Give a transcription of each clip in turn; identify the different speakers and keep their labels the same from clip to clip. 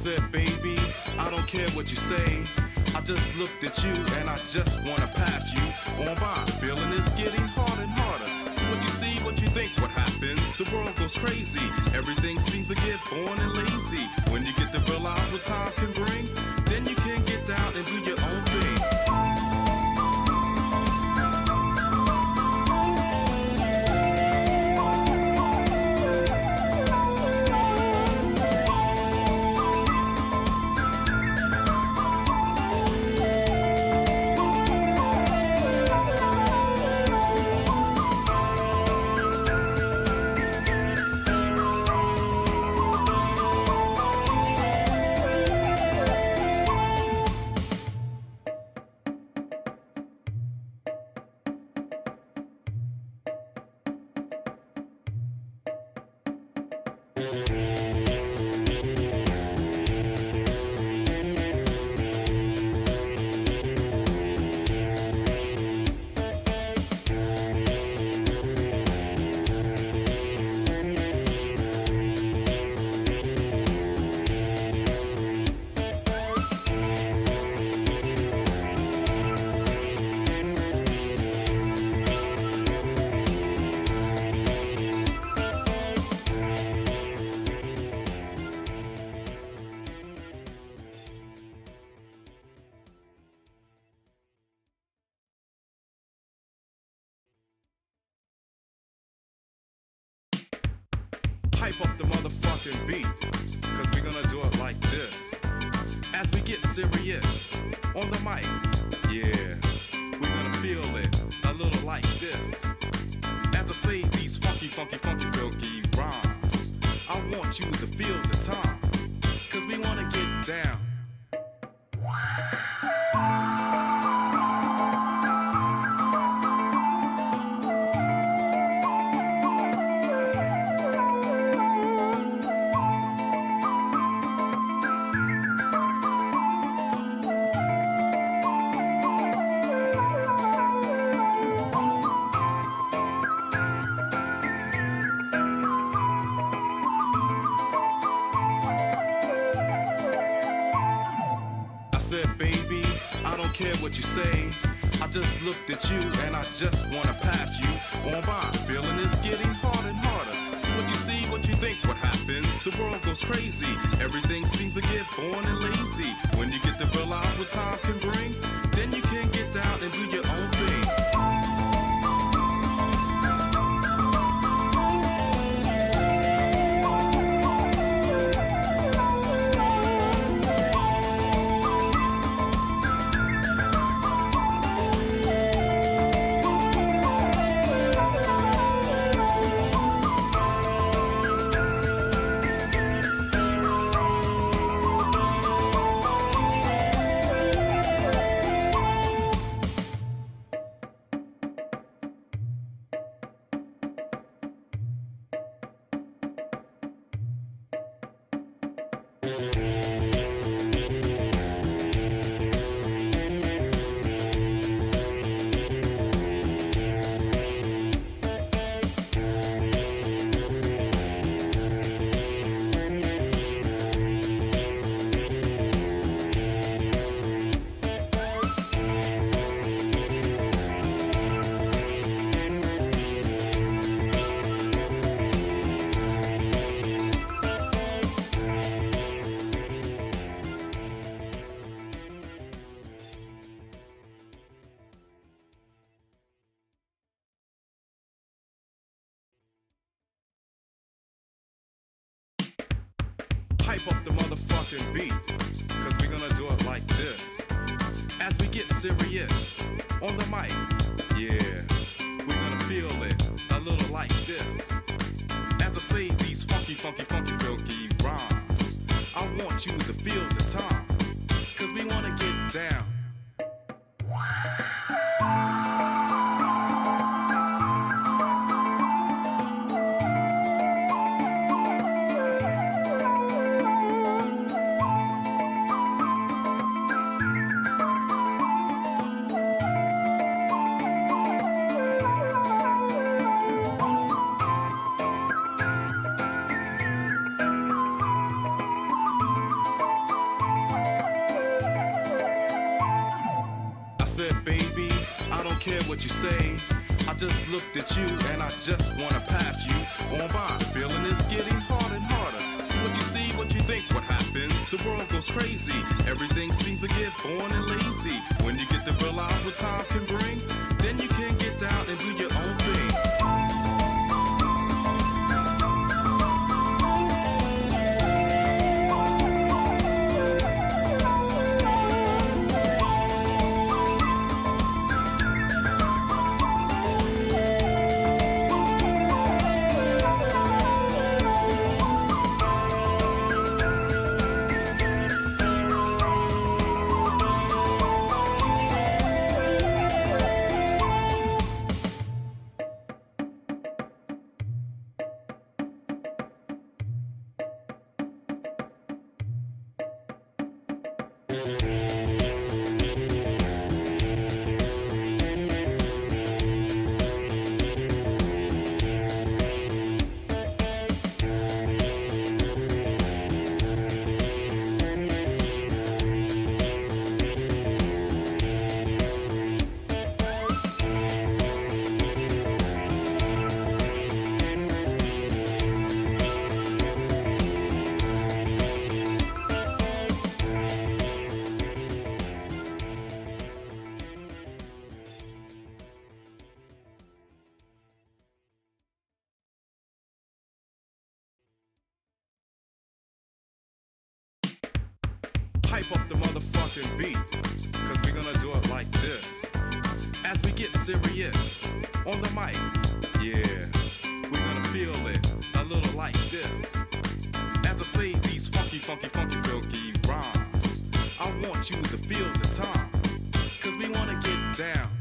Speaker 1: said, baby, I don't care what you say. I just looked at you and I just wanna pass you on by. Feeling is getting harder and harder. See what you see, what you think, what happens. The world goes crazy. Everything seems to get boring and lazy. When you get to realize what time can bring, then you can get down and do your own thing. Hype up the motherfucking beat, cause we're gonna do it like this. As we get serious on the mic, yeah, we're gonna feel it a little like this. As I say these funky, funky, funky, funky rhymes, I want you to feel the time, cause we wanna get down. Said, baby, I don't care what you say. I just looked at you and I just wanna pass you on by. Feeling is getting harder and harder. See what you see, what you think, what happens. The world goes crazy. Everything seems to get boring and lazy. When you get to realize what time can bring, then you can get down and do your own thing. Hype up the motherfucking beat, cause we're gonna do it like this. As we get serious on the mic, yeah, we're gonna feel it a little like this. As I say these funky, funky, funky, funky rhymes, I want you to feel the time, cause we wanna get down. care what you say. I just looked at you and I just wanna pass you on by. Feeling is getting harder and harder. See what you see, what you think, what happens. The world goes crazy. Everything seems to get boring and lazy. When you get to realize what time can bring, then you can get down and do your own thing. Hype up the motherfucking beat, cause we're gonna do it like this. As we get serious on the mic, yeah, we're gonna feel it a little like this. As I say these funky, funky, funky, funky rhymes, I want you to feel the time, cause we wanna get down.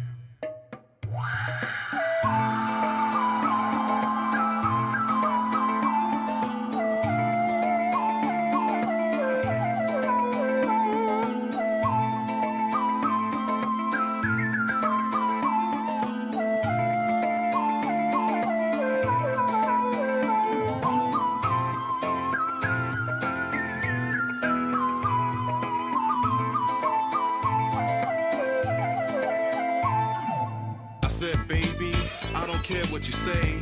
Speaker 1: Said, baby, I don't care what you say.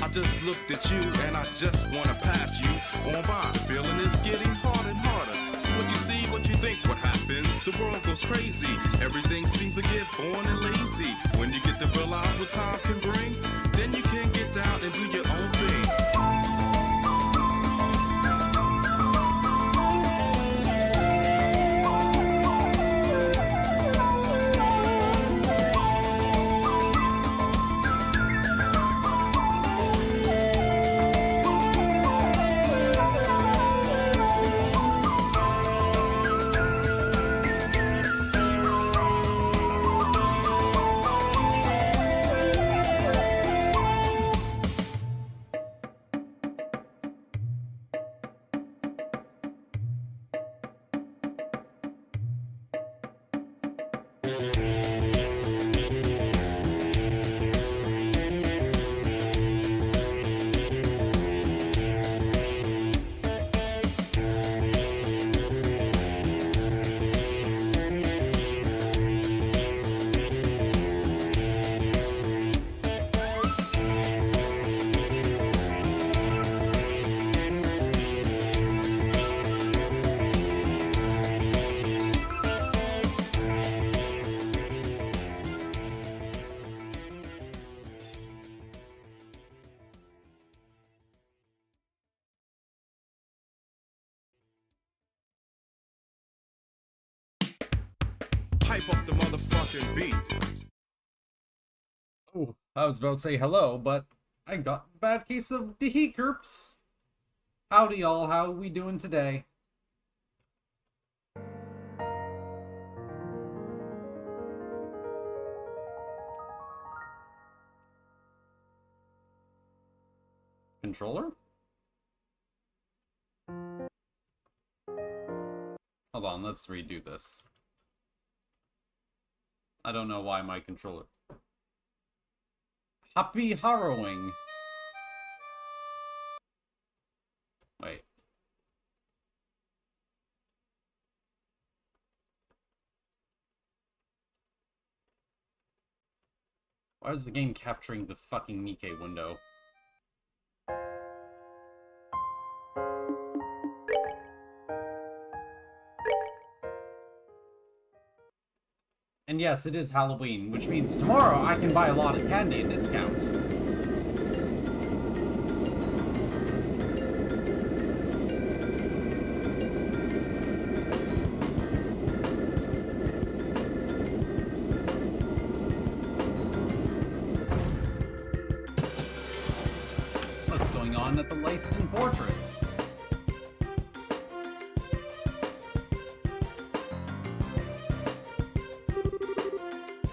Speaker 1: I just looked at you and I just wanna pass you on by. Feeling is getting harder and harder. See what you see, what you think, what happens. The world goes crazy. Everything seems to get boring and lazy. When you get to realize what time can bring, then you can get down and do your own thing. Hype up the motherfucking beat.
Speaker 2: Oh, I was about to say hello, but I got a bad case of the hiccups. Howdy y'all, how we doing today? Controller? Hold on, let's redo this. I don't know why my controller... Happy Harrowing. Wait. Why is the game capturing the fucking Nikkei window? And yes, it is Halloween, which means tomorrow I can buy a lot of candy at discount. What's going on at the Leiston Fortress?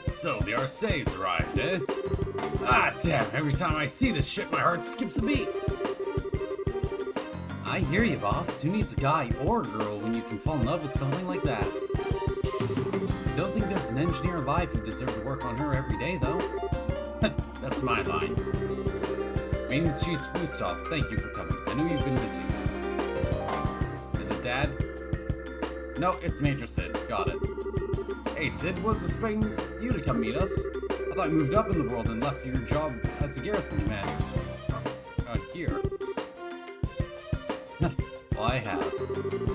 Speaker 2: So, the Arcee's arrived, eh? Ah, damn, every time I see this shit, my heart skips a beat. I hear you, boss. Who needs a guy or a girl when you can fall in love with something like that? Don't think there's an engineer alive who deserves to work on her every day, though. That's my line. Means she's Gustav. Thank you for coming. I knew you've been busy. Is it Dad? No, it's Major Sid. Got it. Hey Sid, was expecting you to come meet us. I thought you moved up in the world and left your job as a garrison commander. Here. Well, I have.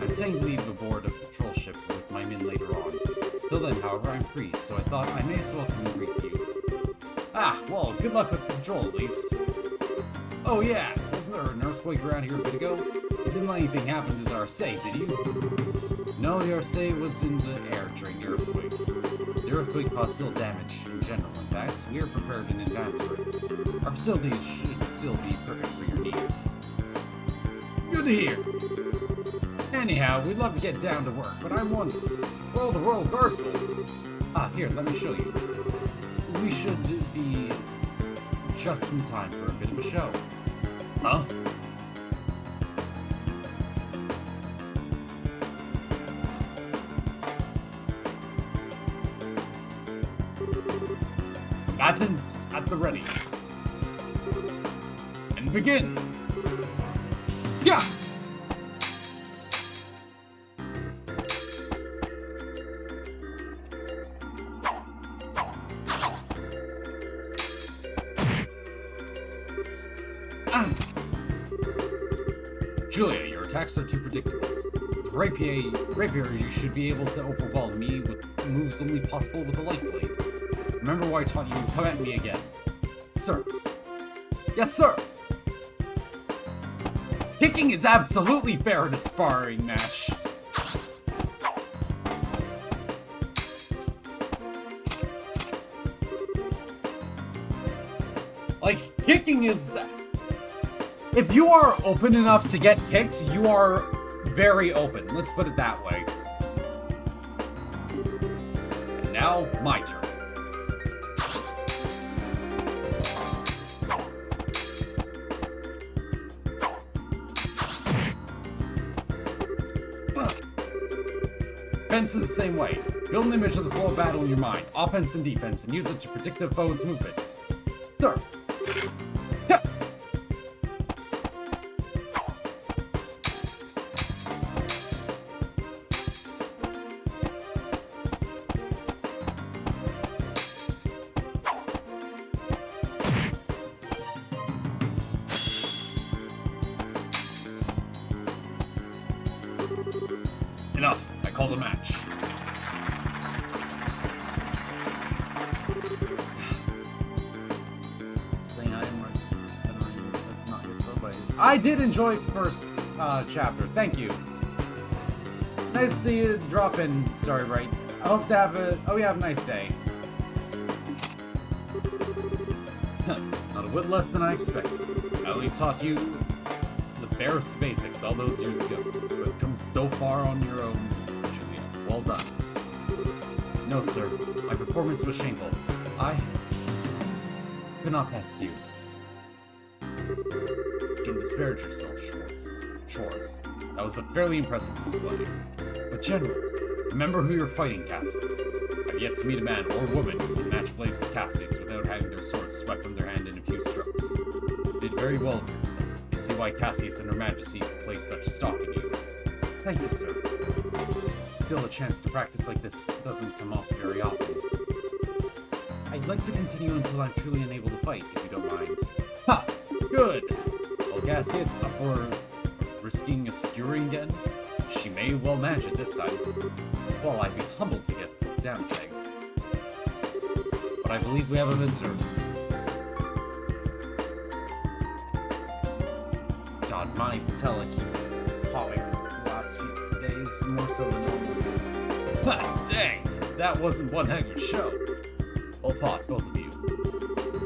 Speaker 2: I'm taking leave aboard a patrol ship with my men later on. Till then, however, I'm free, so I thought I may as well come and greet you. Ah, well, good luck with the patrol at least. Oh yeah, wasn't there an earthquake around here a bit ago? You didn't let anything happen to the Arcee, did you? No, the Arcee was in the air during the earthquake. The earthquake caused little damage in general. In fact, we are prepared in advance for it. Our facilities should still be perfect for your needs. Good to hear. Anyhow, we'd love to get down to work, but I'm wondering, where all the Royal Guard folks? Ah, here, let me show you. We should be just in time for a bit of a show. Huh? Combatants at the ready. And begin! Yeah! Julia, your attacks are too predictable. With rapier, you should be able to overwhelm me with moves only possible with a light blade. Remember why I taught you to come at me again. Sir. Yes, sir! Kicking is absolutely fair in a sparring match. Like, kicking is... If you are open enough to get kicked, you are very open. Let's put it that way. And now, my turn. Defense is the same way. Build an image of the flow of battle in your mind, offense and defense, and use it to predict the foe's movements. Third. Yeah. Enough. I call the match. Saying that's not useful, but I did enjoy first chapter. Thank you. Nice to see you drop in, Story Right. I hope to have a nice day. Not a whit less than I expected. I only taught you the barest basics all those years ago. But come so far on your own, Julia. Well done. No, sir. My performance was shameful. I could not pass you. Don't disparage yourself, Schwartz. That was a fairly impressive display. But General, remember who you're fighting, Captain. I've yet to meet a man or woman who can match blades with Cassius without having their swords swept from their hand in a few strokes. You did very well for yourself. You see why Cassius and Her Majesty place such stock in you. Thank you, sir. Still, a chance to practice like this doesn't come up very often. I I'd like to continue until I'm truly unable to fight, if you don't mind. Ha! Good! Well, Cassius, up for risking a skewering den? She may well manage it this time. Well, I'd be humbled to get put down, Peg. But I believe we have a visitor. God, my patella keeps popping the last few days, more so than normal. Ha! Dang! That wasn't one heck of a show. Well fought, both of you.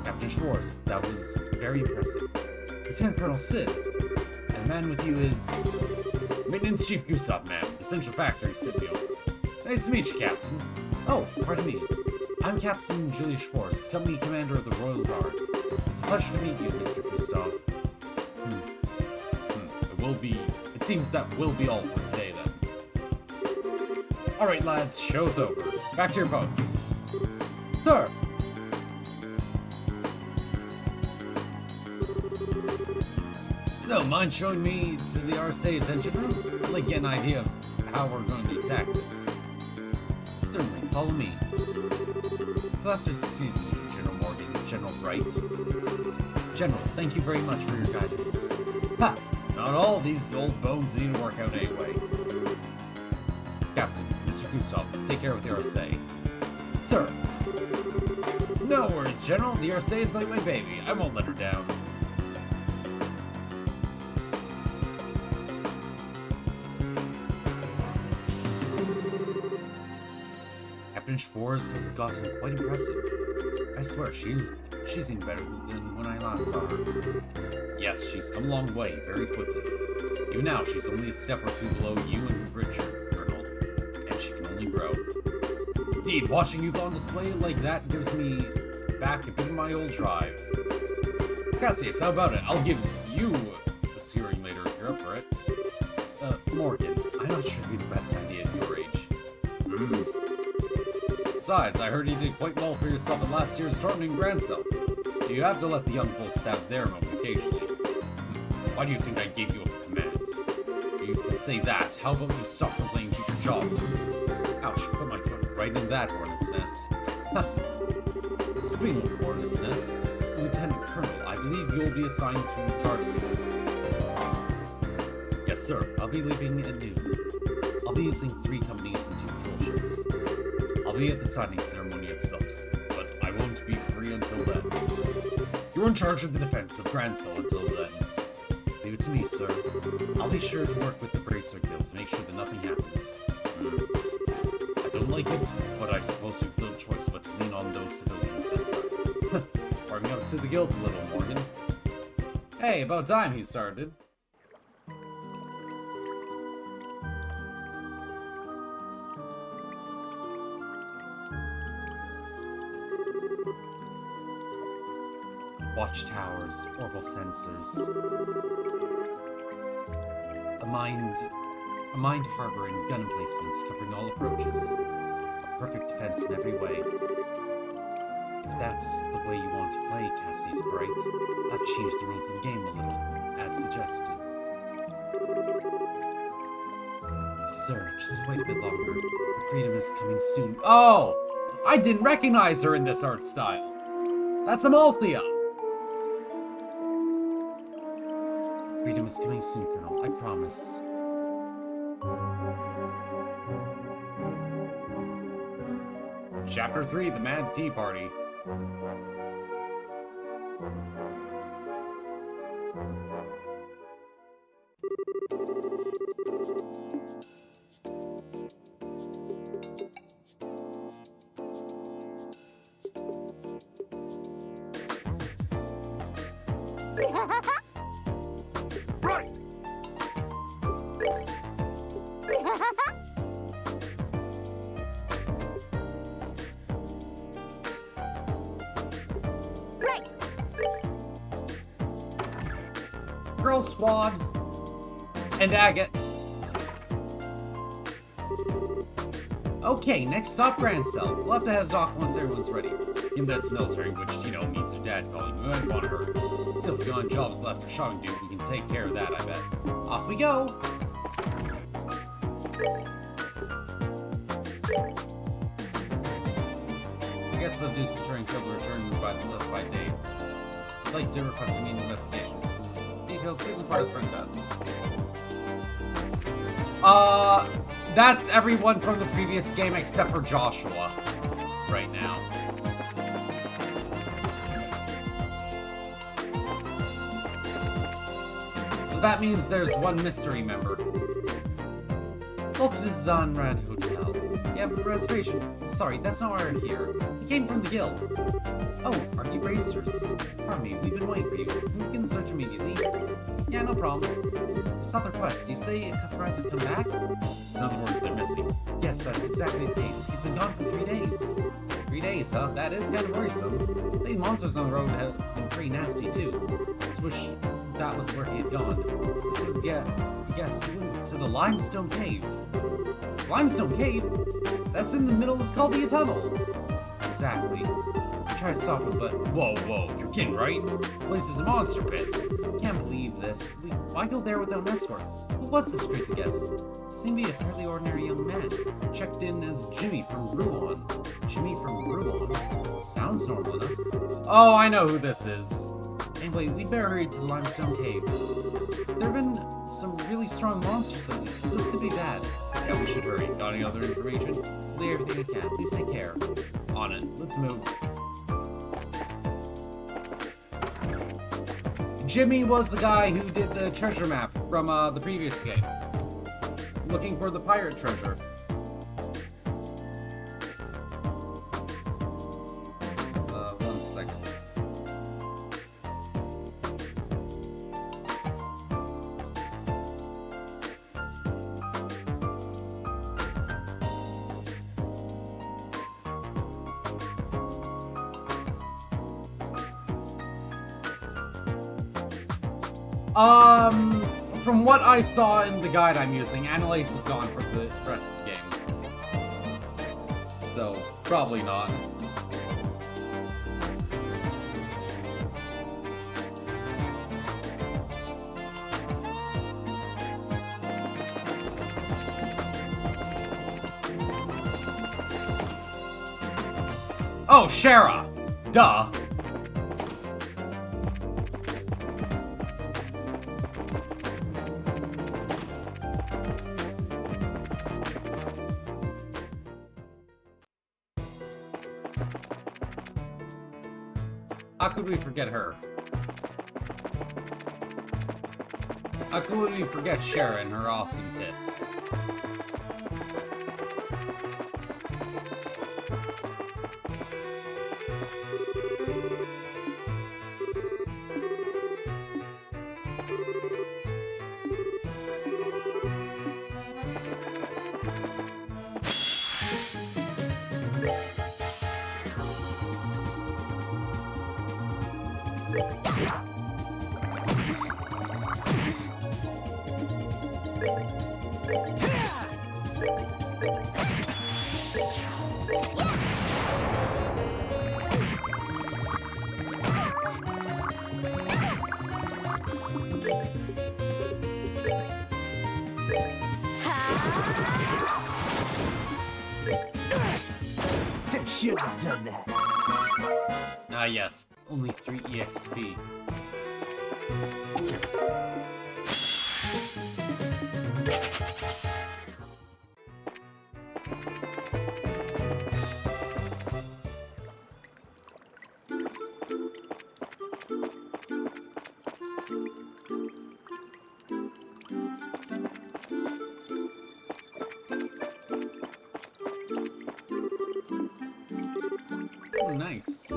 Speaker 2: Captain Schwartz, that was very impressive. Lieutenant Colonel Sid, and the man with you is... Maintenance Chief Gusop, ma'am, the Central Factory Symbiote. Nice to meet you, Captain. Oh, pardon me. I'm Captain Julius Schwartz, Company Commander of the Royal Guard. It's a pleasure to meet you, Mr. Gustav. It seems that will be all for today, then. Alright, lads, show's over. Back to your posts. Sir! So, mind showing me to the Arcee's engine room? I'd like to get an idea of how we're going to attack this. Certainly, follow me. We'll have to season you, General Morgan, General Bright. General, thank you very much for your guidance. Ha! Not all these old bones need to work out anyway. Captain, Mr. Gustav, take care of the Arcee. Sir! No worries, General. The Arcee is like my baby. I won't let her down. Captain Schwartz has gotten quite impressive. I swear, she's even better than when I last saw her. Yes, she's come a long way, very quickly. Even now, she's only a step or two below you and Richard, Colonel, and she can only grow. Indeed, watching you on display like that gives me back a bit of my old drive. Cassius, how about it? I'll give you a skewering later if you're up for it. Morgan, I'm not sure it'd be the best idea at your age. Besides, I heard you did quite well for yourself at last year's tournament in Grancel. You have to let the young folks have their moment occasionally. Why do you think I gave you a command? You can say that. How about you stop complaining to your job? Ouch, put my foot right in that hornet's nest. Speaking of hornet's nests, Lieutenant Colonel, I believe you'll be assigned to Carter. Yes, sir. I'll be leaving at noon. I'll be using 3 companies and 2 patrol ships. I'll be at the signing ceremony at Subs, but I won't be free until then. You're in charge of the defense of Grancel until then. Leave it to me, sir. I'll be sure to work with the Bracer Guild to make sure that nothing happens. I don't like it, but I suppose we've no choice but to lean on those civilians this time. Warming up to the guild a little, Morgan. Hey, about time he started. Watchtowers, orbital sensors. A mined harbor and gun emplacements covering all approaches. A perfect defense in every way. If that's the way you want to play, Cassius Bright, I've changed the rules of the game a little, as suggested. Sir, just wait a bit longer. Freedom is coming soon. Oh! I didn't recognize her in this art style! That's Amalthea! Freedom is coming soon, Colonel. I promise. Chapter 3, The Mad Tea Party.
Speaker 3: Right! Right!
Speaker 2: Girl Squad and Agate. Okay, next stop, Grancel. We'll have to head to the dock once everyone's ready. Given that it's military, which, you know, means your dad calling, we might want to hurry. Still, if you've got jobs left or shopping to do, we can take care of that, I bet. Off we go! guess they'll do some Turing Kill to return by the specified date. I'd like to request a meeting investigation. Details, please inquire the front desk. That's everyone from the previous game except for Joshua right now. So that means there's one mystery member. Hope this is on Red Hotel. Yeah, reservation. Sorry, that's not why we're here. We came from the guild. Oh, are you racers? Pardon me, we've been waiting for you. We can search immediately. Yeah, no problem. Stop the request. You say customer hasn't come back? So in other words, they're missing. Yes, that's exactly the case. He's been gone for 3 days. 3 days, huh? That is kind of worrisome. The monsters on the road have been pretty nasty, too. Just wish that was where he had gone. This would get, I guess, he went to the Limestone Cave. Limestone Cave? That's in the middle of Caldia Tunnel. Exactly. I try to stop him, but whoa, you're kidding, right? The place is a monster pit. Can't believe this. Why go there without an escort? Who was this crazy guest? Seemed to be a fairly ordinary young man. Checked in as Jimmy from Ruan. Jimmy from Ruan? Sounds normal enough. Oh, I know who this is. Anyway, we'd better hurry to the Limestone Cave. There have been some really strong monsters lately, so this could be bad. Yeah, we should hurry. Got any other information? I'll do everything I can. Please take care. On it. Let's move. Jimmy was the guy who did the treasure map from the previous game. Looking for the pirate treasure. One second. From what I saw in the guide I'm using, Annalise is gone for the rest of the game. So, probably not. Oh, Shara! Duh. How could we forget her? How could we forget Shara and her awesome tits?
Speaker 3: Should have done that.
Speaker 2: Ah yes, only 3 EXP. Oh, nice.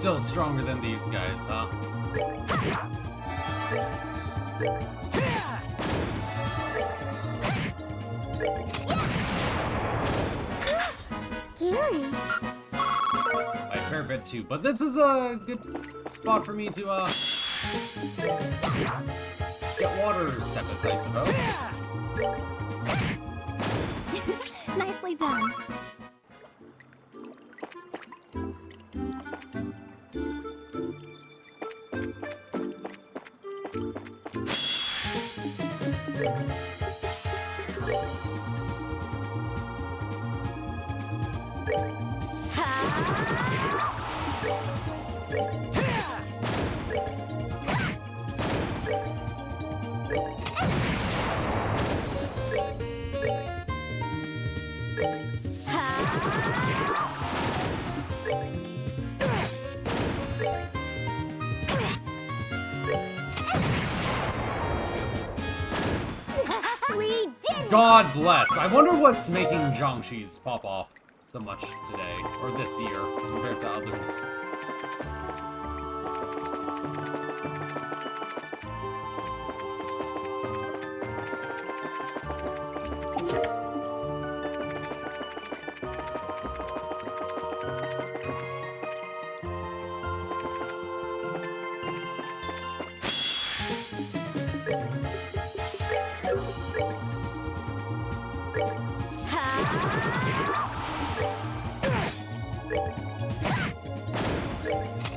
Speaker 2: still stronger than these guys, huh?
Speaker 4: Scary.
Speaker 2: By a fair bit too, but this is a good spot for me to get water sepith, I suppose.
Speaker 4: Nicely done. We did it!
Speaker 2: God bless. I wonder what's making Jiangxi's pop off so much today, or this year, compared to others.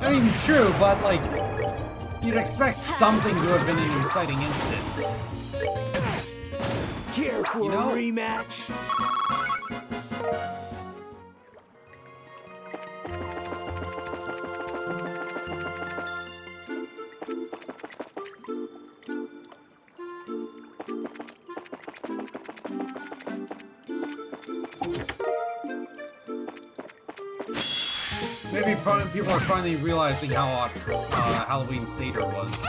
Speaker 2: I mean, true, but like, you'd expect something to have been an inciting instance.
Speaker 3: Care for
Speaker 2: You know-
Speaker 3: a rematch?
Speaker 2: Maybe people are finally realizing how Halloween Seder was.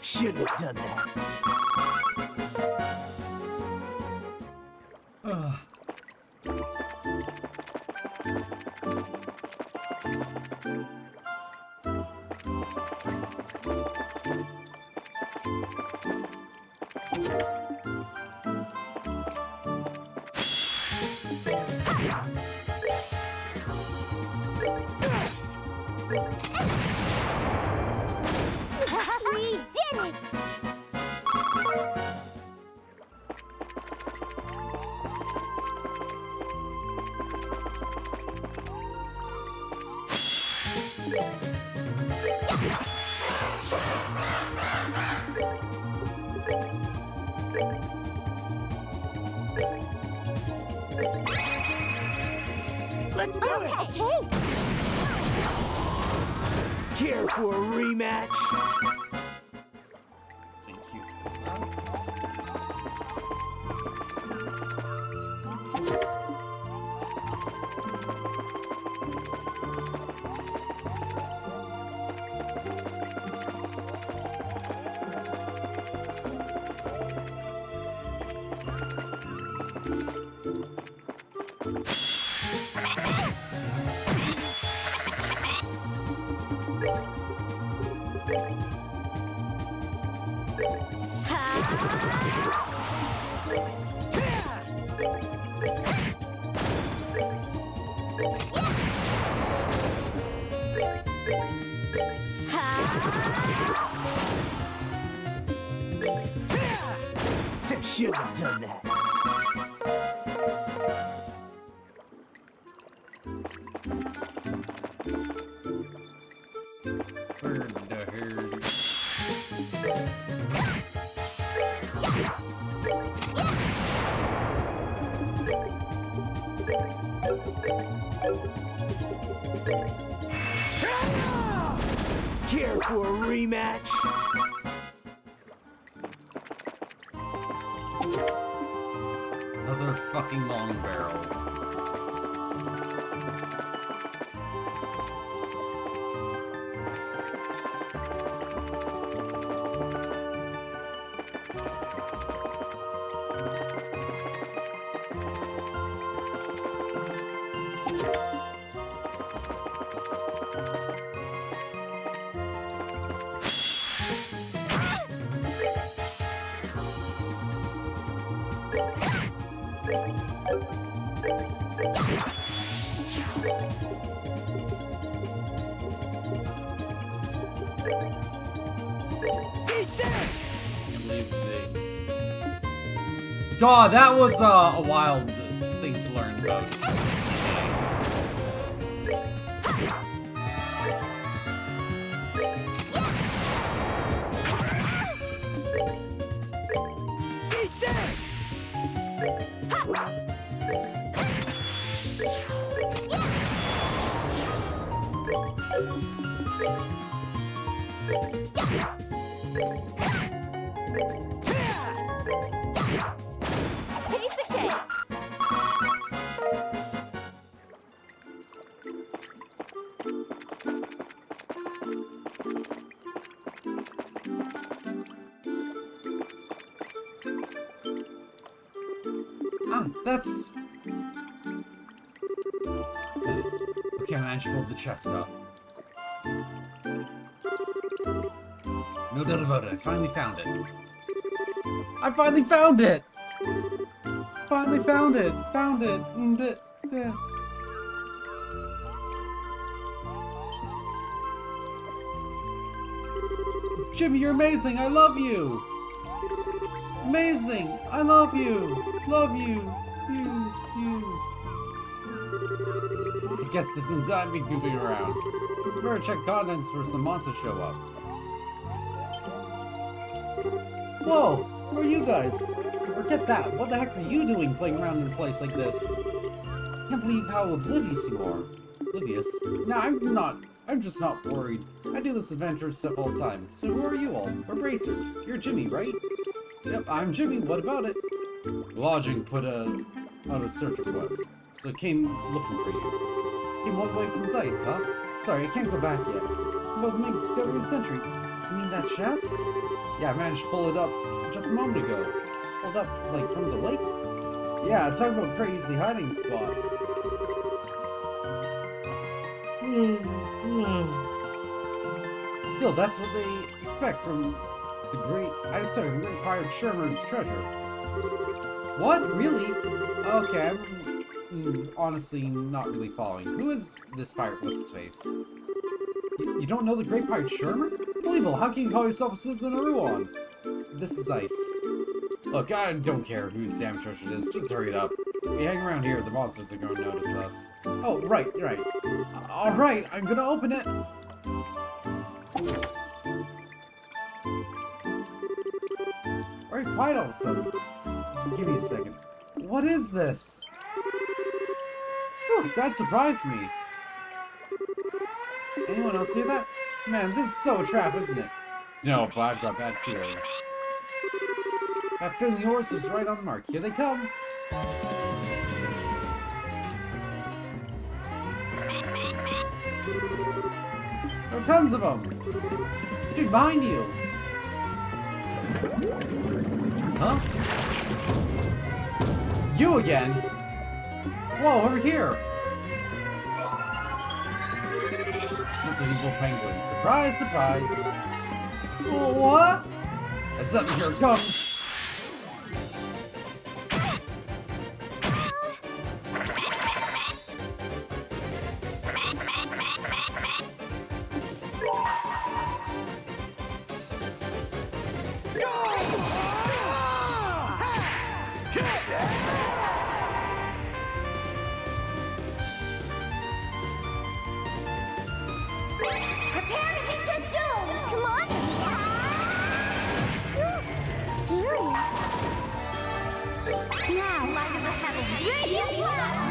Speaker 3: Shouldn't have done that.
Speaker 4: We did it!
Speaker 3: Let's do it!
Speaker 4: Okay.
Speaker 3: Care for a rematch?
Speaker 2: Thank you for
Speaker 3: Shouldn't have done that.
Speaker 2: Herd the herd.
Speaker 3: Care for a rematch?
Speaker 2: Another fucking long barrel.
Speaker 3: Eat that!
Speaker 2: Can't believe they... God, that was a wild thing to learn about.
Speaker 3: Eat that!
Speaker 4: Piece of cake.
Speaker 2: Ah, that's... Okay, I managed to pull the chest up. No doubt about it, I finally found it. I finally found it! Finally found it! Found it! Yeah. Jimmy, you're amazing! I love you! Amazing! I love you! Love you! You. I guess this is time me goofing around. We better check continents where some monsters show up. Whoa! Where are you guys? Forget that. What the heck are you doing playing around in a place like this? Can't believe how oblivious you are. Oblivious? No, I'm just not worried. I do this adventure stuff all the time. So who are you all? We're bracers. You're Jimmy, right? Yep, I'm Jimmy. What about it? Lodging put out a search request, so it came looking for you. Came all the way from Zeiss, huh? Sorry, I can't go back yet. I'm about to make the discovery of the century. You mean that chest? Yeah, I managed to pull it up just a moment ago. Pulled up, like, from the lake? Yeah, talk about crazy hiding spot. Still, that's what they expect from the great... I just started Great Pirate Shermer's treasure. What? Really? Okay, I'm honestly not really following. Who is this pirate? What's his face? You don't know the Great Pirate Shermer? Unbelievable, how can you call yourself a citizen of Ruan? This is ice. Look, I don't care whose damn treasure it is, just hurry it up. We hang around here, the monsters are going to notice us. Oh, right. Alright, I'm gonna open it! Very quiet all of a sudden. Give me a second. What is this? Whew, that surprised me. Anyone else hear that? Man, this is so a trap, isn't it? No, but I've got bad feeling. That feeling of yours is right on the mark. Here they come. There are tons of them. Dude, behind you. Huh? You again? Whoa, over here. It's an evil penguin. Surprise, surprise. Oh, what? Heads up, here it comes.
Speaker 4: Prepare to meet your doom! Come on! Scary. Now, light of the heavens. Radiant blast!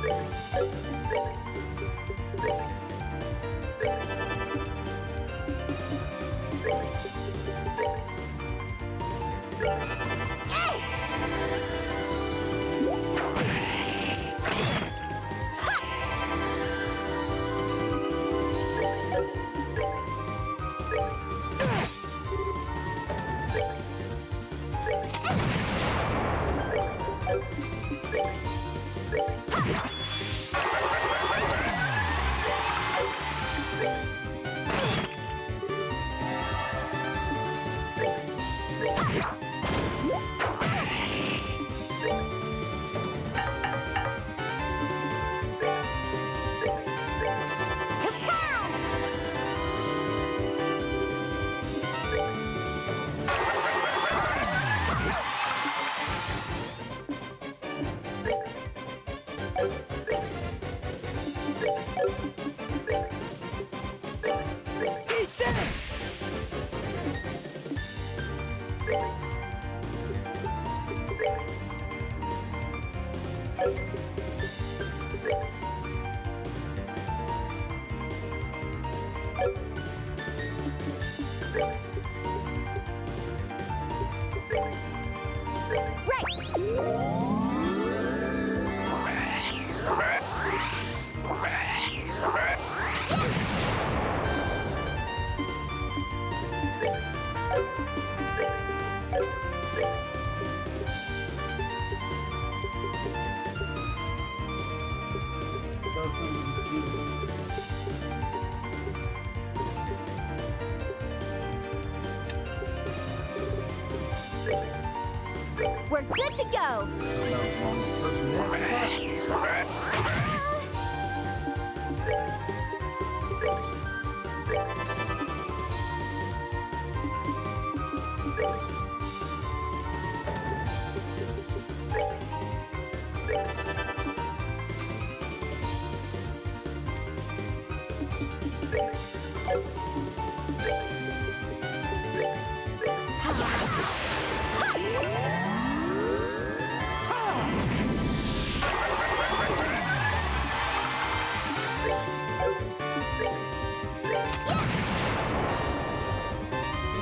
Speaker 3: Eat this!
Speaker 4: We're good to go.
Speaker 2: That was one person there.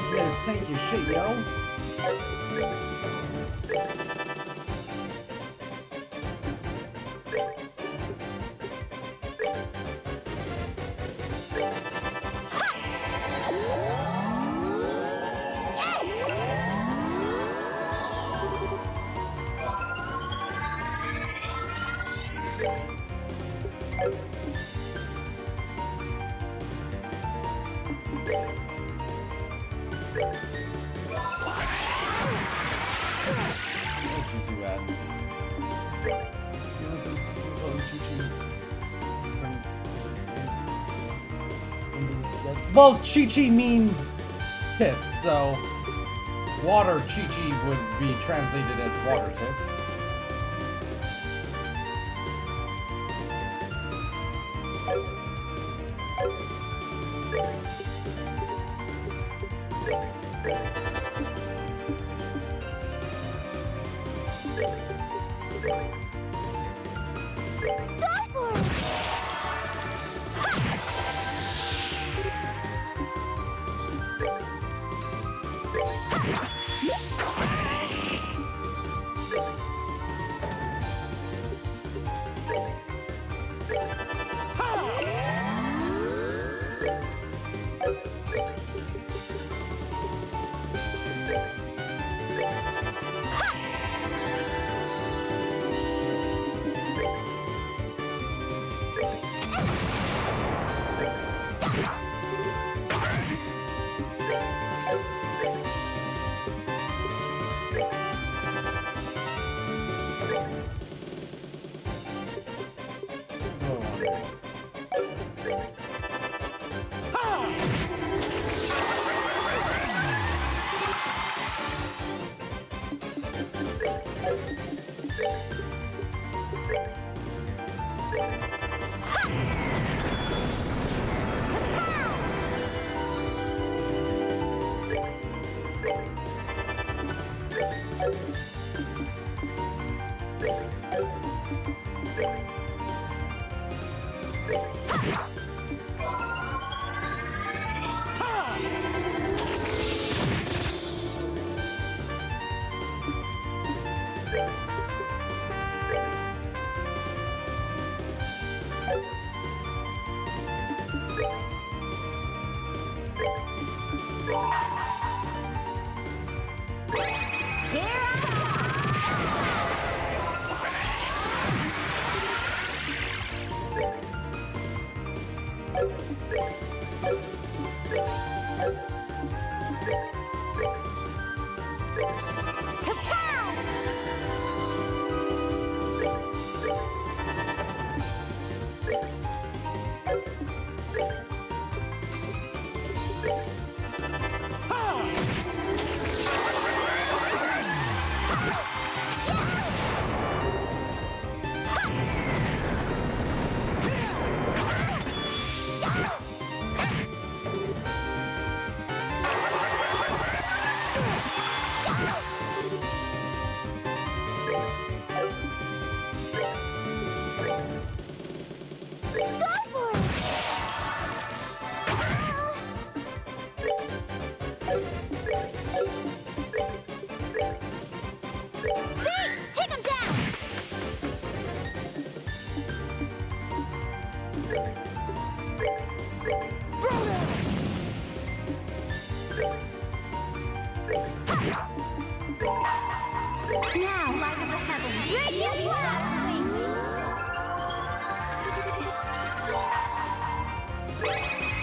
Speaker 2: This is tank your shit, yo. Wasn't too bad. You know, this instead. Well, Chi-Chi means tits, so water Chi-Chi would be translated as water tits.
Speaker 4: Take him down! Now, light of the heavens, radiant blast!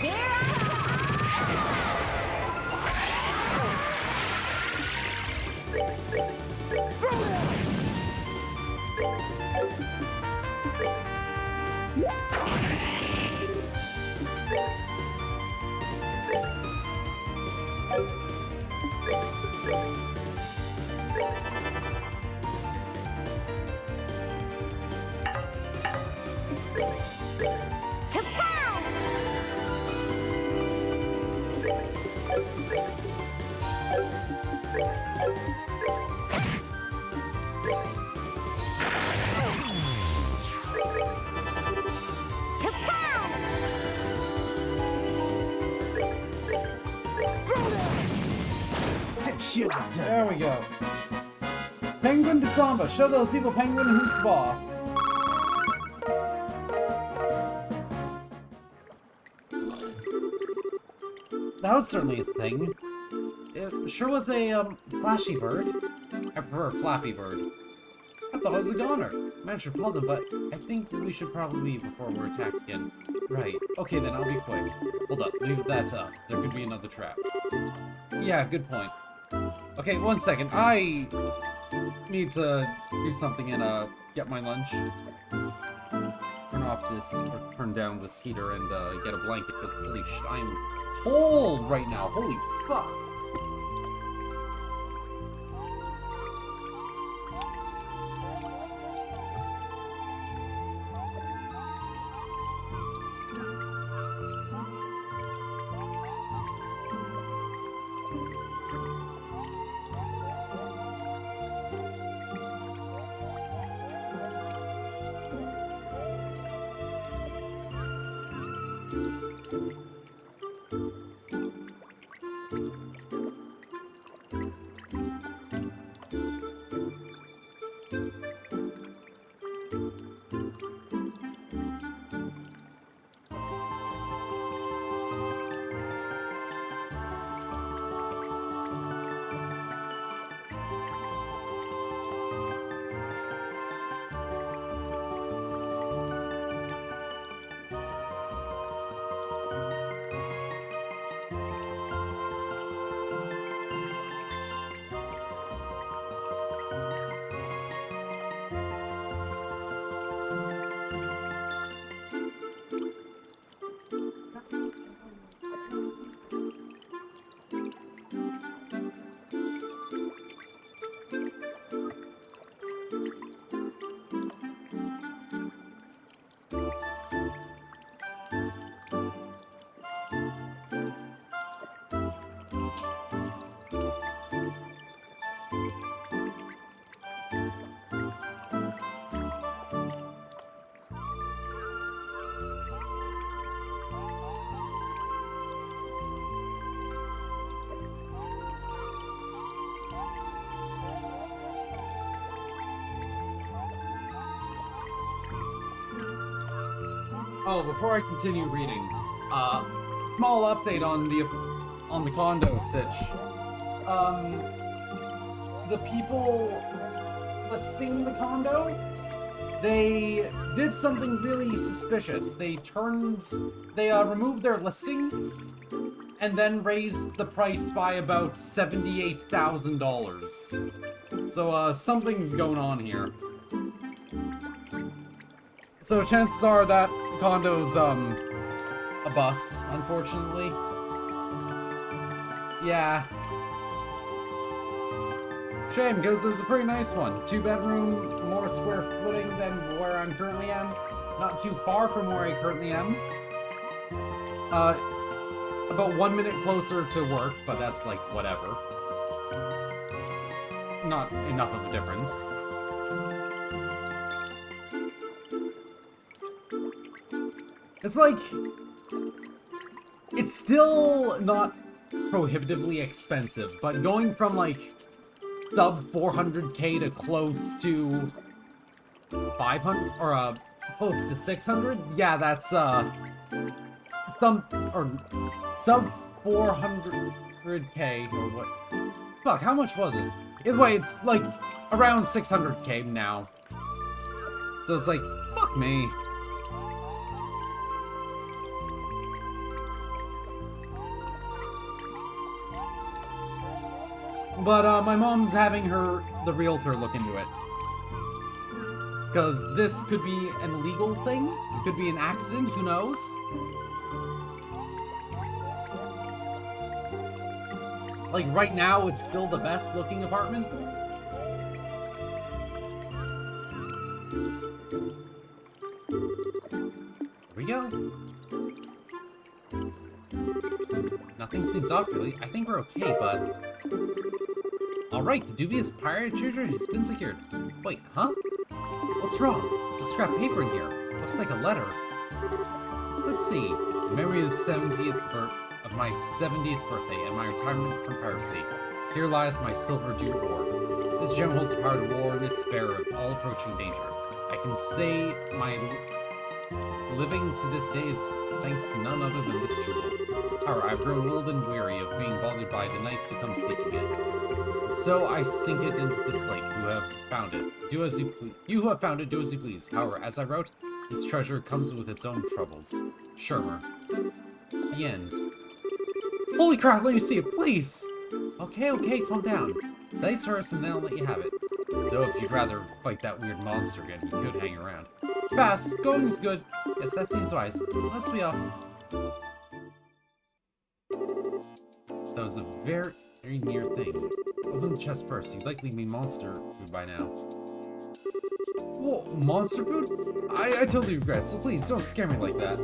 Speaker 4: Here I
Speaker 2: There we go. Penguin to Samba, show those evil penguin who's boss. That was certainly a thing. It sure was a, flashy bird. I prefer Flappy Bird. I thought it was a goner. Managed to repel them, but I think we should probably leave before we're attacked again. Right. Okay then, I'll be quick. Hold up, leave that to us. There could be another trap. Yeah, good point. Okay, 1 second. I need to do something and, get my lunch. Turn down this heater and, get a blanket because holy shit, I'm cold right now. Holy fuck. Oh, before I continue reading, small update on the condo sitch. The people listing the condo, they did something really suspicious. They removed their listing and then raised the price by about $78,000. So, something's going on here. So chances are that condo's, a bust, unfortunately. Yeah. Shame, because it's a pretty nice one. 2-bedroom, more square footing than where I currently am. Not too far from where I currently am. About 1 minute closer to work, but that's like, whatever. Not enough of a difference. It's like, it's still not prohibitively expensive, but going from like sub 400k to close to 500 or close to 600, yeah, that's sub 400k or what? Fuck, how much was it? Either way, it's like around 600k now. So it's like, fuck me. But, my mom's having the realtor look into it. Because this could be an illegal thing. It could be an accident, who knows? Like, right now, it's still the best looking apartment. Here we go. Nothing seems off, really. I think we're okay, but... Alright, the dubious pirate treasure has been secured. Wait, huh? What's wrong? There's scrap paper in here. Looks like a letter. Let's see. In memory of my 70th birthday and my retirement from piracy, here lies my silver jewel ore. This gem holds the power to warn its bearer of all approaching danger. I can say my living to this day is thanks to none other than this jewel. However, I've grown old and weary of being bothered by the knights who come seeking it. So I sink it into this lake. Who have found it, do as you please. You who have found it, do as you please. However, as I wrote, its treasure comes with its own troubles. Shermer. The end. Holy crap, let me see it, please! Okay, calm down. Say ice first and then I'll let you have it. Though if you'd rather fight that weird monster again, you could hang around. Fast, going's good. Yes, that seems wise. Let's be off. That was a very near thing. Open the chest first. You'd likely mean monster food by now. Whoa, monster food? I totally regret, so please don't scare me like that.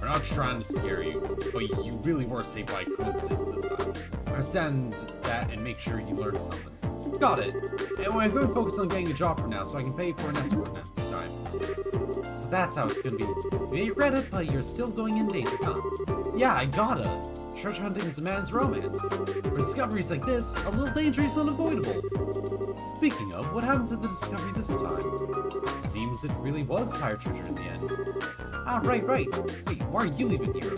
Speaker 2: We're not trying to scare you, but you really were saved by coincidence this time. Understand that and make sure you learn something. Got it. And I'm going to focus on getting a job for now so I can pay for an escort next time. So that's how it's gonna be. You may regret it, but you're still going in danger, huh? Yeah, I gotta. Treasure hunting is a man's romance. For discoveries like this, a little danger is unavoidable. Speaking of, what happened to the discovery this time? It seems it really was pirate treasure in the end. Ah, right. Wait, why are you even here?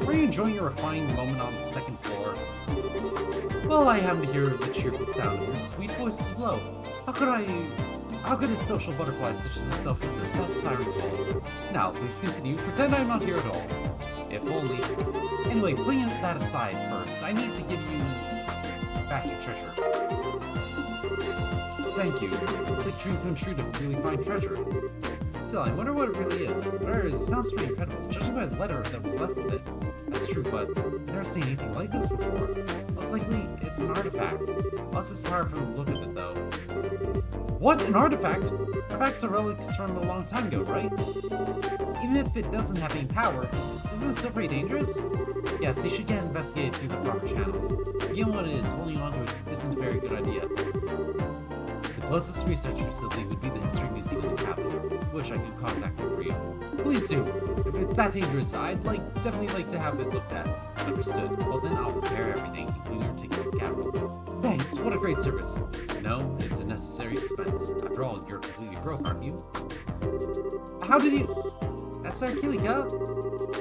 Speaker 2: Are you enjoying your refined moment on the second floor? Well, I happen to hear the cheerful sound of your sweet voices below. How could a social butterfly such as myself resist that siren call? Now, please continue. Pretend I'm not here at all. If only. Anyway, putting that aside first, I need to give you back your treasure. Thank you. It's like dream come true to really find treasure. Still, I wonder what it really is. Whatever it is, sounds pretty incredible, judging by the letter that was left with it. That's true, but I've never seen anything like this before. Most likely, it's an artifact. Plus, it's powerful from the look of it, though. What? An artifact? Artifacts are relics from a long time ago, right? Even if it doesn't have any power, isn't it still pretty dangerous? Yes, they should get investigated through the proper channels. Given what it is, holding on to it isn't a very good idea. The closest research facility would be the History Museum in the capital. Wish I could contact them for you. Please do. If it's that dangerous, I'd definitely like to have it looked at. Understood. Well then, I'll prepare everything, including your ticket to the capital. Thanks. thanks. What a great service. No, it's a necessary expense. After all, you're completely broke, aren't you? How did you... That's Angelica?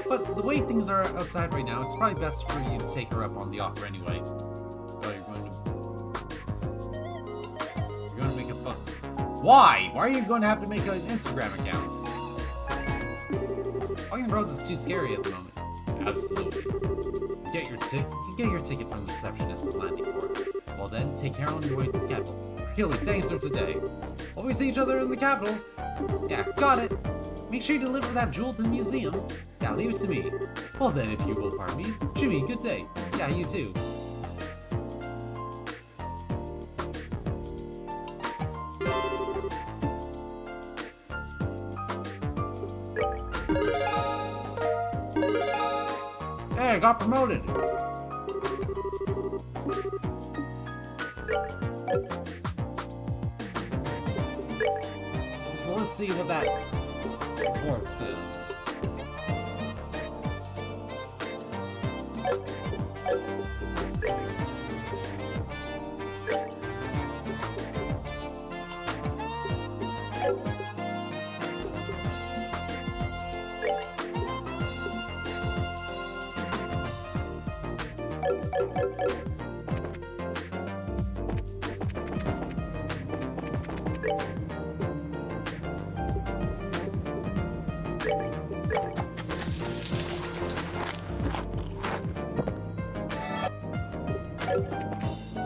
Speaker 2: But the way things are outside right now, it's probably best for you to take her up on the offer anyway. Oh, you're going to make a fun... Why? Why are you going to have to make an Instagram account? Walking Bros is too scary at the moment. Absolutely. You can get your ticket from the receptionist at the landing port. Well then, take care on your way to the capital. Really, thanks for today. Will we see each other in the capital? Yeah, got it. Make sure you deliver that jewel to the museum. Yeah, leave it to me. Well then, if you will pardon me. Jimmy, good day. Yeah, you too. Hey, I got promoted. So let's see what that report is.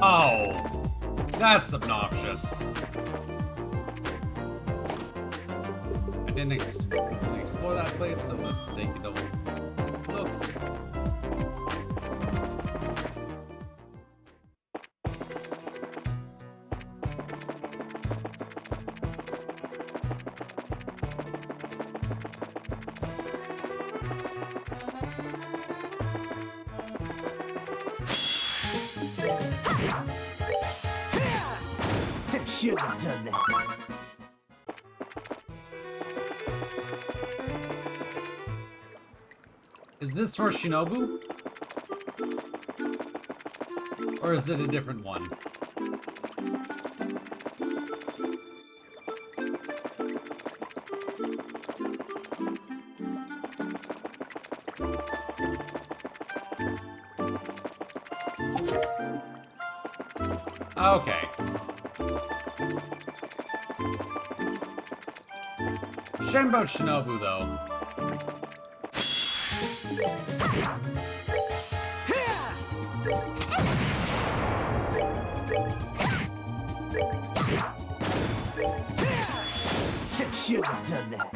Speaker 2: Oh, that's obnoxious. I didn't really explore that place, so let's take a double look.
Speaker 3: Should have done that.
Speaker 2: Is this for Shinobu? Or is it a different one? Okay. Shame about Shinobu, though.
Speaker 3: Should have done that.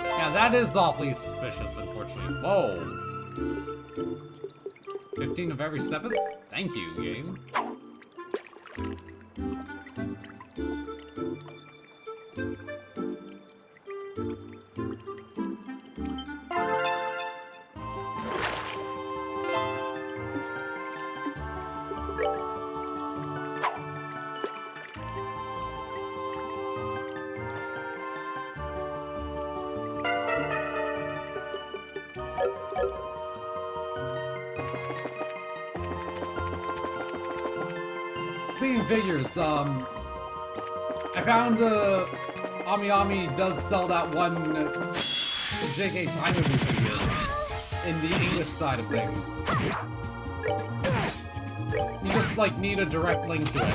Speaker 2: Yeah, that is awfully suspicious, unfortunately. Whoa. 15 of every 7? Thank you, game. Speaking of figures, I found Ami Ami does sell that one JK Time figure in the English side of things. You just like need a direct link to it.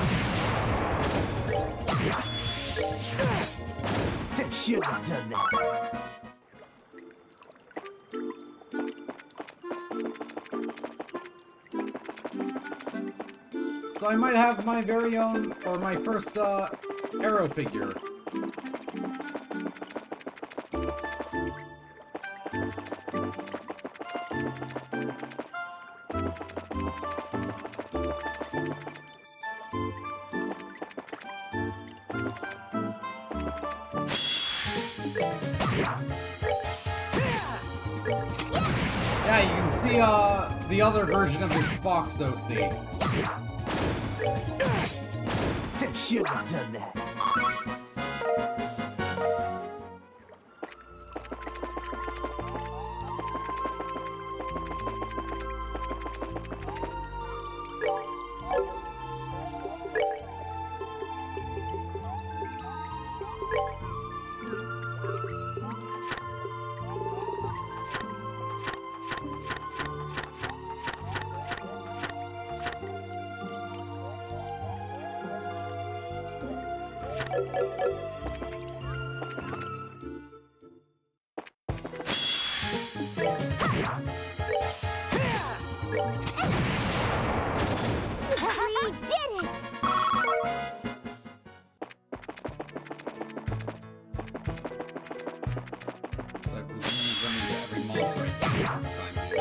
Speaker 3: Should have done that.
Speaker 2: So I might have my very own, or my first, Arrow figure. Yeah, you can see the other version of his Fox OC.
Speaker 3: Shouldn't have done that.
Speaker 4: We did it!
Speaker 2: So I presume run into every monster I can every time.
Speaker 4: We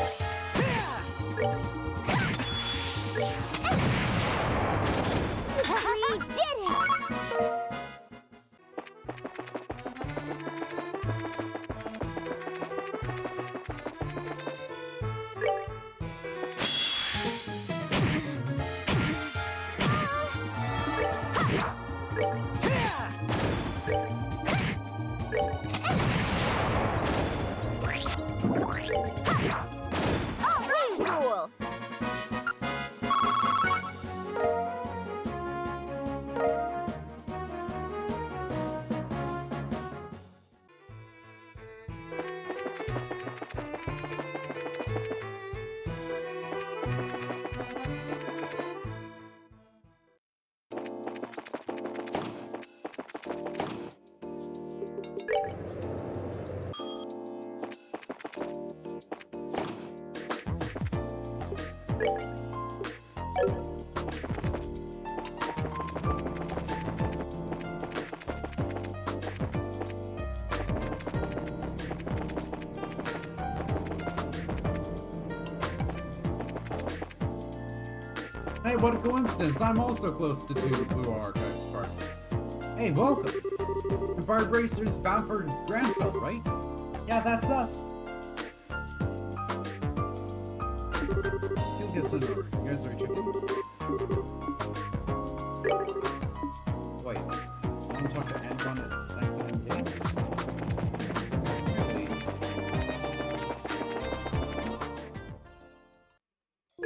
Speaker 4: did it! Oh, we rule!
Speaker 2: Hey, what a coincidence! I'm also close to 2 Blue Archive Sparks. Hey, welcome! The Bard Racers bound for Grand Cell, right? Yeah, that's us! You'll get sent over. You guys are chicken? Wait, I want to talk to Anton at Sanctum Games?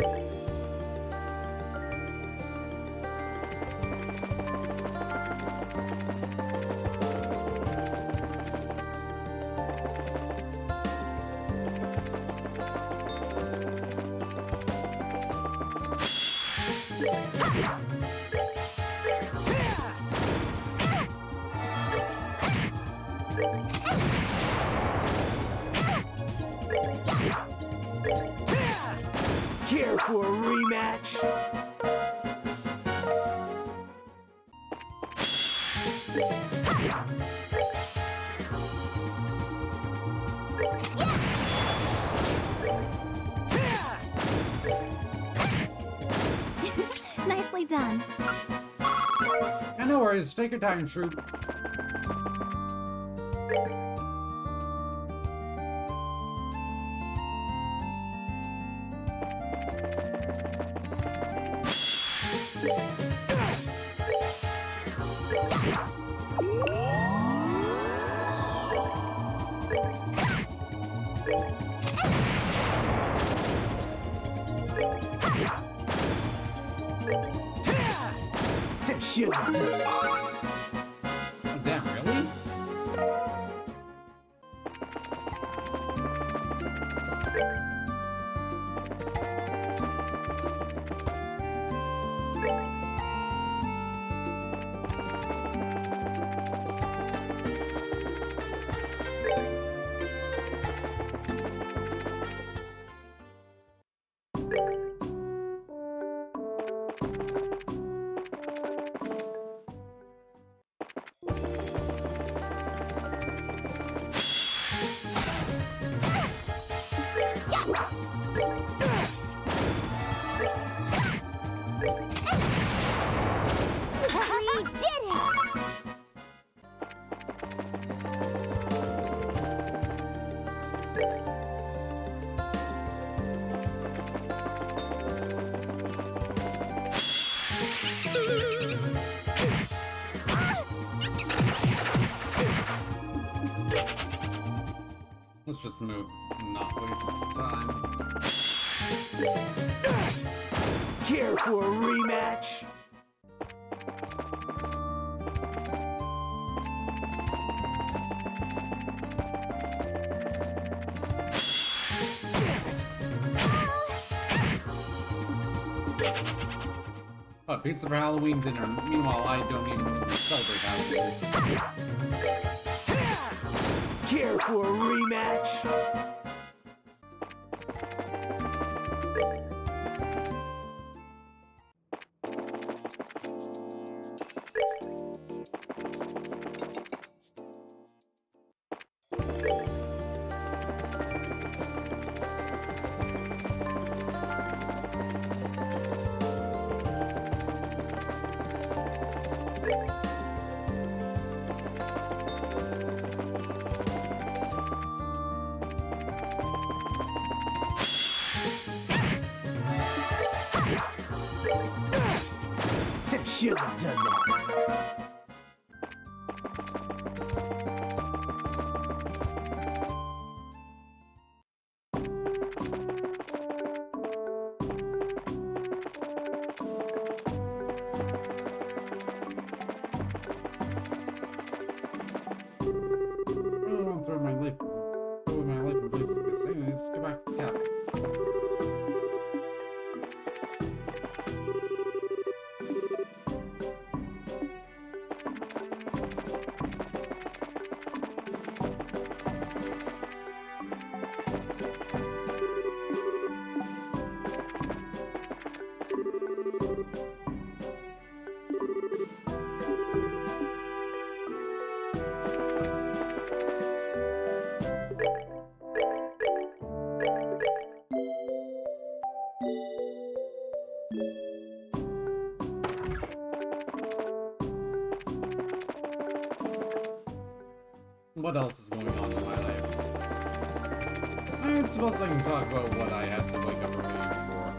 Speaker 2: Really?
Speaker 3: Care for a rematch?
Speaker 4: Nicely done.
Speaker 2: Yeah, no worries. Take your time, Troop.
Speaker 3: Shouldn't have done that.
Speaker 2: Oh, damn, really? Let's just move, not waste time.
Speaker 3: Care for a rematch?
Speaker 2: Oh, pizza for Halloween dinner. Meanwhile, I don't even really celebrate Halloween.
Speaker 3: Care for a rematch? Shouldn't have done that.
Speaker 2: I don't want to throw my life in place like this. Anyways, let's get back to the cabin. What else is going on in my life? I suppose I can talk about what I had to wake up early for.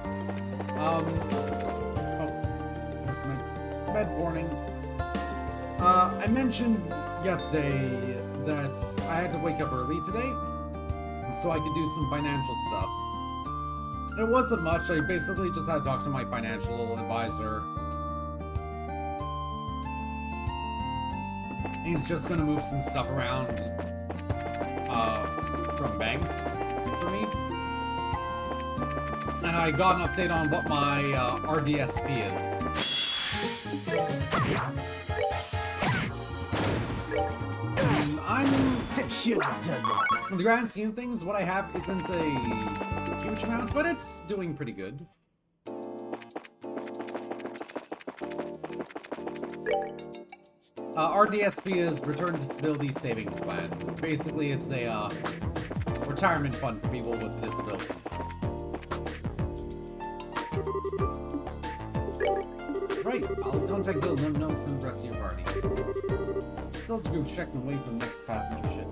Speaker 2: Oh, here's my bed warning. I mentioned yesterday that I had to wake up early today, so I could do some financial stuff. It wasn't much, I basically just had to talk to my financial advisor. He's just gonna move some stuff around from banks for me. And I got an update on what my RDSP is. And
Speaker 3: Shouldn't have done that.
Speaker 2: in the grand scheme of things, what I have isn't a huge amount, but it's doing pretty good. RDSP is Return Disability Savings Plan. Basically, it's a retirement fund for people with disabilities. Right, I'll contact Bill and let him know and send the rest of your party. Still has a group checking away for the next passenger ship.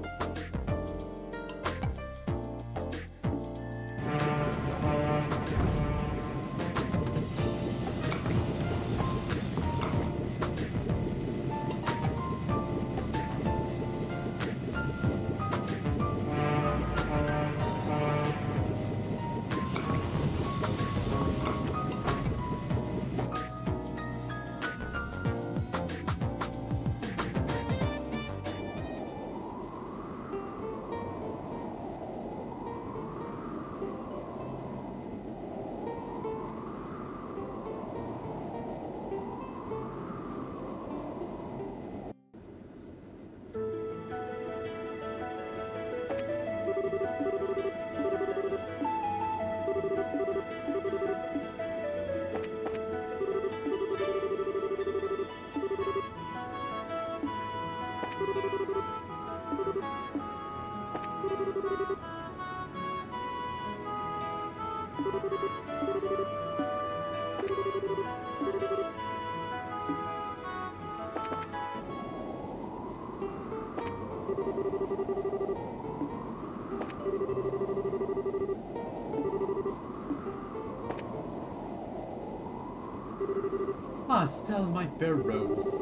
Speaker 2: Ah, Stella, my fair rose.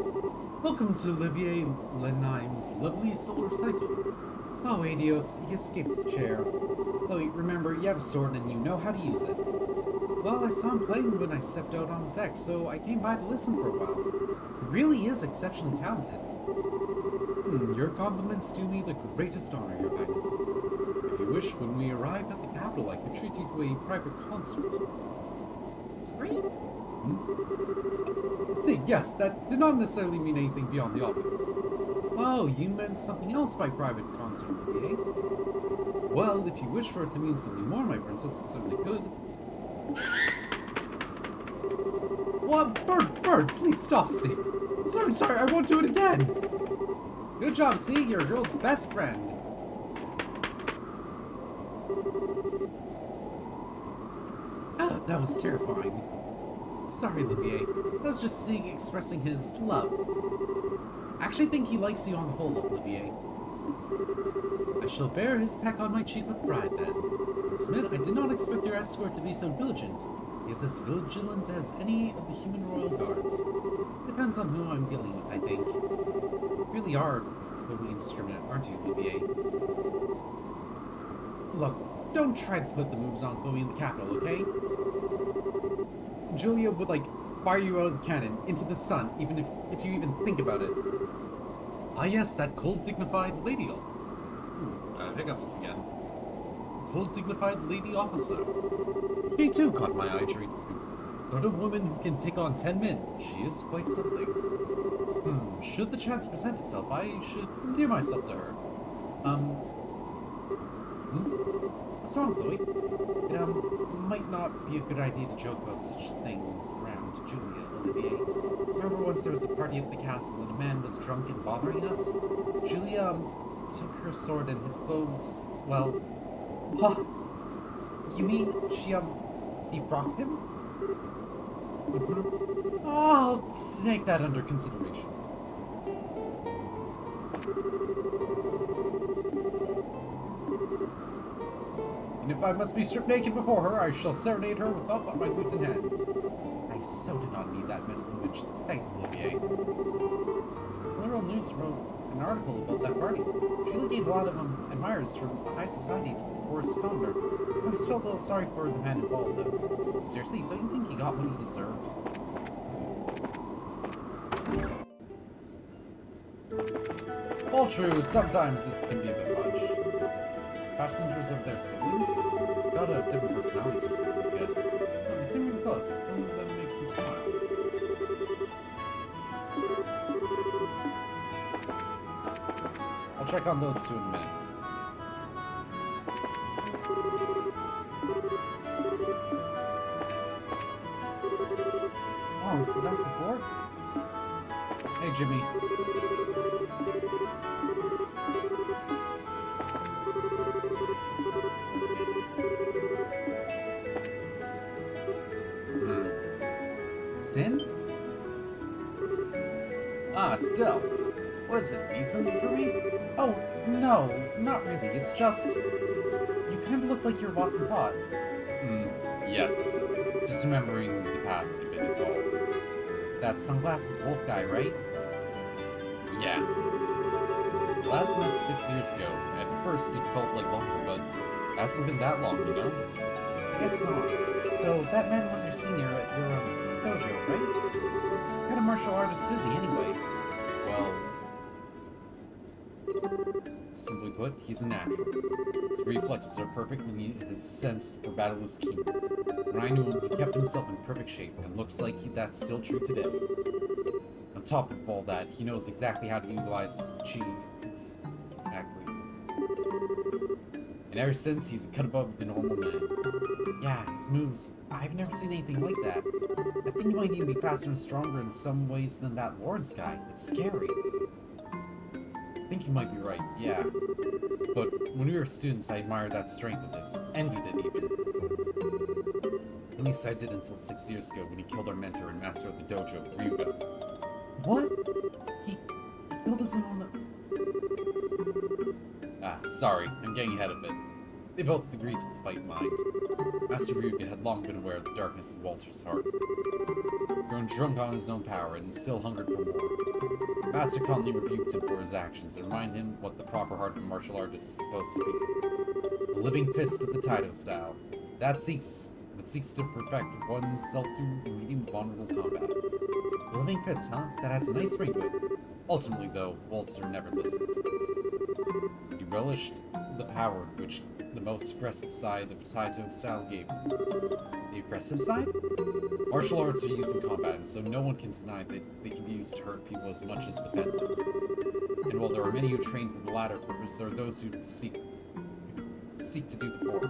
Speaker 2: Welcome to Olivier Lenheim's lovely solar cycle. Oh, Adios, he escaped his chair. Chloe, remember, you have a sword and you know how to use it. Well, I saw him playing when I stepped out on deck, so I came by to listen for a while. He really is exceptionally talented. Your compliments do me the greatest honor, Your Highness. If you wish, when we arrive at the capital, I could treat you to a private concert. Sorry? See, yes, that did not necessarily mean anything beyond the obvious. Oh, you meant something else by private concert, eh? Well, if you wish for it to mean something more, my princess, it certainly could. What? Bird, please stop, Steve. Sorry, I won't do it again. Good job, C, you're a girl's best friend. Ah, that was terrifying. Sorry, Olivier. I was just seeing expressing his love. I actually think he likes you on the whole, Olivier. I shall bear his peck on my cheek with pride, then. Smith, I did not expect your escort to be so diligent. He is as vigilant as any of the human royal guards. Depends on who I'm dealing with, I think. You really are totally indiscriminate, aren't you, Olivier? Look, don't try to put the moves on Chloe in the capital, okay? Julia would, fire you out of the cannon into the sun, even if you even think about it. Ah yes, that cold, dignified lady. Hiccups again. Cold, dignified lady officer. She too caught my eye during the sort of woman who can take on 10 men. She is quite something. Should the chance present itself, I should endear myself to her. What's wrong, Chloe? It, might not be a good idea to joke about such things around Julia, Olivier. Remember once there was a party at the castle and a man was drunk and bothering us? Julia, took her sword and his clothes, well... What? You mean she, defrocked him? I'll take that under consideration. And if I must be stripped naked before her, I shall serenade her with up on my lute in hand. I so did not need that mental image. Thanks, Olivier. Literal News wrote an article about that party. Julie gained a lot of admirers from high society to the poorest commoner. I always felt a little sorry for the man involved, though. Seriously, don't you think he got what he deserved? All true, sometimes it can be a bit much. Passengers of their siblings? Got a different personalities, I guess. But they seem really close. Only that makes you smile. I'll check on those two in a minute. Oh, so that's the board? Hey, Jimmy. Sin? Ah, still. What is it? Need something for me? Oh, no, not really. It's just... You kind of look like you're lost in thought. Yes. Just remembering the past a bit is all. That sunglasses wolf guy, right? Yeah. Last met 6 years ago. At first it felt like longer, but it hasn't been that long, you know? I guess not. So that man was your senior at your dojo, right? What kind of martial artist is he anyway? Well... Simply put, he's a natural. His reflexes are perfect and his sense for battle is keen. When I knew him, he kept himself in perfect shape, and looks like that's still true today. On top of all that, he knows exactly how to utilize his chi. Exactly. And ever since, he's a cut above the normal man. Yeah, his moves, I've never seen anything like that. I think he might even be faster and stronger in some ways than that Lawrence guy. It's scary. I think you might be right, yeah. But when we were students, I admired that strength of his. Envied it, even. At least I did until 6 years ago when he killed our mentor and master of the dojo, Ryuga. What? He killed his own... Ah, sorry, I'm getting ahead of it. They both agreed to the fight mind. Master Ryuga had long been aware of the darkness in Walter's heart. Grown drunk on his own power and still hungered for more. Master Conley rebuked him for his actions and reminded him what the proper heart of a martial artist is supposed to be. The living fist of the Taito style. That seeks to perfect oneself through the medium of honorable combat. The living fist, huh? That has a nice ring to it. Ultimately, though, Walter never listened. He relished the power which the most aggressive side of Taito style gave him. The aggressive side? Martial arts are used in combat, and so no one can deny that they can be used to hurt people as much as defend them. And while there are many who train for the latter purpose, there are those who seek to do the former.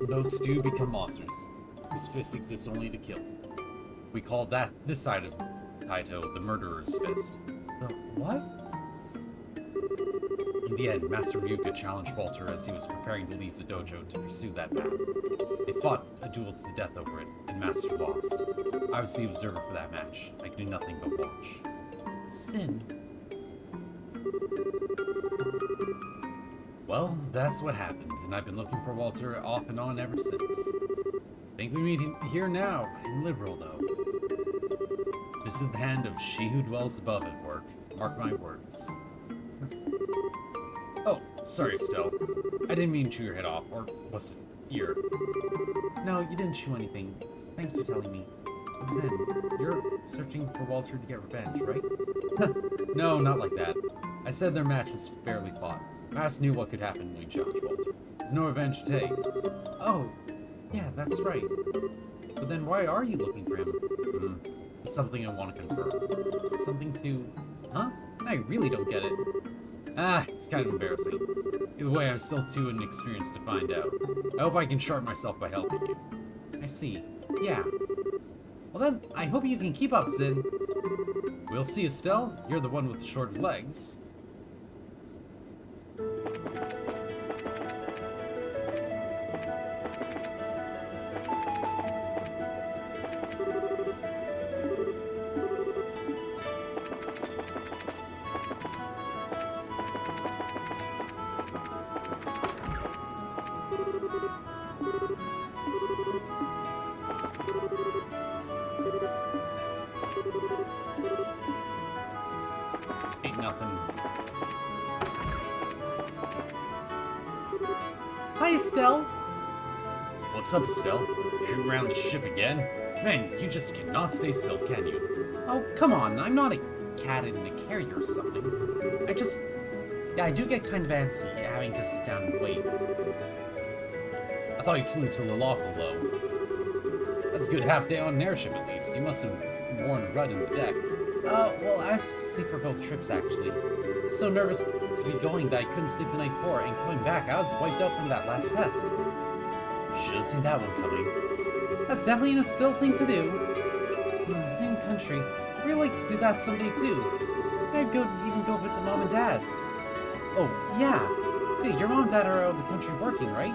Speaker 2: And those who do become monsters, whose fist exists only to kill. We call this side of Taito the murderer's fist. The what? In the end, Master Ryuga challenged Walter as he was preparing to leave the dojo to pursue that path. They fought a duel to the death over it, and Master lost. I was the observer for that match. I could do nothing but watch. Sin. Well, that's what happened, and I've been looking for Walter off and on ever since. Think we meet here now, in Liberal, though. This is the hand of she who dwells above at work. Mark my words. Oh, sorry, Estelle. I didn't mean to chew your head off, or was it ear? No, you didn't chew anything. Thanks for telling me. But Zen, you're searching for Walter to get revenge, right? No, not like that. I said their match was fairly fought. Master knew what could happen when we challenged Walter. There's no revenge to take. Oh, yeah, that's right. But then why are you looking for him? Something I want to confirm. Something to... Huh? I really don't get it. It's kind of embarrassing. Either way, I'm still too inexperienced to find out. I hope I can sharpen myself by helping you. I see. Yeah. Well then, I hope you can keep up, Zin. We'll see, Estelle. You're the one with the shorter legs. Ain't nothing. Hi, Estelle. What's up, Estelle? Crew around the ship again? Man, you just cannot stay still, can you? Oh, come on. I'm not a cat in a carrier or something. Yeah, I do get kind of antsy having to sit down and wait. I thought you flew to Lilakal, though. That's a good half day on an airship, at least. You must have worn a rut in the deck. Well, I was asleep for both trips, actually. So nervous to be going that I couldn't sleep the night before, and coming back, I was wiped out from that last test. Should've seen that one coming. That's definitely an Estelle thing to do. In country. I'd really like to do that someday, too. I'd even go visit Mom and Dad. Oh, yeah. Hey, your Mom and Dad are out of the country working, right?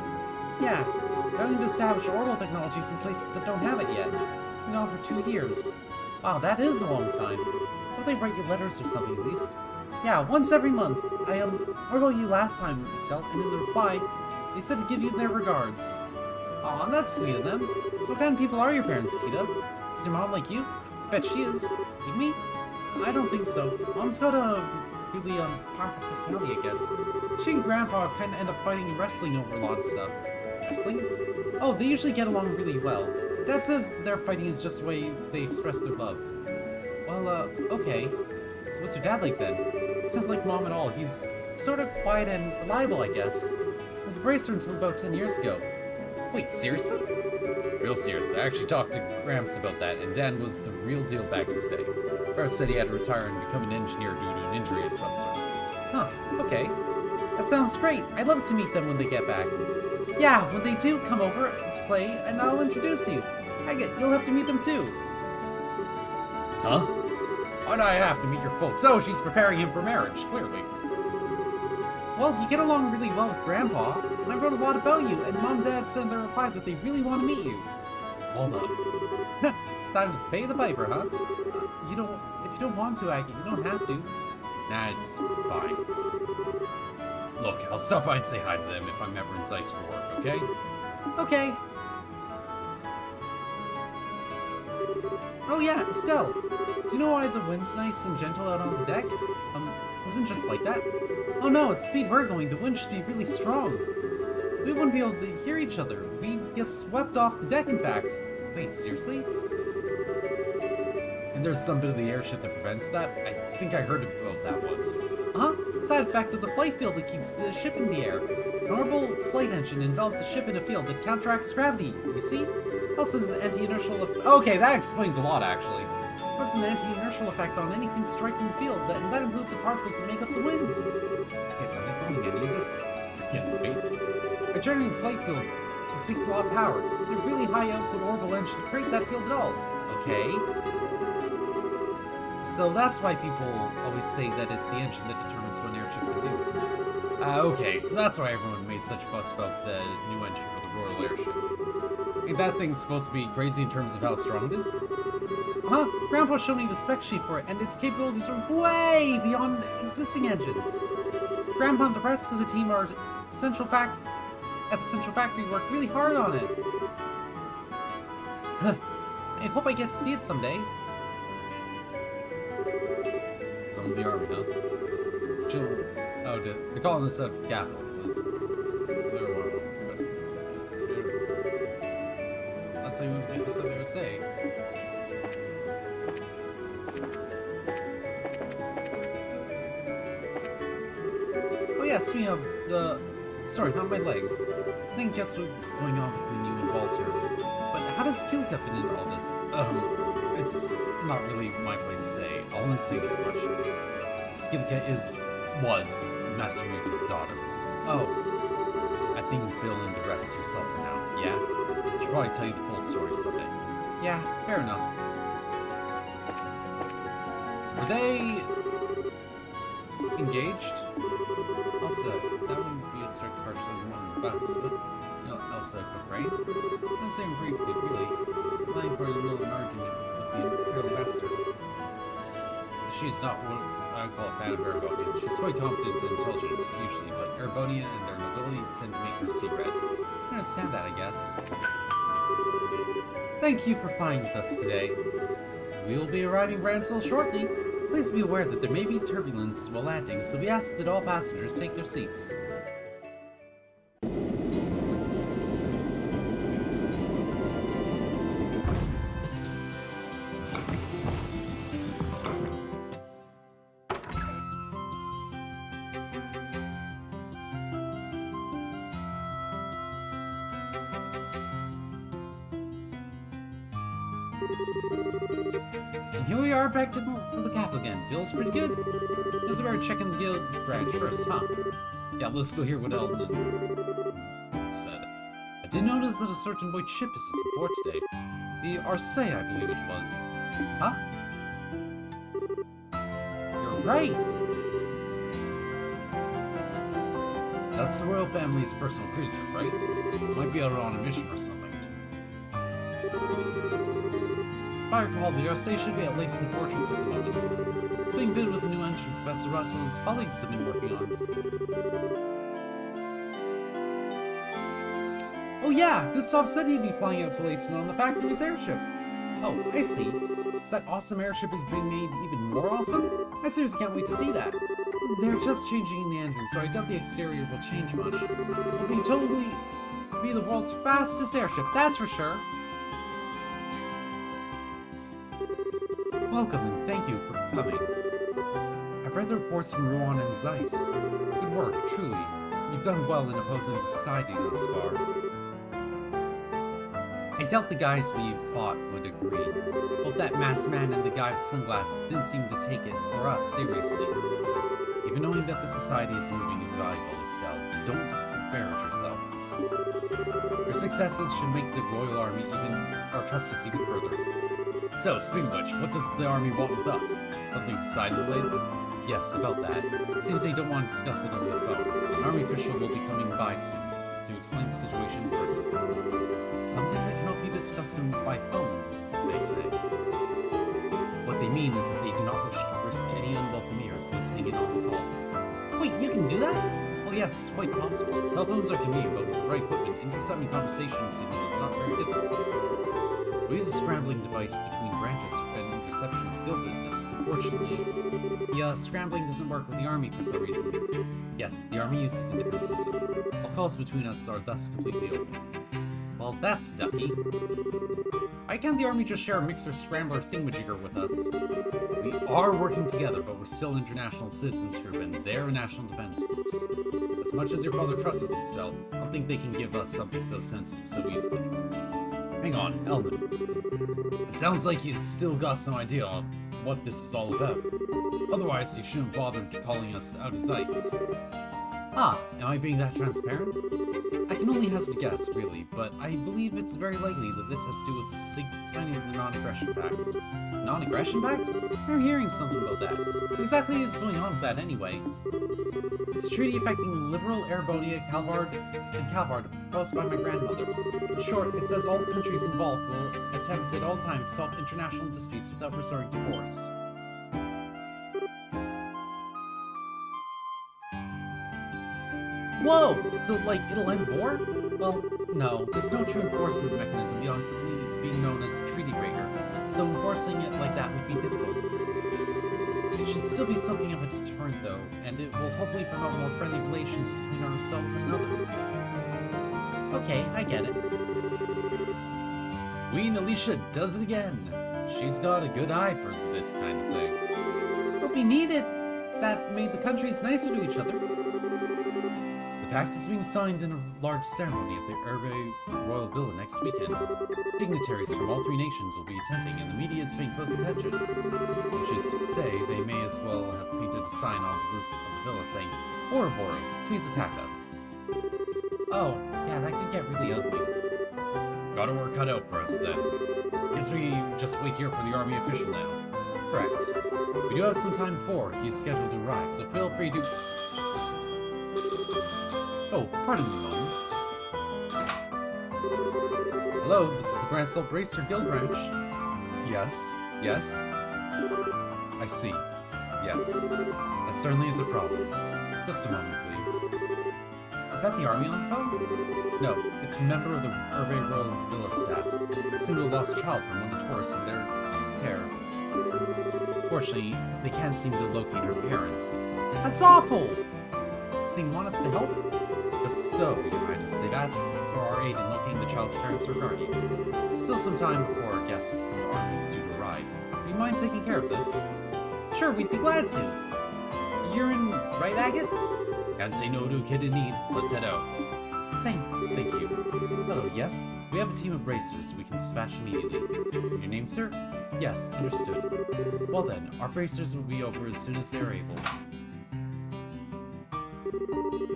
Speaker 2: Yeah. They're going to establish oral technologies in places that don't have it yet. Been gone for 2 years. Wow, that is a long time. Don't they write you letters or something, at least? Yeah, once every month. I wrote about you last time, Estelle, and in the reply, they said to give you their regards. Aw, that's sweet of them. So what kind of people are your parents, Tita? Is your mom like you? I bet she is. Like me? I don't think so. Mom's got a really, powerful personality, I guess. She and Grandpa kind of end up fighting and wrestling over a lot of stuff. Wrestling? Oh, they usually get along really well. Dad says their fighting is just the way they express their love. Well, okay. So what's your dad like then? It's not like Mom at all. He's sort of quiet and reliable, I guess. He was a bracer until about 10 years ago. Wait, seriously? Real serious. I actually talked to Gramps about that, and Dan was the real deal back in his day. First said he had to retire and become an engineer due to an injury of some sort. Huh, okay. That sounds great. I'd love to meet them when they get back. Yeah, when they do come over to play, and I'll introduce you. You'll have to meet them too. Huh? Why'd I have to meet your folks? Oh, she's preparing him for marriage, clearly. Well, you get along really well with Grandpa, and I wrote a lot about you, and Mom and Dad sent their reply that they really want to meet you. Hold up. Time to pay the piper, huh? If you don't want to, Aggie, you don't have to. Nah, it's fine. Look, I'll stop by and say hi to them if I'm ever in Zeiss for work, okay? Okay. Oh yeah, Estelle. Do you know why the wind's nice and gentle out on the deck? Isn't just like that? Oh no, at the speed we're going, the wind should be really strong. We wouldn't be able to hear each other. We'd get swept off the deck, in fact. Wait, seriously? And there's some bit of the airship that prevents that? I think I heard about that once. Side effect of the flight field that keeps the ship in the air. An orbital flight engine envelops the ship in a field that counteracts gravity, you see? Also, there's an anti-inertial effect. Okay, that explains a lot, actually. There's an anti-inertial effect on anything striking the field, and that includes the particles that make up the wind. Okay, are you following any of this? Yeah, right? A generating flight field takes a lot of power, and a really high output orbital engine to create that field at all. Okay. So that's why people always say that it's the engine that determines what an airship can do. Okay, so that's why everyone made such fuss about the new engine for the Royal Airship. I mean, that thing's supposed to be crazy in terms of how strong it is. Grandpa showed me the spec sheet for it, and its capabilities are way beyond existing engines. Grandpa and the rest of the team are at the Central Factory worked really hard on it. I hope I get to see it someday. Some of the army, huh? Oh, they're calling this out to the capital. That's what they were saying. Oh yeah, speaking of the... Sorry, not my legs. I think that's what's going on between you and Walter. But how does Kilika fit into all this? It's not really my place to say. I'll only say this much. Kilika was Master Yuga's daughter. Oh. I think you fill in the rest yourself for now, yeah? I should probably tell you the full story someday. Yeah, fair enough. Were they... engaged? Also, that wouldn't be a strict partial of the classes, would it? No, Elsa Cochrane? I was saying briefly, really. Playing for a little argument with the Imperial Master. She's not what I would call a fan of Erebonia. She's quite competent and intelligent, usually, but Erebonia and their nobility tend to make her see red. I understand that, I guess. Thank you for flying with us today. We will be arriving Bransell shortly. Please be aware that there may be turbulence while landing, so we ask that all passengers take their seats. And here we are back to the capital again. Feels pretty good. Just better checking the guild branch first, huh? Yeah, let's go hear what Eldon said. I did notice that a certain white ship is in port today. The Arcee, I believe it was. Huh? You're right! That's the royal family's personal cruiser, right? Might be out on a mission or something. If I recall, the Arcee should be at Lacing Fortress at the moment. It's being fitted with a new engine Professor Russell and his colleagues have been working on. Oh yeah! Gustav said he'd be flying out to Lacing on the factory's airship. Oh, I see. So that awesome airship is being made even more awesome? I seriously can't wait to see that. They're just changing the engine, so I doubt the exterior will change much. It'll be the world's fastest airship, that's for sure. Welcome and thank you for coming. I've read the reports from Rouen and Zeiss. Good work, truly. You've done well in opposing the society thus far. I doubt the guys we've fought would agree. Both that masked man and the guy with sunglasses didn't seem to take it, or us, seriously. Even knowing that the society is moving is valuable, Estelle. Don't embarrass yourself. Your successes should make the Royal Army our trust us even further. So, speaking of which, what does the army want with us? Something society-related? Yes, about that. Seems they don't want to discuss it over the phone. An army official will be coming by soon to explain the situation in person. Something that cannot be discussed by phone, they say. What they mean is that they do not wish to risk any unwelcome ears listening in on the call. Wait, you can do that? Well, yes, it's quite possible. Telephones are convenient, but with the right equipment, intercepting conversation signal is not very difficult. We use a scrambling device between branches to prevent interception of bill business. Unfortunately, the scrambling doesn't work with the army for some reason. Yes, the army uses a different system. All calls between us are thus completely open. Well, that's ducky. Why can't the army just share a mixer scrambler thingamajigger with us? We are working together, but we're still International Citizens Group, and they're a National Defense Force. As much as your father trusts us, Estelle, I don't think they can give us something so sensitive so easily. Hang on, Elman. It sounds like he's still got some idea of what this is all about. Otherwise, he shouldn't have bothered calling us out as ice. Ah, am I being that transparent? I can only hazard a guess, really, but I believe it's very likely that this has to do with the signing of the Non-Aggression Pact. Non-Aggression Pact? I'm hearing something about that. What exactly is going on with that anyway? It's a treaty affecting Liberal, Erebonia, Calvard, and Calvard, proposed by my grandmother. In short, it says all the countries involved will attempt at all times to solve international disputes without resorting to force. Whoa! So, like, it'll end war? Well, no. There's no true enforcement mechanism beyond simply being known as a treaty breaker, so enforcing it like that would be difficult. It should still be something of a deterrent, though, and it will hopefully promote more friendly relations between ourselves and others. Okay, I get it. Queen Alicia does it again. She's got a good eye for this kind of thing. It'll be needed. That made the countries nicer to each other. The pact is being signed in a large ceremony at the Herbe Royal Villa next weekend. Dignitaries from all three nations will be attending, and the media is paying close attention. Which is to say, they may as well have painted a sign on the roof of the villa saying, "Ouroboros, please attack us." Oh, yeah, that could get really ugly. Got our work cut out for us, then. Guess we just wait here for the army official now. Correct. We do have some time before he's scheduled to arrive, so feel free to... Oh, pardon me a moment. Hello, this is the Grand Salt Bracer Guild Branch. Yes, yes. I see. Yes. That certainly is a problem. Just a moment, please. Is that the army on the phone? No, it's a member of the Herbe Royal Villa staff. A single lost child from one of the tourists in their care. Fortunately, they can't seem to locate her parents. That's awful! They want us to help? Just so, Your Highness, they've asked for our aid in locating the child's parents or guardians. There's still some time before our guests from the army is due to arrive. Do you mind taking care of this? Sure, we'd be glad to. You're in, right, Agate? Can't say no to a kid in need. Let's head out. Thank you. Hello, yes? We have a team of bracers we can dispatch immediately. Your name, sir? Yes, understood. Well then, our bracers will be over as soon as they are able.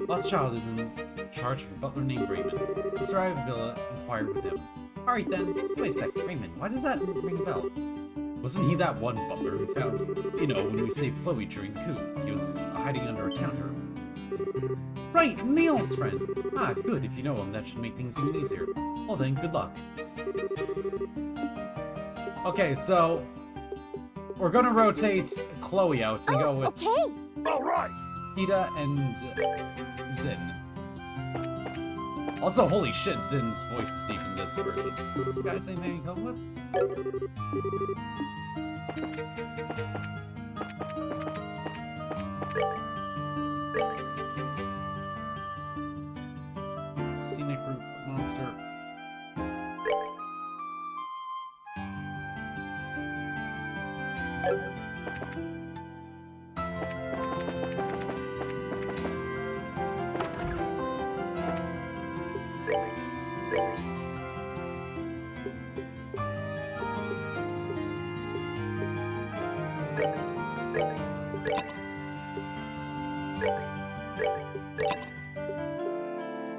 Speaker 2: Lost child is in charge of a butler named Raymond. Let's arrive at Villa, inquire with him. Alright then. Wait a sec, Raymond, why does that ring a bell? Wasn't he that one butler we found? You know, when we saved Chloe during the coup. He was hiding under a counter. Right, Neil's friend! Ah, good, if you know him, that should make things even easier. Well then, good luck. Okay, so... we're gonna rotate Chloe out and go with...
Speaker 4: Okay.
Speaker 1: Alright!
Speaker 2: Peeta and Zin. Also, holy shit, Zin's voice is deep in this version. You guys, anything you come with? Scenic Root Monster.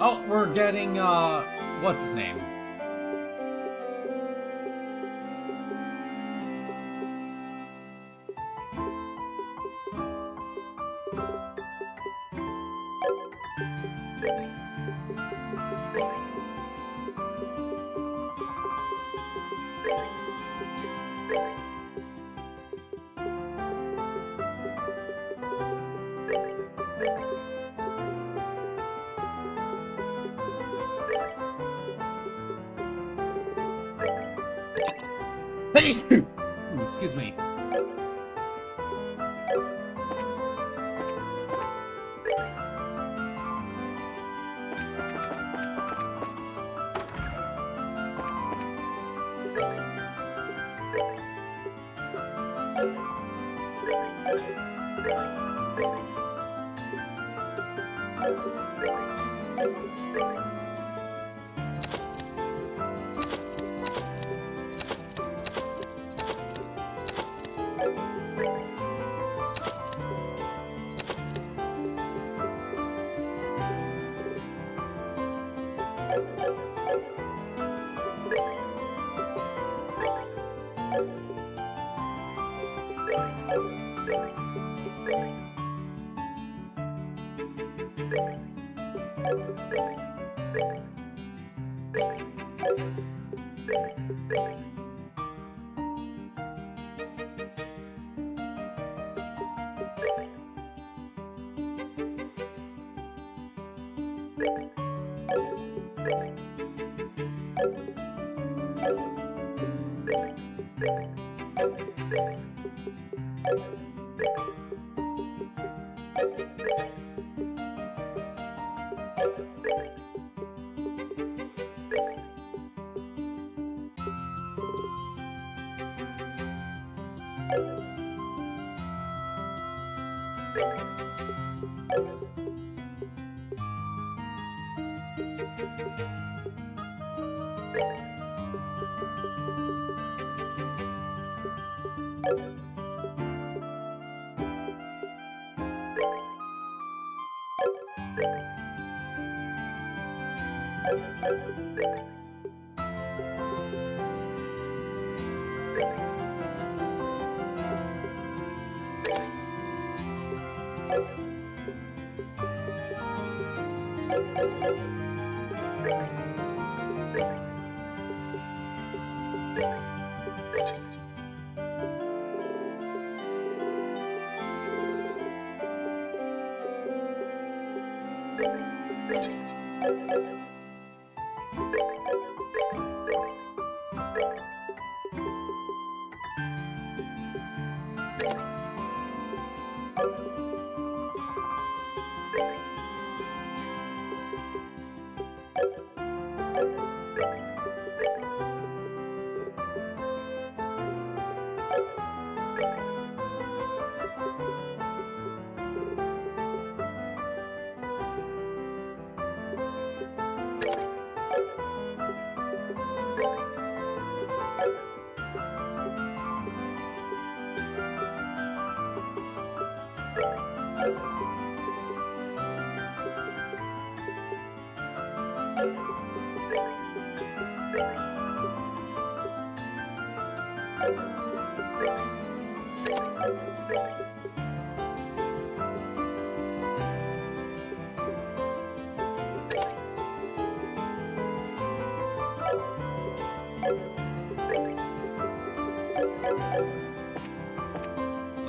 Speaker 2: Oh, we're getting, what's his name? Excuse me.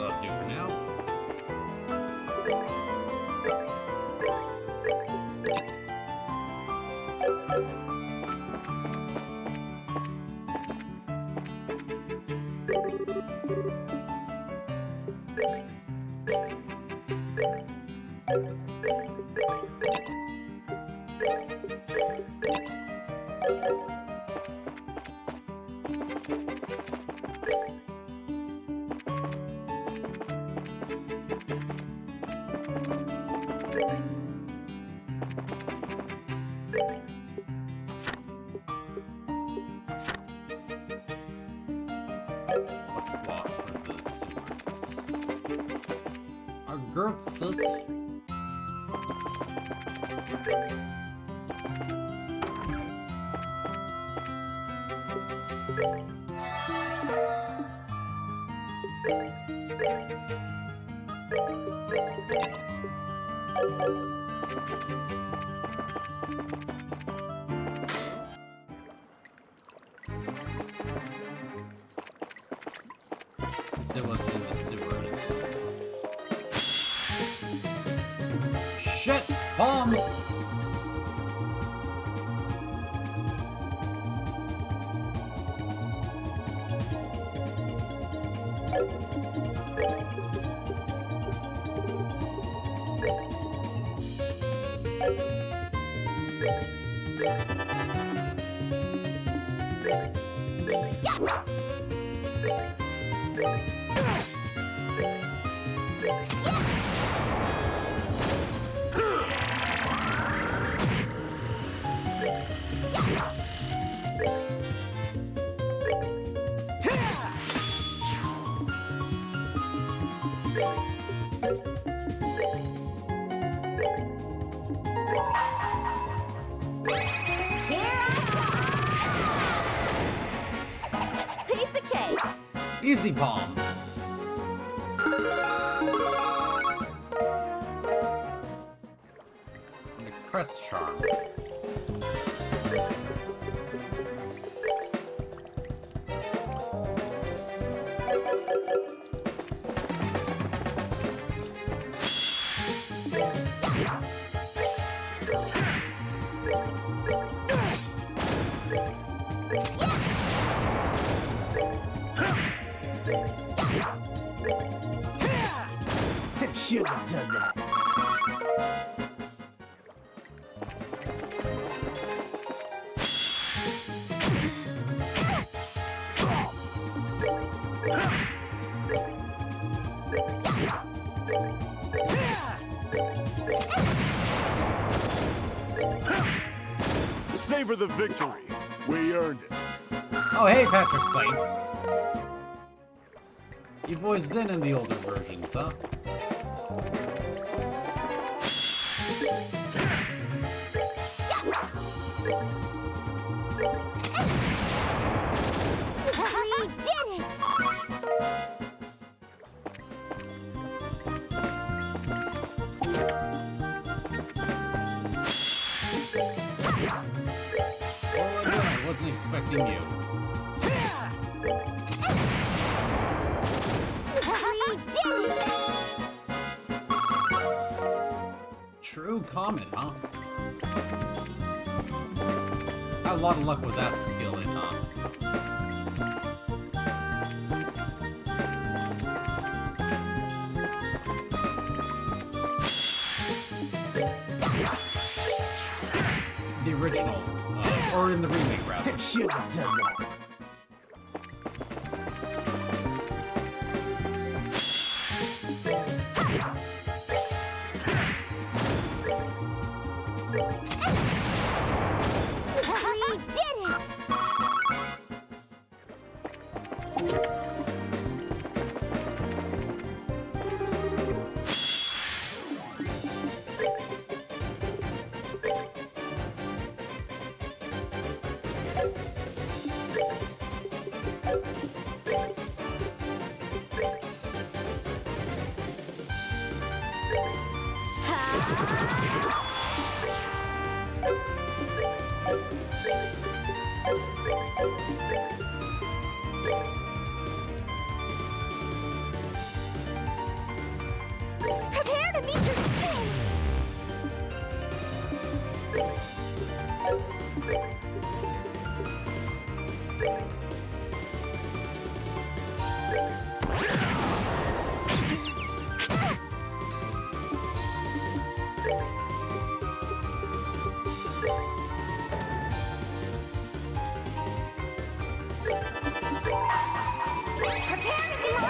Speaker 2: That'll do for now. A spot for the sewers. A good sit. It was in the sewers. Shit! Bomb! Easy Palm. And a Crest Charm.
Speaker 3: Should have done that.
Speaker 5: Savor the victory. We earned it.
Speaker 2: Oh, hey, Patrick Sites. You voiced Zen in the older versions, huh?
Speaker 4: We did it!
Speaker 2: Well, again, I wasn't expecting you.
Speaker 4: We did it!
Speaker 2: True comment, huh? Had a lot of luck with that skill in, huh? The original, or in the remake, rather.
Speaker 3: Should have done that.
Speaker 4: We did it! Prepare to meet your king! Prepare to be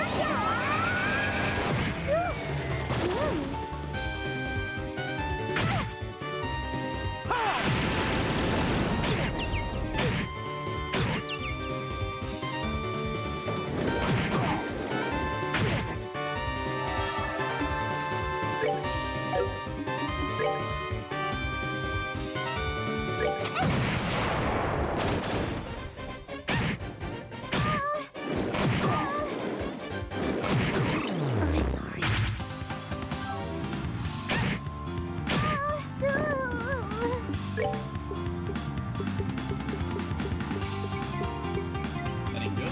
Speaker 2: Any good?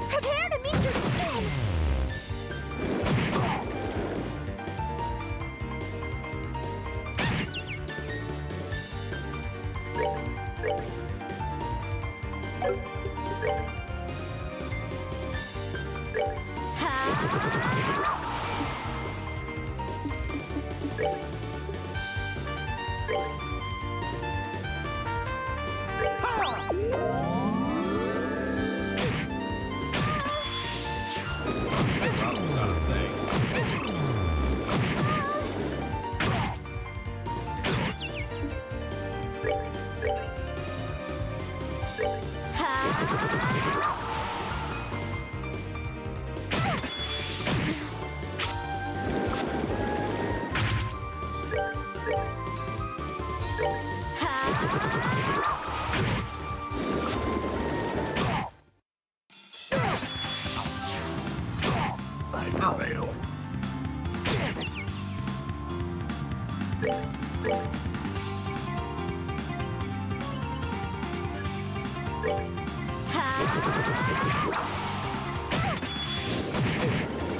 Speaker 4: Prepare to meet your king!
Speaker 2: Gotta say.
Speaker 5: I failed.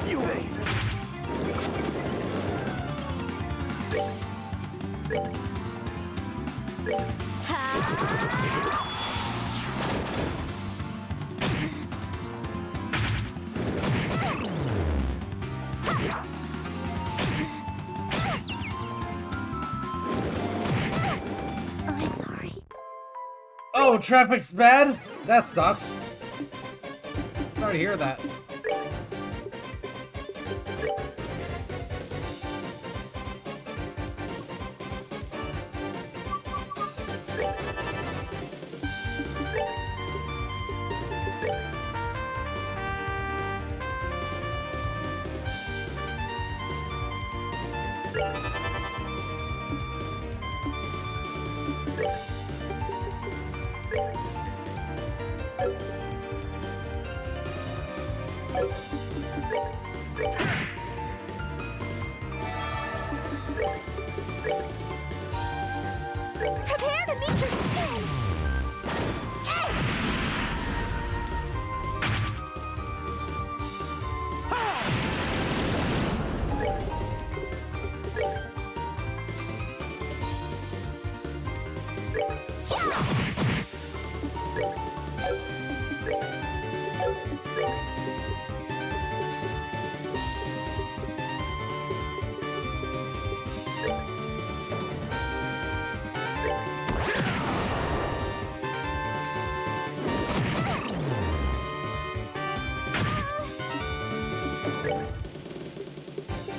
Speaker 5: You made it.
Speaker 4: I'm sorry.
Speaker 2: Oh, traffic's bad? That sucks. Sorry to hear that.
Speaker 4: Prepare to meet your king!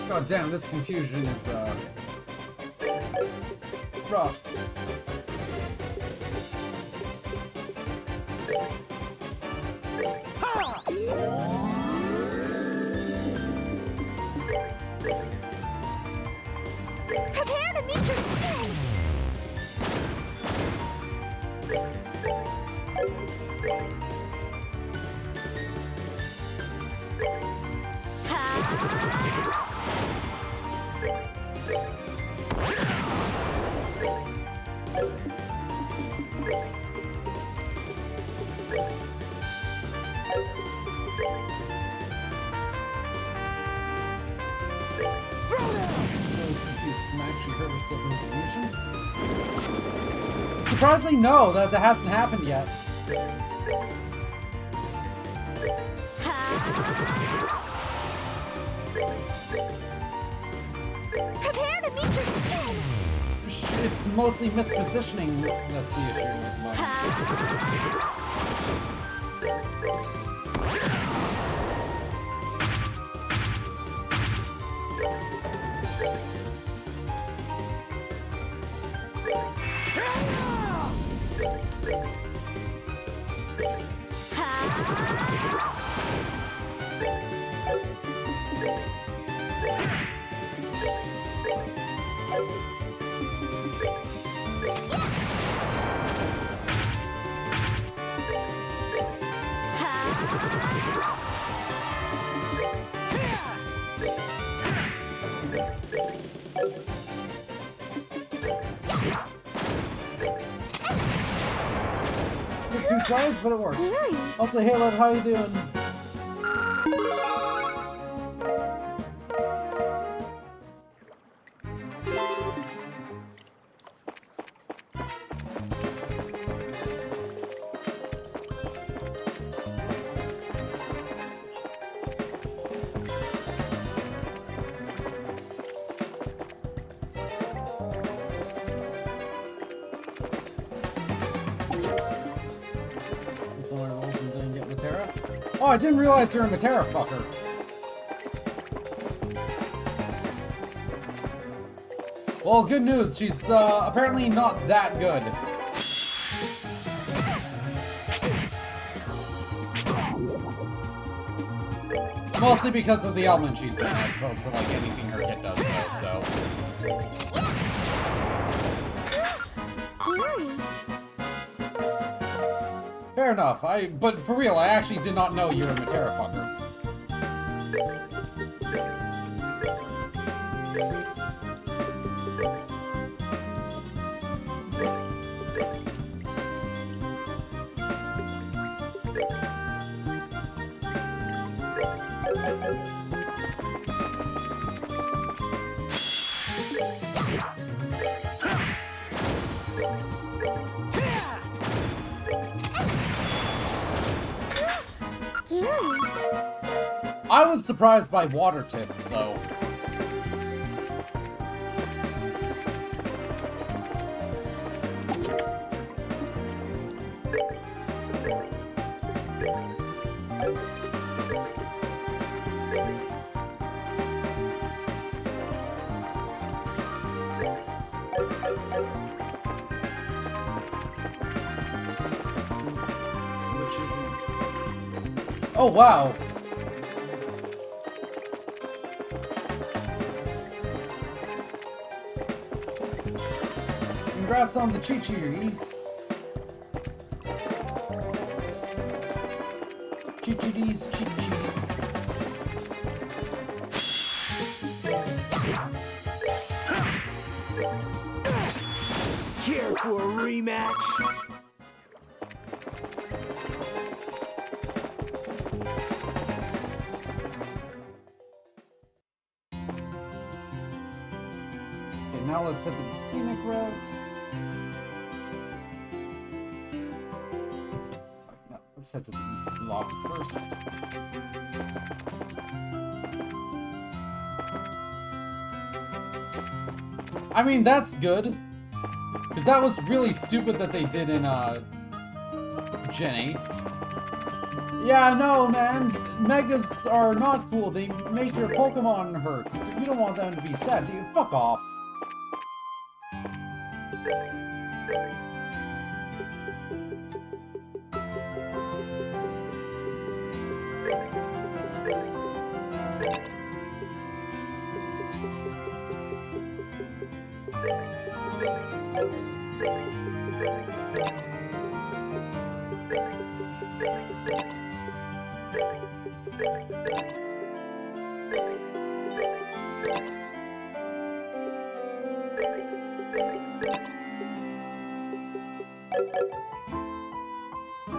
Speaker 2: God damn, this confusion is, rough.
Speaker 4: Prepare to meet your king!
Speaker 2: So if you smack, she hurt herself in confusion? Surprisingly, no, that hasn't happened yet.
Speaker 4: Prepare to meet your king!
Speaker 2: it's mostly mispositioning that's the issue with mine. Took 2 tries, but it worked. Also, hey, love, how you doing? Solar rolls and didn't get Matera. Oh, I didn't realize you're a Matera fucker. Well, good news. She's apparently not that good. Mostly because of the element she's in, as opposed to like anything her kit does, though. So. Fair enough. But for real, I actually did not know you were a Matera fucker. I was surprised by water tits, though. Oh, wow. Congrats on the Chi-Chi-Ri. Chi-Chi-Ris, Chi-Chis.
Speaker 3: Care for a rematch?
Speaker 2: Now let's hit the scenic routes. No, let's head to the east block first. I mean, that's good. Because that was really stupid that they did in Gen 8. Yeah, no, man. Megas are not cool. They make your Pokemon hurt. You don't want them to be sad, do you? Fuck off.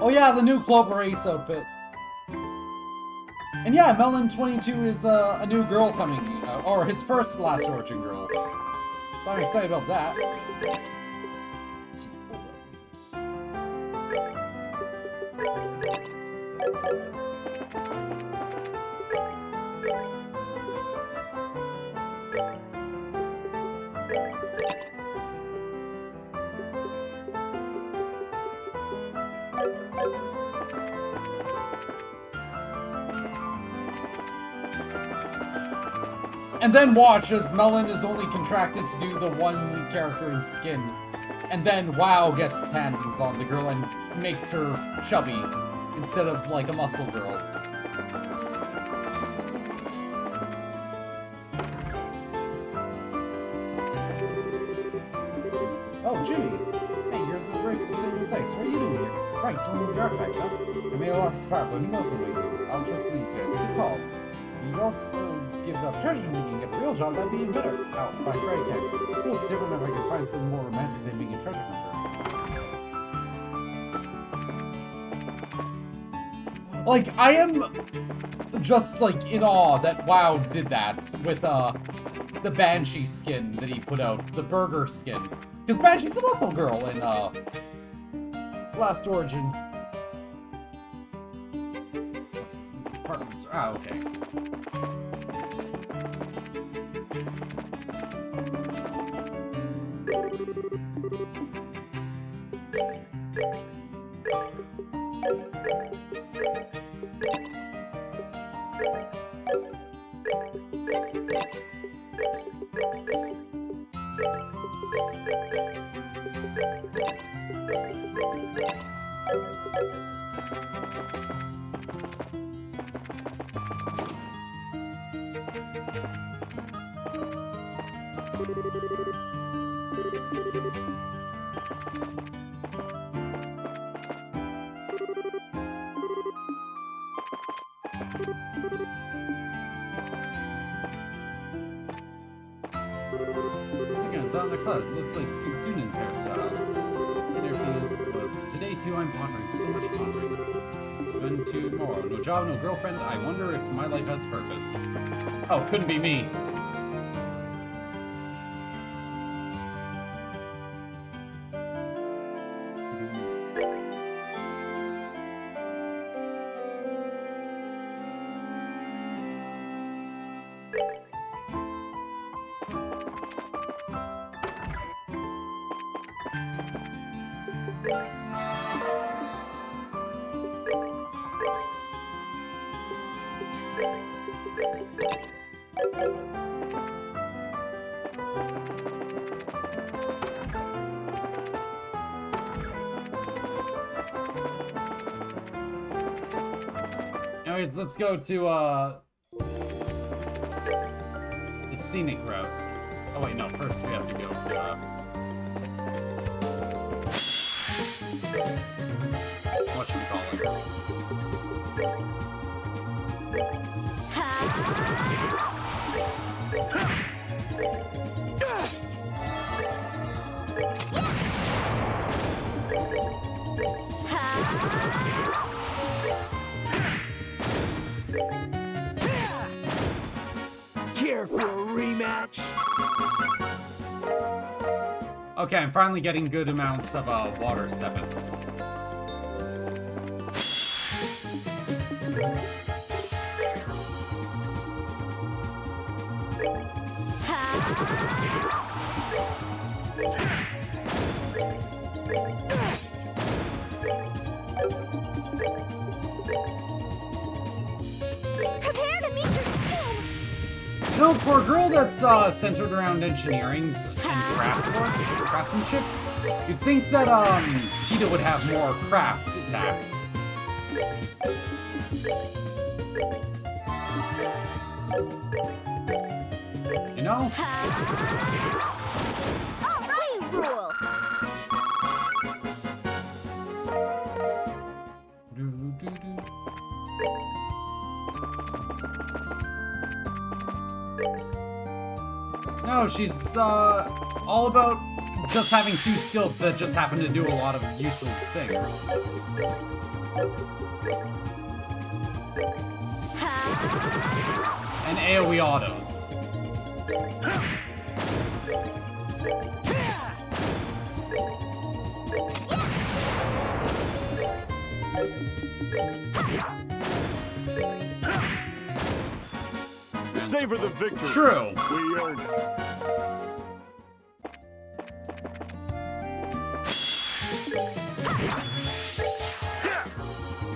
Speaker 2: Oh yeah, the new Clover Ace outfit. And yeah, Melon22 is a new girl coming, or his first Last Origin girl. So I'm excited about that. And then watch as Melon is only contracted to do the one character's skin. And then WoW gets his hands on the girl and makes her chubby instead of like a muscle girl. Oh, Jimmy! Hey, you're the race the same as Ice. What are you doing here? Right, tell me with your backpack, huh? I may have lost his power, but who knows what we do. I'll trust these guys. Good call. You'd also give up treasure hunting and get a real job, that'd be even better. Oh, by Freddy can't. So it's different if I can find something more romantic than being a treasure hunter. Like, I am just, like, in awe that WoW did that with, the Banshee skin that he put out, the burger skin. Because Banshee's a muscle girl in, Last Origin. Apartments. Ah, okay. Again, it's on the cloud. It looks like Goonan's hairstyle. Interviews was today too. I'm pondering, so much pondering. Spend tomorrow. No job, no girlfriend. I wonder if my life has purpose. Oh, couldn't be me. Anyways, let's go to, the scenic route. Oh wait, no, first we have to go to, whatchamacallit.
Speaker 3: Care for a rematch?
Speaker 2: Okay, I'm finally getting good amounts of, water 7.
Speaker 4: Prepare to meet your king!
Speaker 2: You know, for a girl that's centered around engineerings and craftsmanship, you'd think that Tita would have more craft attacks. You know?
Speaker 4: Alright, rule!
Speaker 2: No, she's all about just having 2 skills that just happen to do a lot of useful things. And AoE autos.
Speaker 5: Savor the victory.
Speaker 2: True.
Speaker 5: We earned it.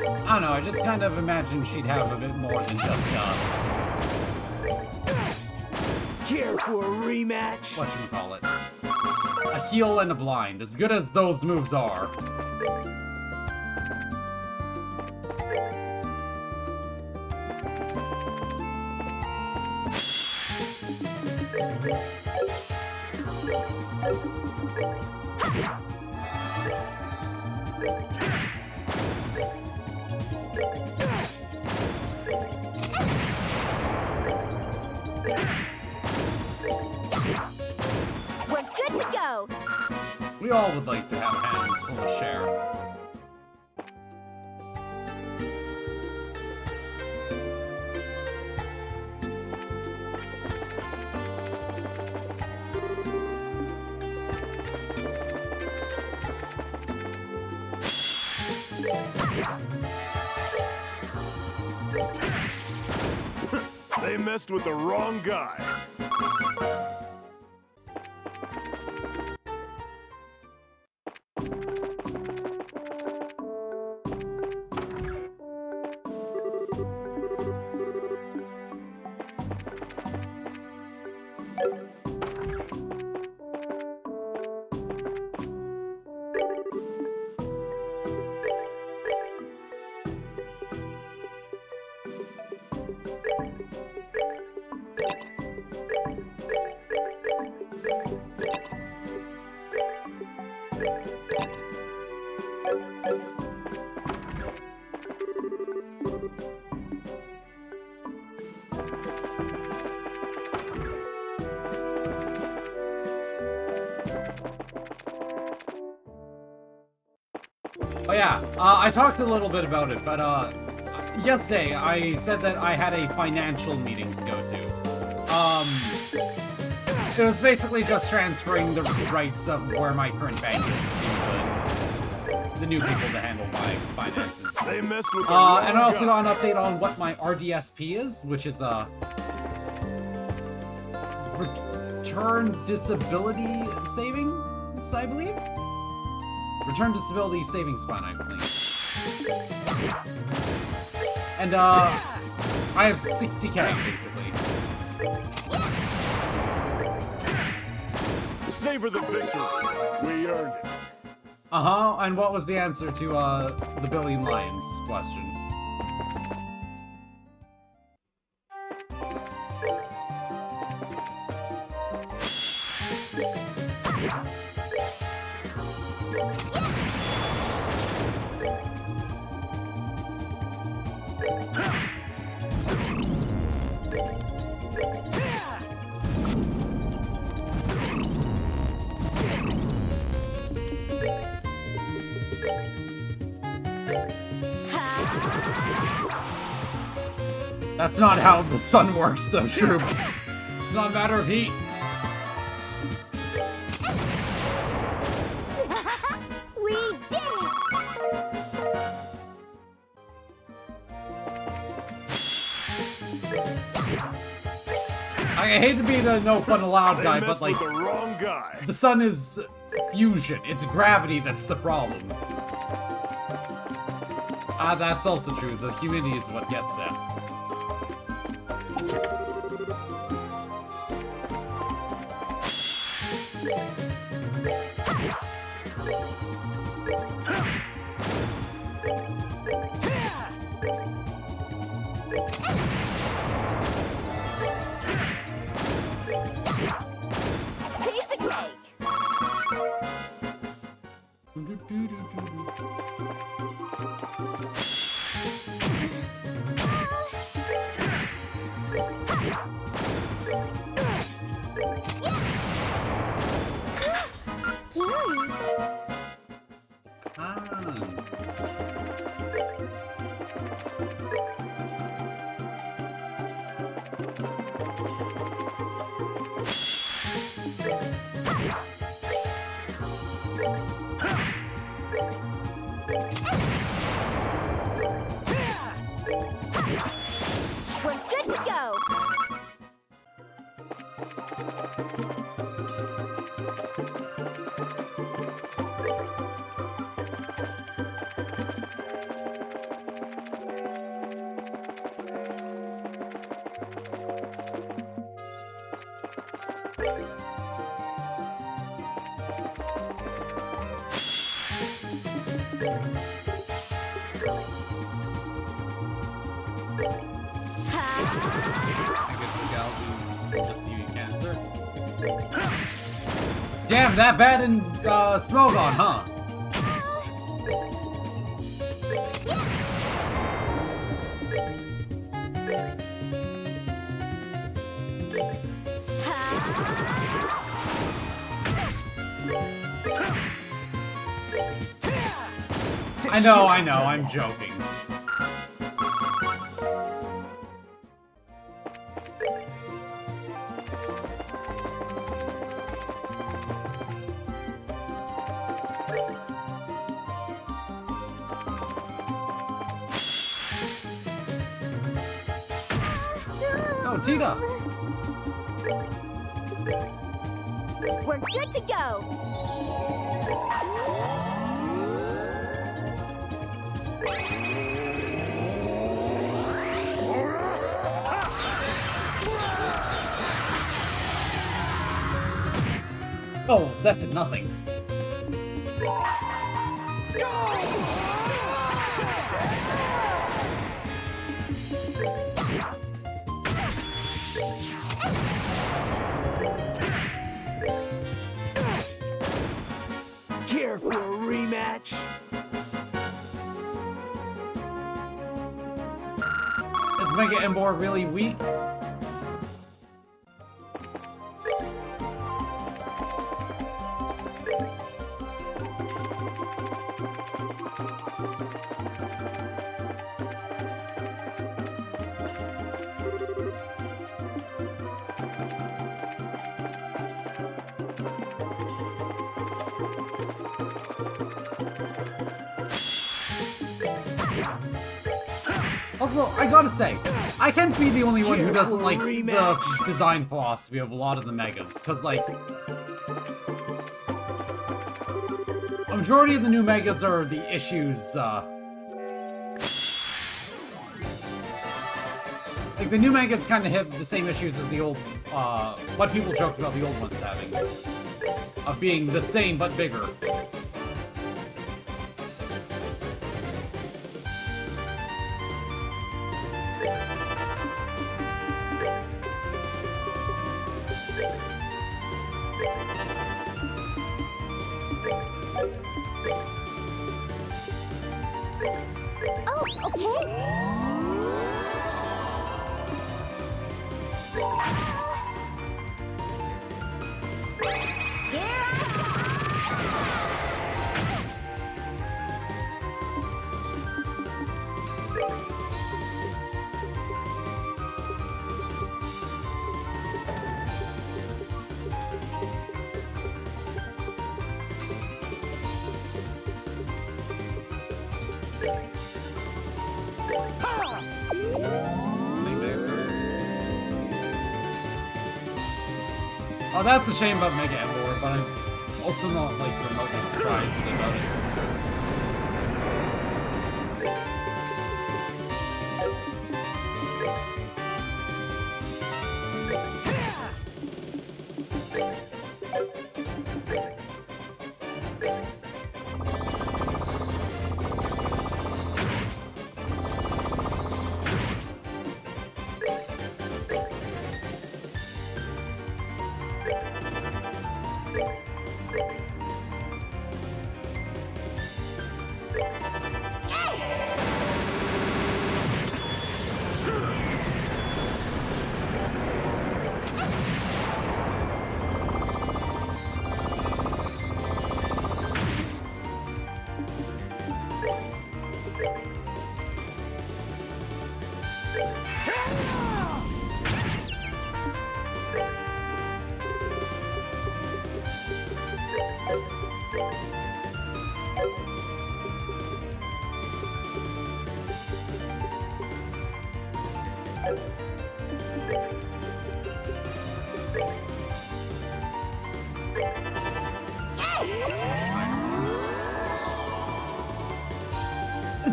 Speaker 2: I don't know, I just kind of imagined she'd have a bit more than just,
Speaker 3: Care for a rematch?
Speaker 2: Whatchamacallit. A heal and a blind, as good as those moves are.
Speaker 4: We're good to go.
Speaker 2: We all would like to have hands full of share.
Speaker 5: They messed with the wrong guy.
Speaker 2: Oh yeah, I talked a little bit about it, but yesterday I said that I had a financial meeting to go to. It was basically just transferring the rights of where my current bank is to the new people to handle my finances.
Speaker 5: They messed with the wrong
Speaker 2: And I also
Speaker 5: guy.
Speaker 2: got an update on what my RDSP is, which is Return Disability Savings, I believe? Return Disability Savings Plan, I think. And, I have 60k, basically.
Speaker 5: Savor the victory. We earned it.
Speaker 2: Uh-huh, and what was the answer to, the Billion Lions question? That's not how the sun works, though, Shroom. It's not a matter of heat.
Speaker 4: We did it!
Speaker 2: I hate to be the no fun allowed
Speaker 5: They
Speaker 2: guy, but,
Speaker 5: messed
Speaker 2: like,
Speaker 5: with the wrong guy.
Speaker 2: the sun is fusion. It's gravity that's the problem. That's also true. The humidity is what gets it.
Speaker 4: Piece of cake! Scary. We're good to go!
Speaker 2: I could look out and just see cancer. Damn, that bad in Smogon, huh? I know, I'm joking. Oh, Tita!
Speaker 4: We're good to go.
Speaker 2: Oh, that did nothing.
Speaker 3: Care for a rematch?
Speaker 2: Is Mega Embor really weak? Also, I gotta say, I can't be the only one who doesn't like the design philosophy of a lot of the Megas, because, like, a majority of the new Megas are the issues, like, the new Megas kind of have the same issues as the old, what people joked about the old ones having, of being the same but bigger.
Speaker 4: Oh, okay.
Speaker 2: Oh, that's a shame about Mega Embor, but I'm also not, like, remotely surprised about it.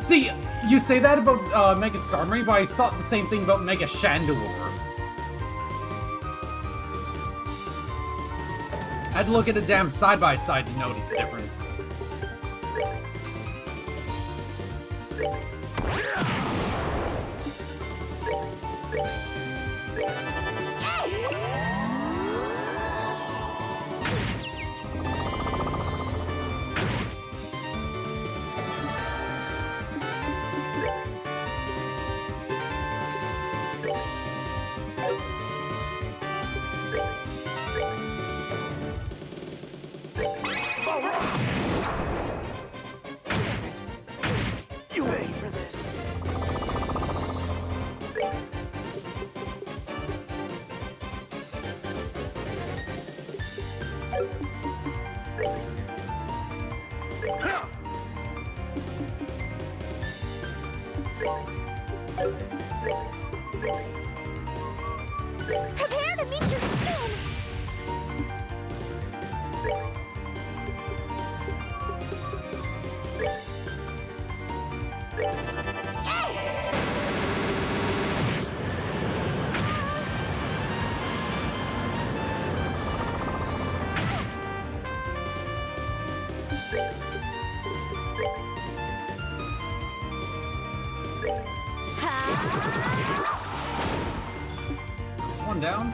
Speaker 2: See, you say that about Mega Skarmory, but I thought the same thing about Mega Chandelure. I had to look at a damn side-by-side to notice the difference.
Speaker 3: You ready for this?
Speaker 4: Prepare to meet your skin.
Speaker 2: Is one down?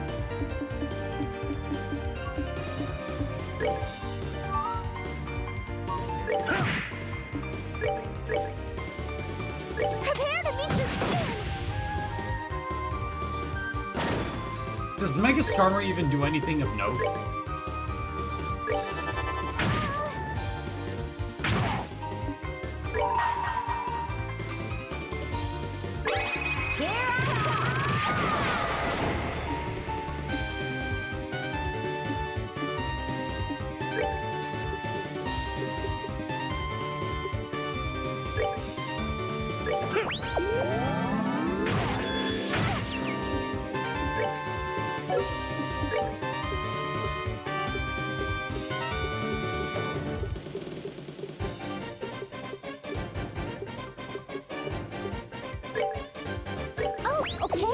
Speaker 4: Prepare to meet your skin.
Speaker 2: Does Mega Starmer even do anything of note?
Speaker 4: Here I Oh, okay.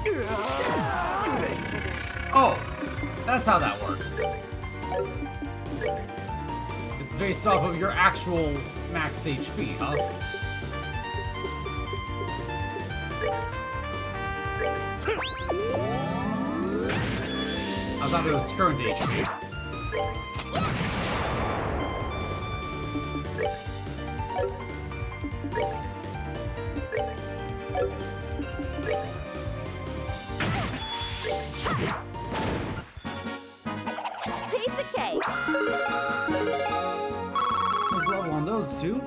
Speaker 3: You ready for this?
Speaker 2: Oh, that's how that works. It's based off of your actual max HP, huh? I thought it was current HP.
Speaker 4: Piece of cake.
Speaker 2: What's level on those two?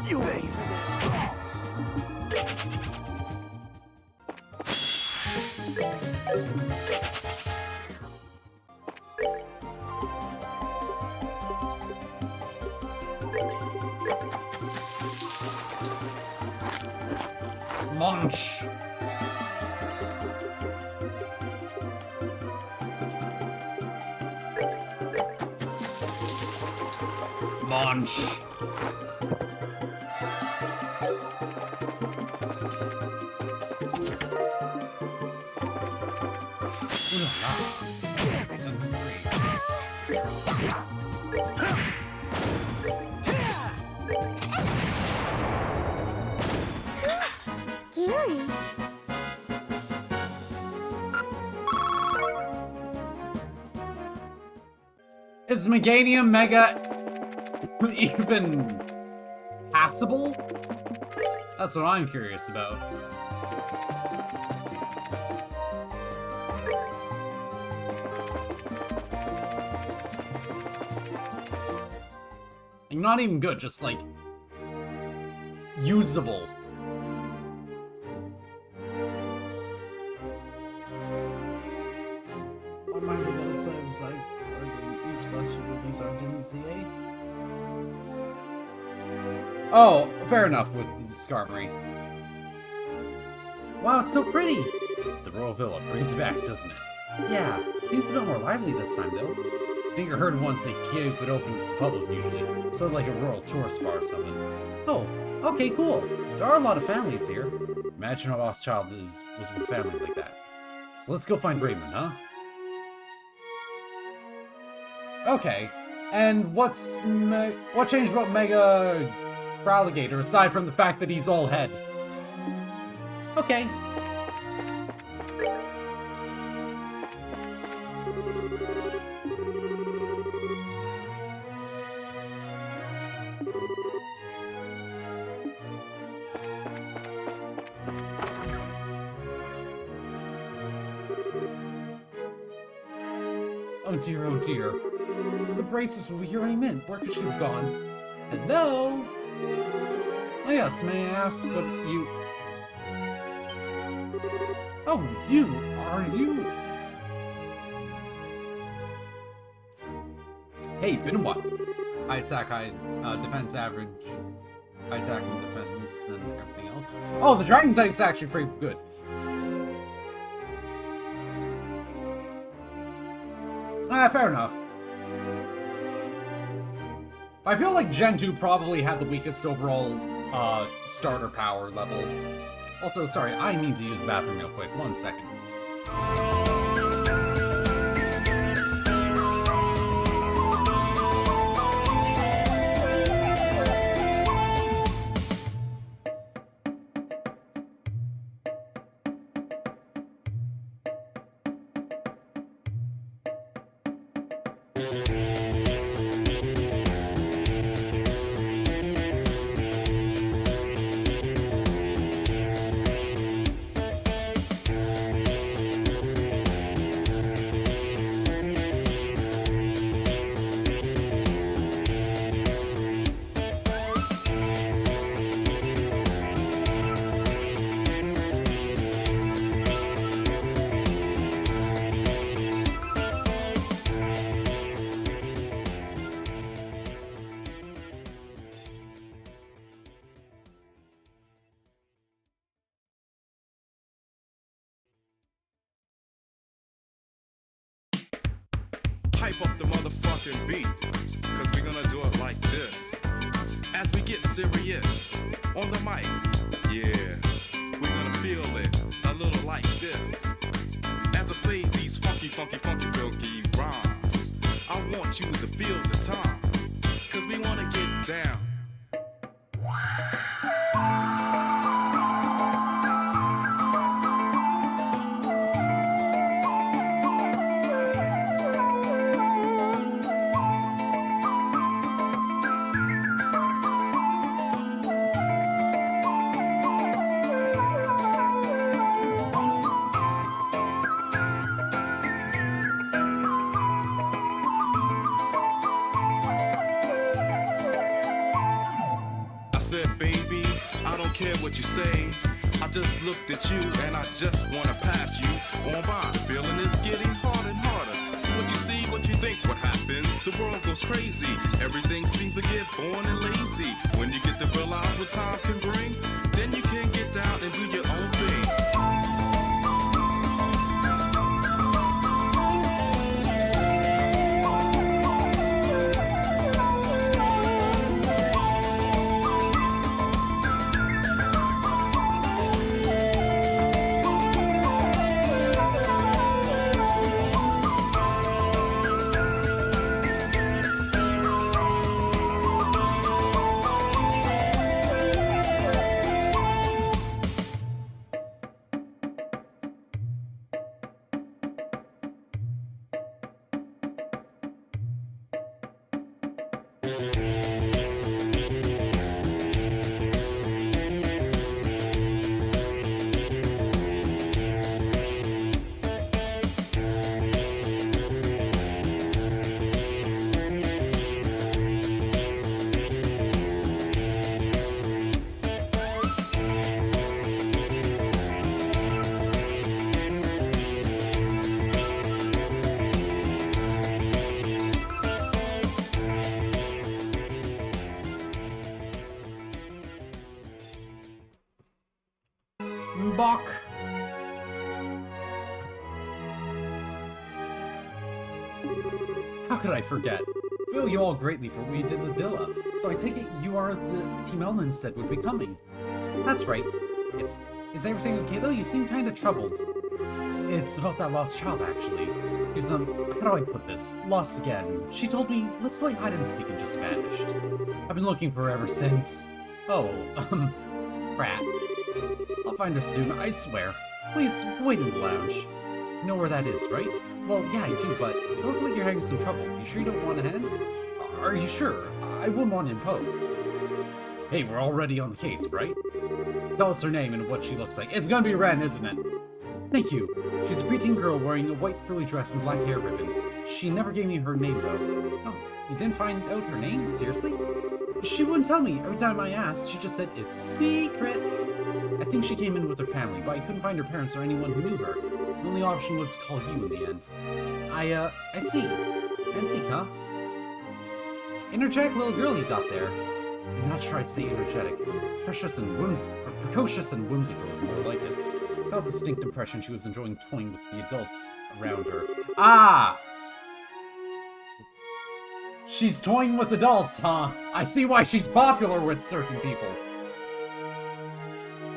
Speaker 3: You ready for this?
Speaker 2: Munch. Munch. Ooh la la. That's three.
Speaker 4: Scary.
Speaker 2: Is Meganium Mega even passable? That's what I'm curious about. Not even good, just like usable.
Speaker 6: Reminder that it's a site each/release.ca.
Speaker 2: Oh, fair enough with Skarmory. Wow, it's so pretty! The Royal Villa brings it back, doesn't it? Yeah, seems a bit more lively this time, though. Bigger herd ones they keep it open to the public usually, sort of like a rural tourist bar or something. Oh, okay, cool. There are a lot of families here. Imagine a lost child was with a family like that. So let's go find Raymond, huh? Okay, and what changed about Mega Alligator aside from the fact that he's all head? Okay. Oh dear, oh dear. The braces will be here any minute. Where could she have gone? Hello? Oh yes, may I ask what you... Oh, you! Are you? Hey, been a while. High attack, high defense average. High attack and defense and everything else. Oh, the dragon type's actually pretty good. Fair enough. I feel like Gen 2 probably had the weakest overall starter power levels. Also, sorry, I need to use the bathroom real quick. 1 second.
Speaker 1: Hype up the motherfucking beat, cause we're gonna do it like this. As we get serious on the mic, yeah, we're gonna feel it a little like this. As I say these funky rhymes, I want you to feel the time, cause we wanna get down. Said, baby, I don't care what you say. I just looked at you and I just wanna pass you on by. The feeling is getting harder and harder. See what you see, what you think, what happens. The world goes crazy. Everything seems to get boring and lazy. When you get to realize what time can bring, then you can get down and do your own thing.
Speaker 2: Bach. How could I forget? We owe you all greatly for what you did with Villa, so I take it you are the Team Ellen said would be coming. That's right. Is everything okay though? You seem kinda troubled. It's about that lost child, actually. She's, how do I put this? Lost again. She told me, let's play hide and seek and just vanished. I've been looking for her ever since. Oh, crap. I'll find her soon, I swear. Please, wait in the lounge. You know where that is, right? Well, yeah, I do, but you look like you're having some trouble. You sure you don't want a hand? Are you sure? I wouldn't want to impose. Hey, we're already on the case, right? Tell us her name and what she looks like. It's gonna be Ren, isn't it? Thank you. She's a preteen girl wearing a white frilly dress and black hair ribbon. She never gave me her name, though. Oh, you didn't find out her name? Seriously? She wouldn't tell me. Every time I asked, she just said, it's a secret. I think she came in with her family, but I couldn't find her parents or anyone who knew her. The only option was to call you in the end. I see. And seek, huh? Energetic little girl you got there. I'm not sure I'd say energetic. Precocious and whimsical is more like it. I got the distinct impression she was enjoying toying with the adults around her. Ah! She's toying with adults, huh? I see why she's popular with certain people.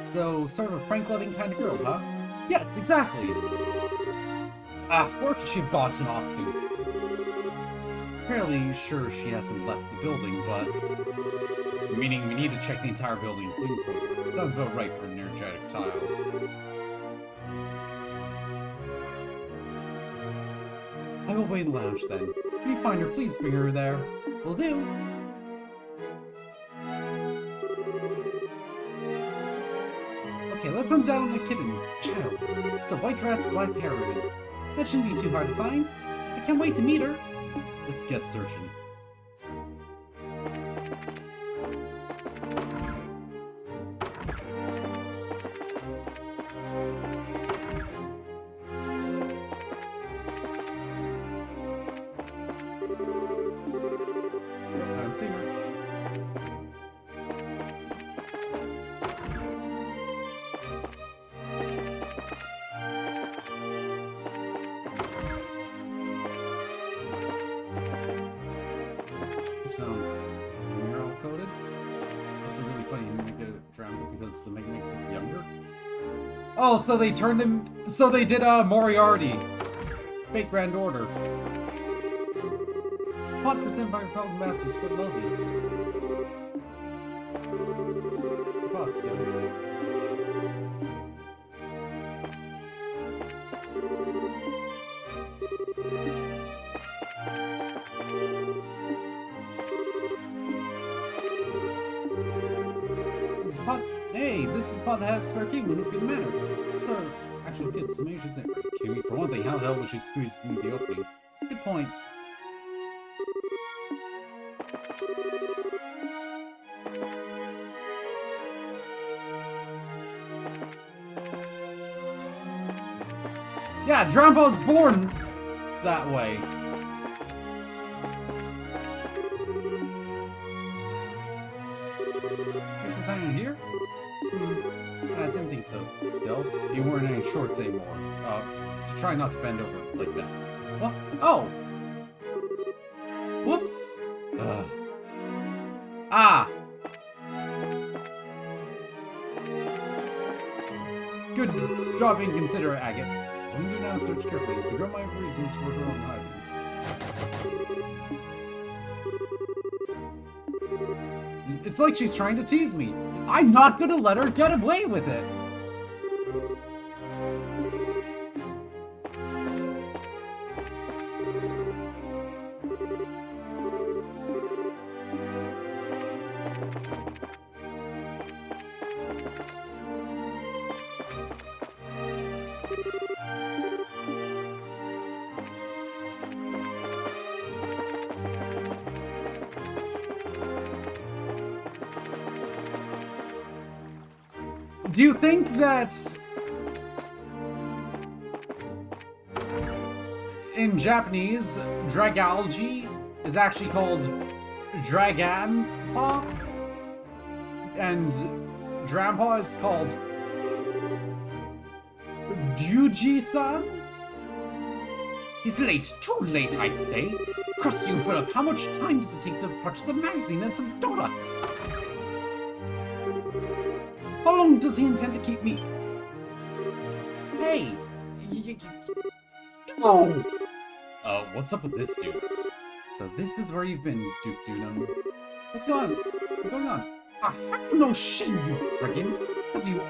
Speaker 2: So, sort of a prank-loving kind of girl, huh? Yes, exactly! Where could she have gotten off to? Fairly sure she hasn't left the building, but... Meaning we need to check the entire building and clean for her. Sounds about right for an energetic child. I will wait in the lounge then. If you find her, please bring her there. Will do. Okay, let's hunt down the kitten. Child. It's a white dress, black hair ribbon. That shouldn't be too hard to find. I can't wait to meet her. Let's get searching. I haven't seen her. Sounds mural coded. This is really funny. Mega Drama because the Meg makes him younger. Oh, so they turned him. So they did Moriarty. Fake Grand Order. Hot percent by Republic Masters, quite lovely. Bots too. Hey, this is Pod that has spare key when we the manor. Sir, actual kids, maybe she's in. For one thing, how the hell would she squeeze into the opening? Good point. Yeah, Drampo's born that way. Is she signing here? I didn't think so. Still, you weren't any shorts anymore. So try not to bend over like that. What? Oh! Whoops! Ah! Good job being considerate, Agate. When you do now search carefully, the girl might have reasons for her own hiding. It's like she's trying to tease me. I'm not gonna let her get away with it. Do you think that in Japanese, Dragalge is actually called Draganpa? And Drampa is called Ryuji-san? He's late, too late, I say. Curse you, Philip, how much time does it take to purchase a magazine and some donuts? How long does he intend to keep me? Hey! Oh! What's up with this dude? So this is where you've been, Duke Dunham. What's going on? I have no shame, you brigand!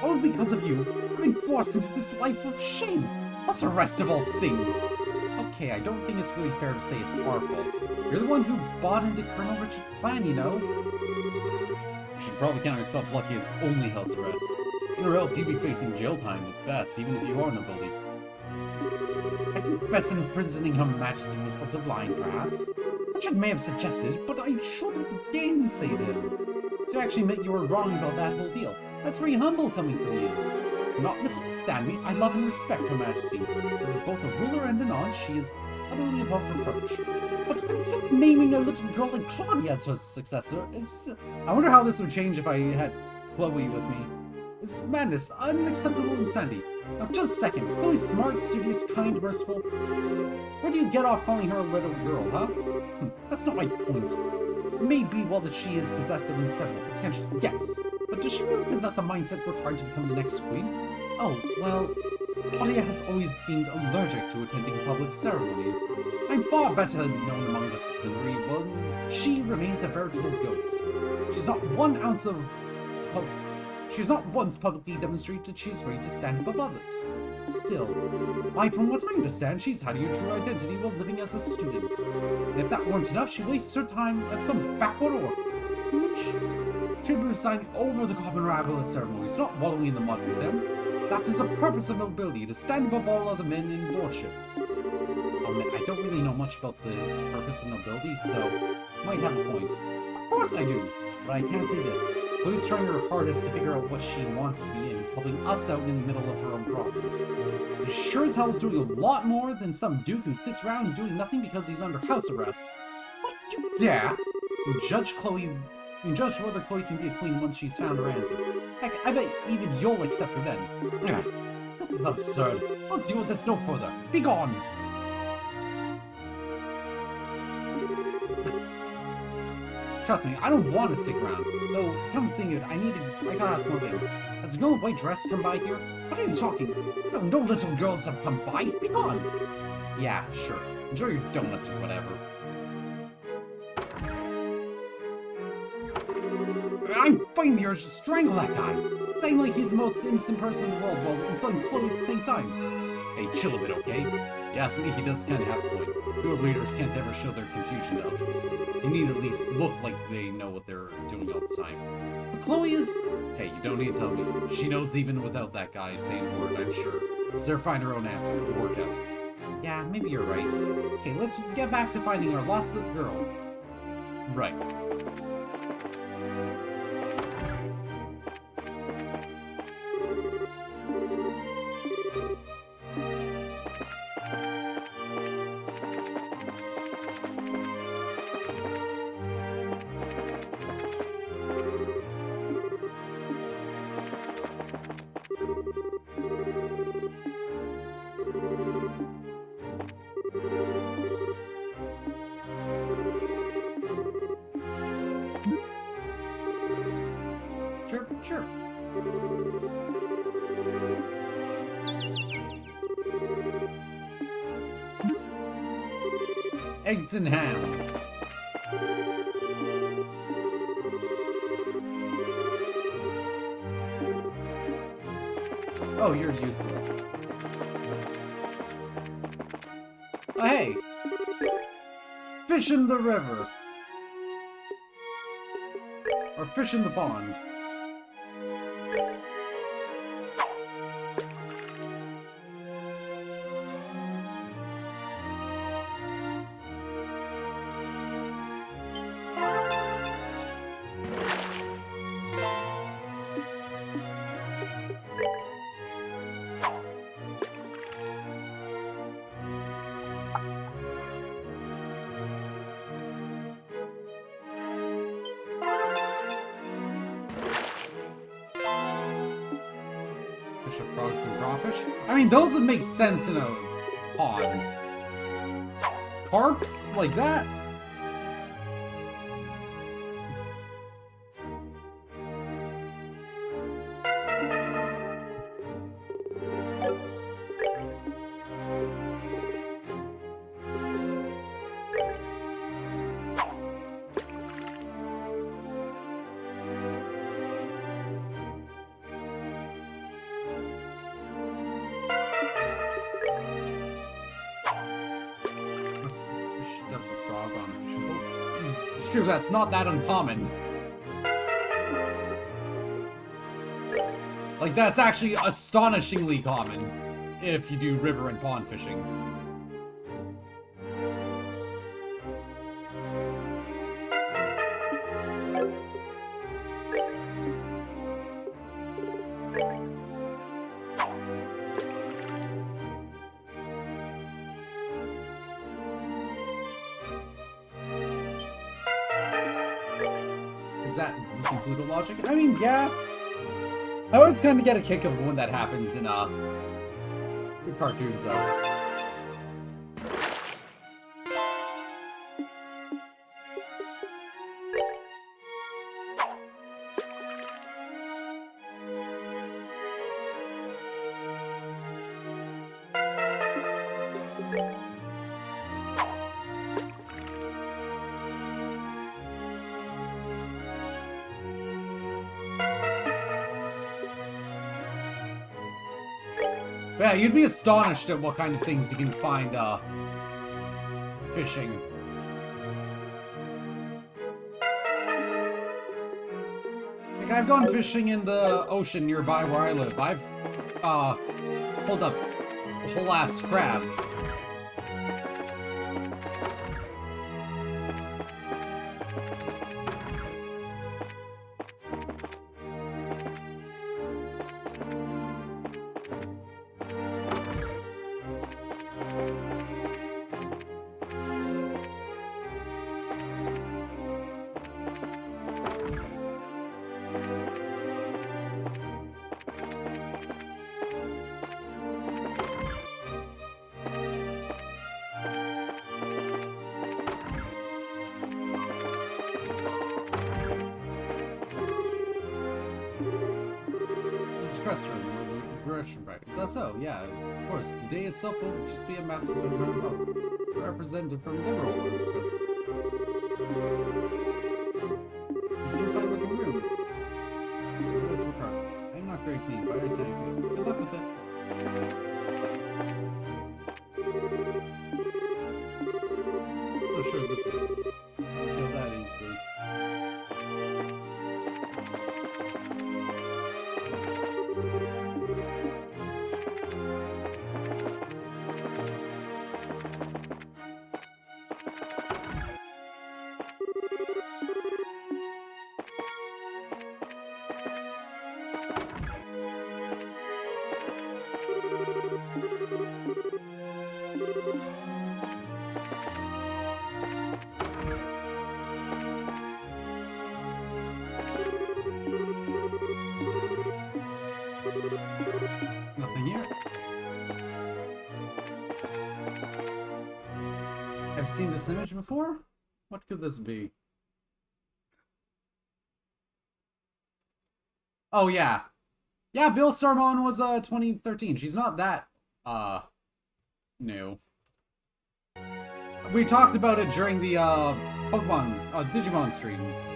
Speaker 2: All because of you, I've been forced into this life of shame, plus the rest of all things. Okay, I don't think it's really fair to say it's our fault. You're the one who bought into Colonel Richard's plan, you know? You should probably count yourself lucky it's only house arrest. Or else you'd be facing jail time at best, even if you are nobility. I confess imprisoning Her Majesty was out of line, perhaps. Richard may have suggested, but I should have gainsayed him. To actually admit you were wrong about that whole deal. That's very humble coming from you. Not misunderstand me, I love and respect Her Majesty. As both a ruler and an aunt, she is utterly above reproach. But instead naming a little girl like Claudia as her successor is... I wonder how this would change if I had Chloe with me. It's madness, unacceptable insanity. Now just a second, Chloe's smart, studious, kind, merciful. Where do you get off calling her a little girl, huh? That's not my point. Maybe while that she is possessed of incredible potential, yes. But does she really possess the mindset required to become the next queen? Oh, well, Claudia has always seemed allergic to attending public ceremonies. I'm far better known among the citizenry, but she remains a veritable ghost. She's not once publicly demonstrated that she's ready to stand above others. Still, from what I understand, she's hiding her true identity while living as a student. And if that weren't enough, she wastes her time at some backwater orphanage. She'll be signing over the common rabble at ceremonies, not wallowing in the mud with them. That is the purpose of nobility, to stand above all other men in lordship. I don't really know much about the purpose of nobility, so might have a point. Of course I do, but I can't say this. Chloe's trying her hardest to figure out what she wants to be and is helping us out in the middle of her own problems. And sure as hell is doing a lot more than some duke who sits around doing nothing because he's under house arrest. What, you dare? You judge whether Chloe can be a queen once she's found her answer. Heck, I bet even you'll accept her then. This is absurd. I'll deal with this no further. Be gone! Trust me, I don't want to stick around. Though, come to think of it, I gotta ask one thing. Has a girl in white dress come by here? What are you talking? No little girls have come by. Be gone! Yeah, sure. Enjoy your donuts or whatever. I'm fighting the urge to strangle that guy! Saying like he's the most innocent person in the world while insulting Chloe at the same time. Hey, chill a bit, okay? You ask me, he does kind of have a point. Guild leaders can't ever show their confusion to others. They need to at least look like they know what they're doing all the time. But Chloe is... Hey, you don't need to tell me. She knows even without that guy saying a word, I'm sure. So they'll find her own answer. It'll work out. Yeah, maybe you're right. Okay, let's get back to finding our lost little girl. Right. Sure. Eggs and ham. Oh, you're useless. Oh, hey! Fish in the river! Or fish in the pond. Frogs and crawfish? I mean, those would make sense in a pond. Carps? Like that? True, that's not that uncommon. Like, that's actually astonishingly common if you do river and pond fishing. Is that Goofy Pluto logic? I mean, yeah. I always kind of get a kick of when that happens in the cartoons, though. But yeah, you'd be astonished at what kind of things you can find, fishing. Like, I've gone fishing in the ocean nearby where I live. I've, pulled up whole-ass crabs. Is that so? Yeah, of course. The day itself will just be a massive sort of remote. Representative from Demerol. It's a fine looking room. It's a I'm not very keen, but I say good luck with it. So sure this will kill that easily. Nothing here. I've seen this image before? What could this be? Oh, yeah. Yeah, Bill Starmon was, 2013. She's not that, new. We talked about it during the, Digimon streams.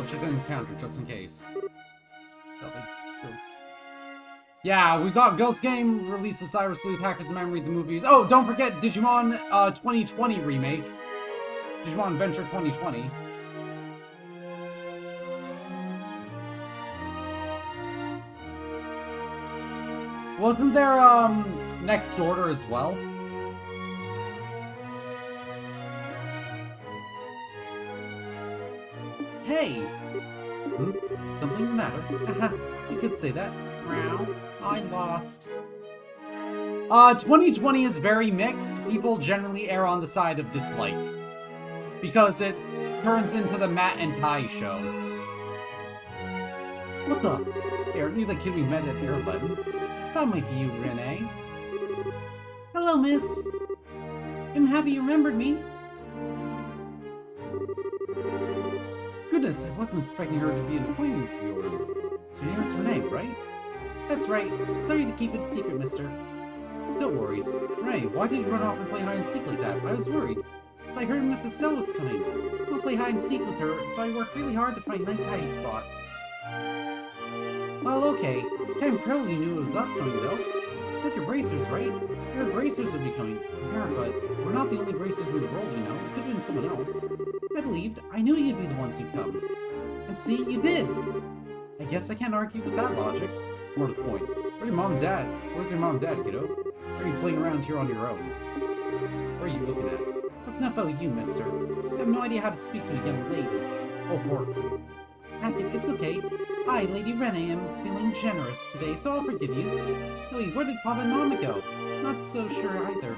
Speaker 2: still should encounter, just in case. Yeah, we got Ghost Game, released the Cyber Sleuth, Hackers of Memory, the movies. Oh, don't forget Digimon 2020 remake. Digimon Adventure 2020. Wasn't there, Next Order as well? Hey! Something the matter? You could say that. Meow. I lost. 2020 is very mixed. People generally err on the side of dislike. Because it turns into the Matt and Ty show. What the? Hey, aren't you the kid we met at Air 11? That might be you, Renee. Hello, miss. I'm happy you remembered me. Goodness, I wasn't expecting her to be an acquaintance of yours. So your name is Renee, right? That's right. Sorry to keep it a secret, mister. Don't worry. Renee, why did you run off and play hide-and-seek like that? I was worried. So I heard Miss Estelle was coming. I'll play hide-and-seek with her, so I worked really hard to find a nice hiding spot. Well, okay. It's kind of incredible you knew it was us coming, though. You said your bracers, right? Your bracers would be coming. Yeah, but we're not the only bracers in the world, you know. It could have been someone else. I believed. I knew you'd be the ones who'd come. And see, you did! I guess I can't argue with that logic. More to the point. Where's your mom and dad? Where's your mom and dad, kiddo? Or are you playing around here on your own? What are you looking at? That's not about you, mister. I have no idea how to speak to a young lady. Oh, poor... Hackett, it's okay. I, Lady Renee, am feeling generous today, so I'll forgive you. Wait, where did Papa and Mama go? Not so sure either.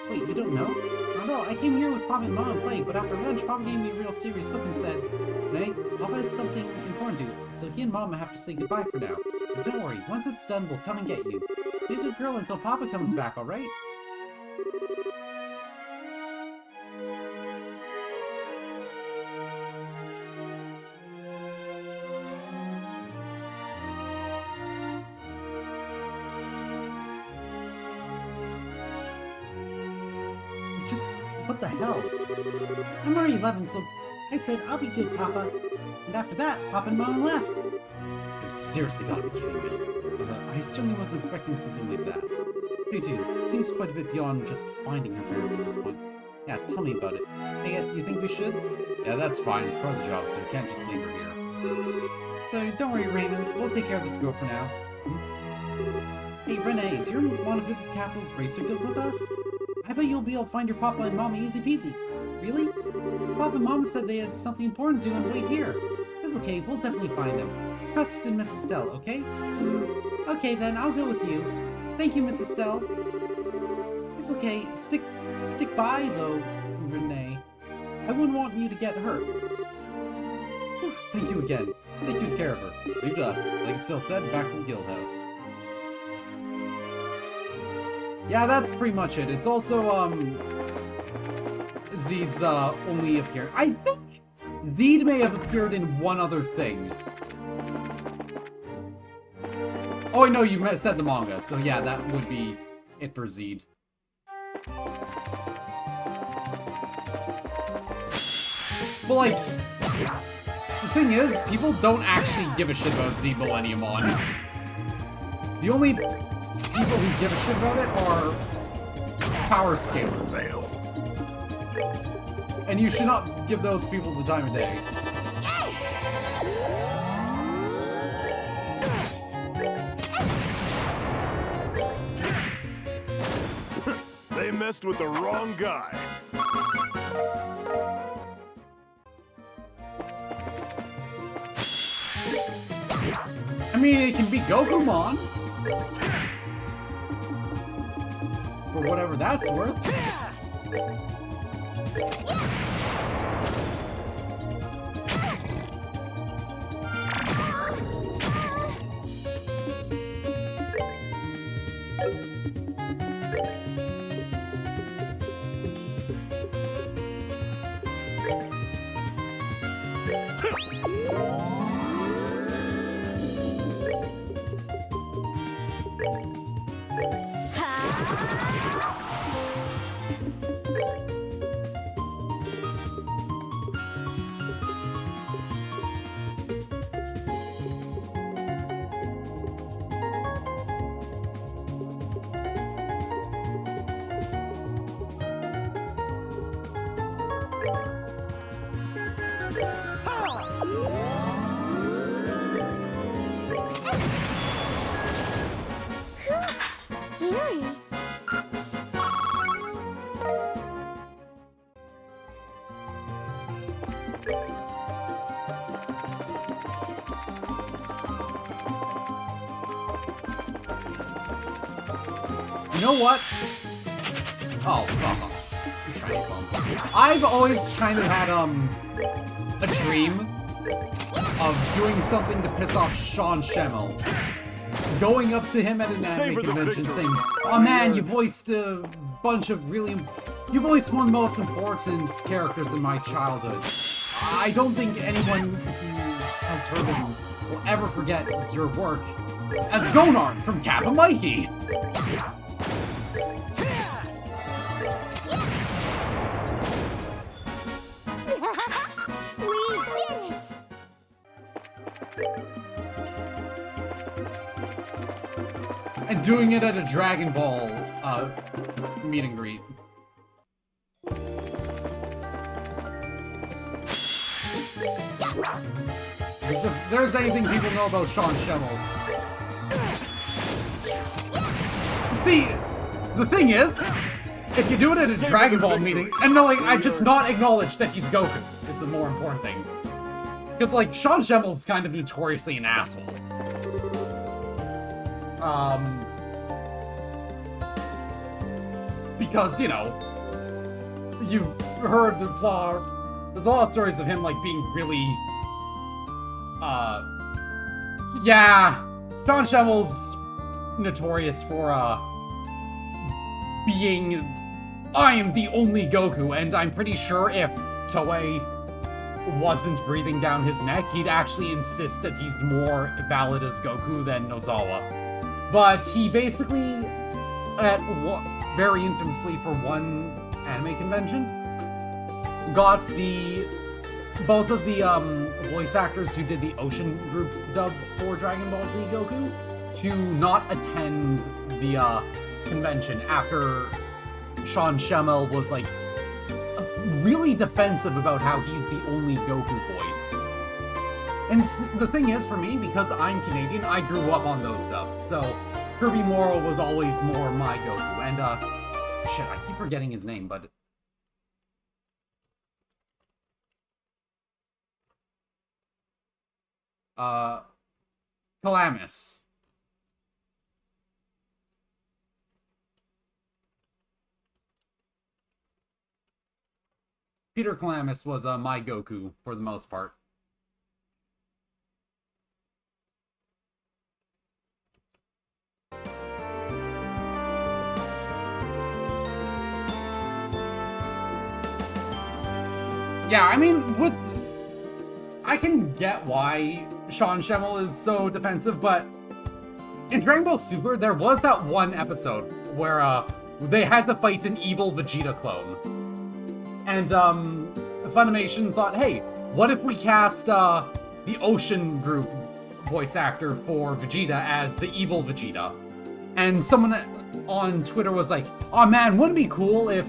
Speaker 2: Wait, you don't know? Not at all. I came here with Papa and Mama playing, but after lunch, Papa gave me a real serious look and said, Renee, Papa has something important to do, so he and Mama have to say goodbye for now. But don't worry, once it's done, we'll come and get you. Be a good girl until Papa comes back, alright? What the hell? I'm already 11, so I said, I'll be good, Papa. And after that, Papa and Mama left. You've seriously gotta be kidding me. I certainly wasn't expecting something like that. You do. It seems quite a bit beyond just finding her parents at this point. Yeah, tell me about it. Hey, you think we should? Yeah, that's fine. It's part of the job, so we can't just leave her here. So, don't worry, Raymond. We'll take care of this girl for now. Hey, Renee, do you want to visit the Capital's Racer Guild with us? I bet you'll be able to find your Papa and Mama easy peasy. Really? Papa and Mama said they had something important to do and wait here. It's okay, we'll definitely find them. Trust in Miss Estelle, okay? Okay then, I'll go with you. Thank you, Miss Estelle. It's okay, stick by though, Renee. I wouldn't want you to get hurt. Whew, thank you again. Take good care of her. Leave to us. Like Estelle said, back to the guild house. Yeah, that's pretty much it. It's also, Zeed's, only appeared. I think Zeed may have appeared in one other thing. Oh, no, you said the manga, so yeah, that would be it for Zeed. But, like, the thing is, people don't actually give a shit about Zeed Millenniumon. The only people who give a shit about it are power scalers. And you should not give those people the time of day.
Speaker 5: They messed with the wrong guy.
Speaker 2: I mean, it can be Gokumon. For whatever that's worth.
Speaker 4: Scary.
Speaker 2: You know what? Oh, I'm trying to clone. I've always kind of had, a dream of doing something to piss off Sean Schemmel. Going up to him at an anime
Speaker 5: Savor the
Speaker 2: convention
Speaker 5: victory.
Speaker 2: saying, "Oh man, you voiced a bunch of you voiced one of the most important characters in my childhood. I don't think anyone who has heard him will ever forget your work as Gonard from Kappa Mikey."
Speaker 4: We did it!
Speaker 2: And doing it at a Dragon Ball, meet and greet. As if there's anything people know about Sean Schemmel. See, the thing is, if you do it at a Dragon Ball meeting, and no, like, I just not acknowledge that he's Goku, is the more important thing. Because, like, Sean Schemmel's kind of notoriously an asshole. Because, you know, you heard there's a lot of stories of him, like, being really, yeah, Sean Schemmel's notorious for, being, I am the only Goku, and I'm pretty sure if Toei wasn't breathing down his neck, he'd actually insist that he's more valid as Goku than Nozawa. But he basically, very infamously for one anime convention, got both of the voice actors who did the Ocean Group dub for Dragon Ball Z Goku to not attend the convention after Sean Schemmel was like really defensive about how he's the only Goku voice. And the thing is, for me, because I'm Canadian, I grew up on those dubs, so Kirby Morrow was always more my Goku. And shit, I keep forgetting his name, but Calamus. Peter Calamus was my Goku for the most part. Yeah, I mean, I can get why Sean Schemmel is so defensive, but in Dragon Ball Super, there was that one episode where they had to fight an evil Vegeta clone. And Funimation thought, hey, what if we cast the Ocean Group voice actor for Vegeta as the evil Vegeta? And someone on Twitter was like, oh man, wouldn't it be cool if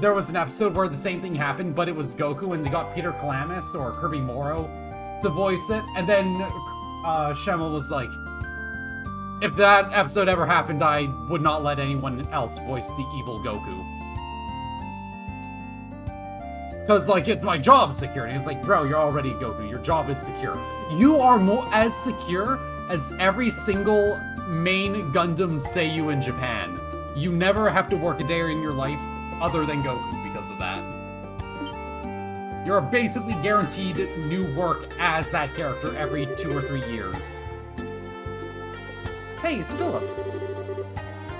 Speaker 2: there was an episode where the same thing happened, but it was Goku and they got Peter Calamus or Kirby Morrow to voice it? And then Schemmel was like, if that episode ever happened, I would not let anyone else voice the evil Goku. Because, like, it's my job security. It's like, bro, you're already Goku. Your job is secure. You are as secure as every single main Gundam Seiyu in Japan. You never have to work a day in your life other than Goku because of that. You're basically guaranteed new work as that character every 2 or 3 years. Hey, it's Philip.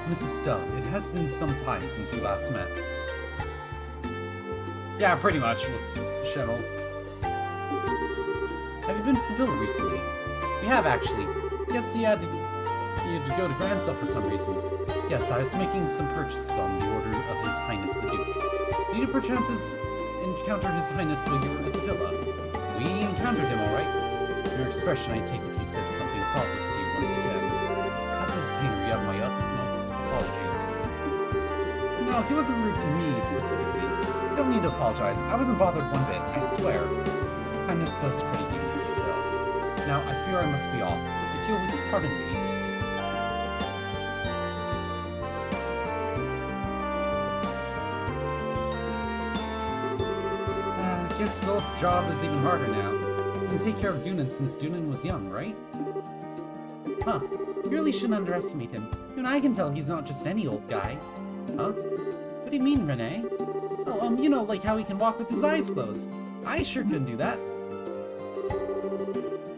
Speaker 2: Mrs. Stubb, it has been some time since we last met. Yeah, pretty much, with Schemmel. Have you been to the villa recently? We have, actually. Yes, you had to go to Grand Stuff for some reason. Yes, I was making some purchases on the order of His Highness the Duke. Did you perchance encounter His Highness while you were at the villa? We encountered him, alright. From your expression, I take it he said something thoughtless to you once again. As of Tanner, you have my utmost apologies. No, he wasn't rude to me, specifically. You don't need to apologize. I wasn't bothered one bit, I swear. Kindness does credit you, Mrs. Stowe. Now, I fear I must be off. If you'll please pardon me. I guess Philip's job is even harder now. He's gonna take care of Dunan since Dunan was young, right? Huh. You really shouldn't underestimate him. Even I can tell he's not just any old guy. Huh? What do you mean, Renee? Oh, you know, like how he can walk with his eyes closed. I sure couldn't do that.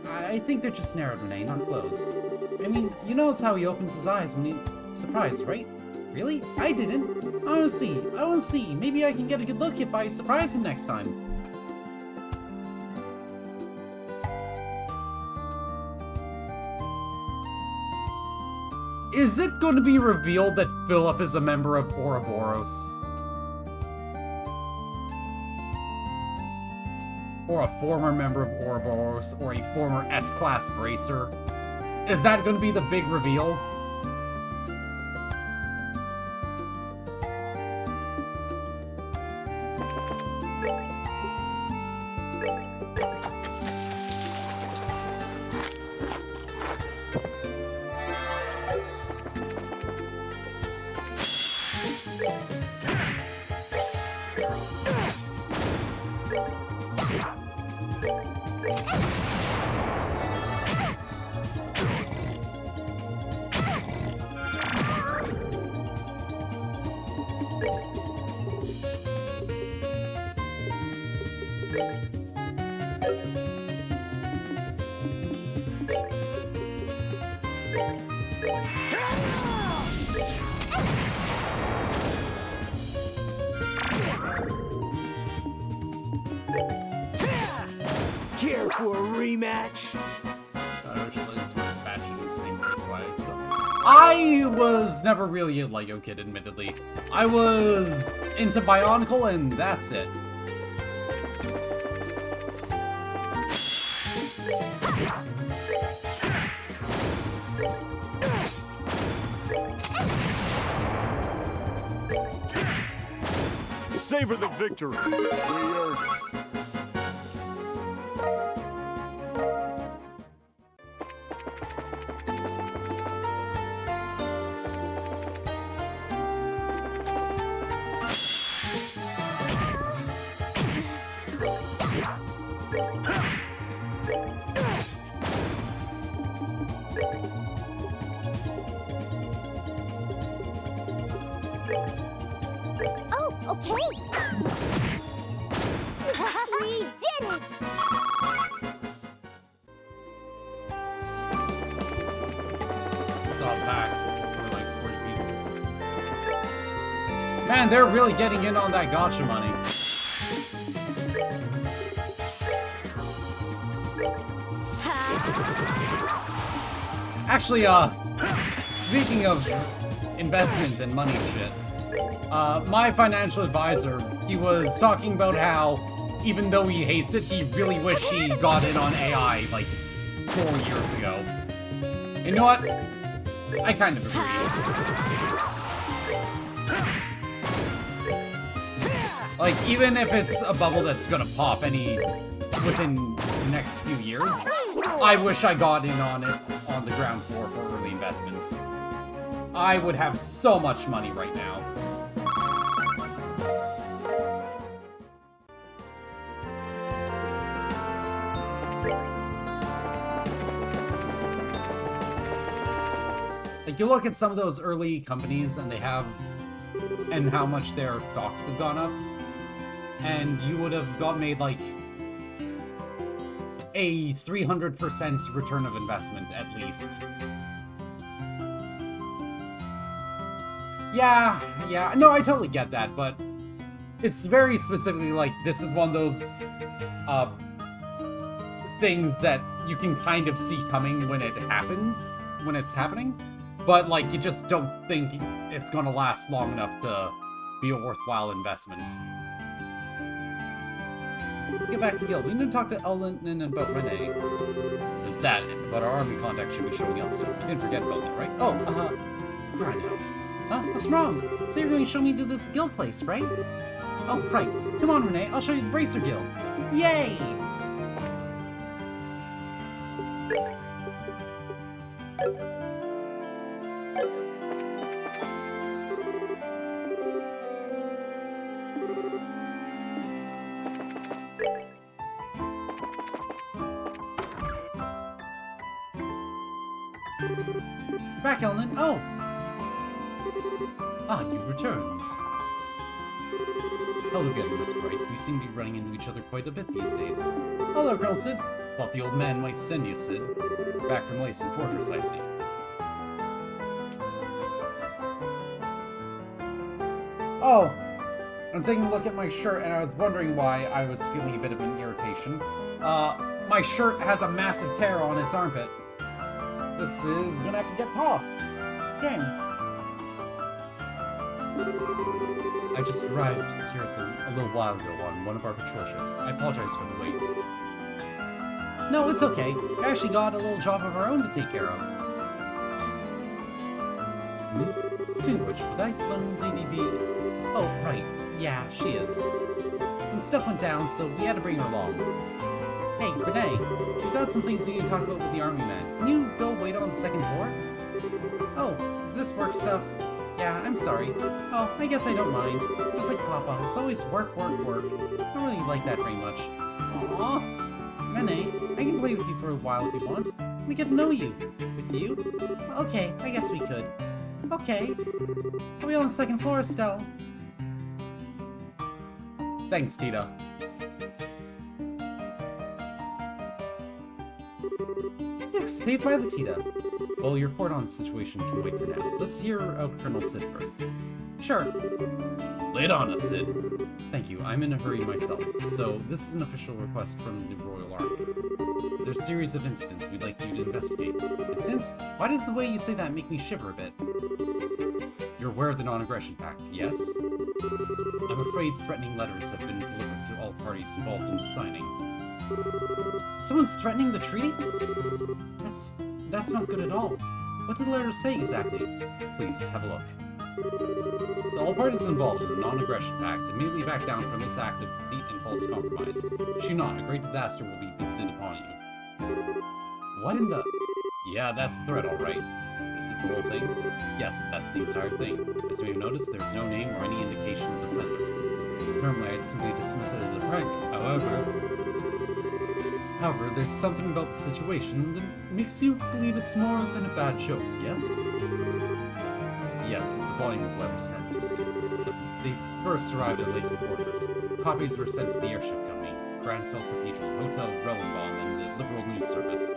Speaker 2: I think they're just narrowed, Renee, not closed. I mean, you notice how he opens his eyes when he's surprised, right? Really? I didn't. I want to see. Maybe I can get a good look if I surprise him next time. Is it going to be revealed that Philip is a member of Ouroboros? Or a former member of Ouroboros, or a former S-Class Bracer? Is that going to be the big reveal?
Speaker 3: Care for a rematch?
Speaker 2: I was never really a Lego kid, admittedly. I was into Bionicle, and that's it.
Speaker 5: Savor the victory. We earned it.
Speaker 4: Oh, okay. We did it!
Speaker 2: Got back for like 40 pieces. Man, they're really getting in on that gacha money. Actually, speaking of investment and money shit, my financial advisor, he was talking about how, even though he hates it, he really wished he got in on AI, like, 4 years ago. And you know what? I kind of agree. Like, even if it's a bubble that's gonna pop within the next few years, I wish I got in on it on the ground floor for early investments. I would have so much money right now. Like, you look at some of those early companies and and how much their stocks have gone up, and you would have made like a 300% return of investment at least. Yeah, no, I totally get that, but it's very specifically like, this is one of those things that you can kind of see coming when it's happening, but like, you just don't think it's gonna last long enough to be a worthwhile investment. Let's get back to Guild. We need to talk to Ellen about Renee. There's that, but our army contact should be showing up soon. You didn't forget about that, right? Oh, right now. Huh? What's wrong? So you're going to show me to this guild place, right? Oh, right. Come on, Renee, I'll show you the Bracer Guild. Yay! Back, Ellen. Oh! Ah, you've returned. Hello again, Miss Bright. We seem to be running into each other quite a bit these days. Hello, Colonel Sid. Thought the old man might send you, Sid. You're back from Lacing Fortress, I see. Oh! I'm taking a look at my shirt and I was wondering why I was feeling a bit of an irritation. My shirt has a massive tear on its armpit. This is gonna have to get tossed. Shame. I just arrived here a little while ago on one of our patrol ships. I apologize for the wait. No, it's okay. I actually got a little job of our own to take care of. Speaking of which, would that young lady be... Oh, right. Yeah, she is. Some stuff went down, so we had to bring her along. Hey, Renee, we've got some things we need to talk about with the army man. Can you go wait on the second floor? Oh, is this work stuff? Yeah, I'm sorry. Oh, I guess I don't mind. Just like Papa, it's always work, work, work. I don't really like that very much. Aww. Renee, I can play with you for a while if you want. We get to know you. With you? Okay, I guess we could. Okay. Are we on the second floor, Estelle? Thanks, Tita. You're saved by the Tita. Well, your report on the situation can wait for now. Let's hear out Colonel Sid first. Sure. Lay it on us, Sid. Thank you. I'm in a hurry myself. So, this is an official request from the Royal Army. There's a series of incidents we'd like you to investigate. Incidents? Why does the way you say that make me shiver a bit? You're aware of the Non-Aggression Pact, yes? I'm afraid threatening letters have been delivered to all parties involved in the signing. Someone's threatening the treaty? That's not good at all. What did the letter say exactly? Please, have a look. All parties involved in the Non-Aggression Pact immediately back down from this act of deceit and false compromise. Should not, a great disaster will be visited upon you. What in the... Yeah, that's the threat, alright. Is this the whole thing? Yes, that's the entire thing. As we have noticed, there's no name or any indication of the sender. Normally, I'd simply dismiss it as a prank. However, there's something about the situation that makes you believe it's more than a bad joke, yes? Yes, it's a volume of letters sent, you see. They first arrived at Lacing Fortress. Copies were sent to the airship company, Grand Cell Cathedral, Hotel Rowenbaum, and the Liberal News Service.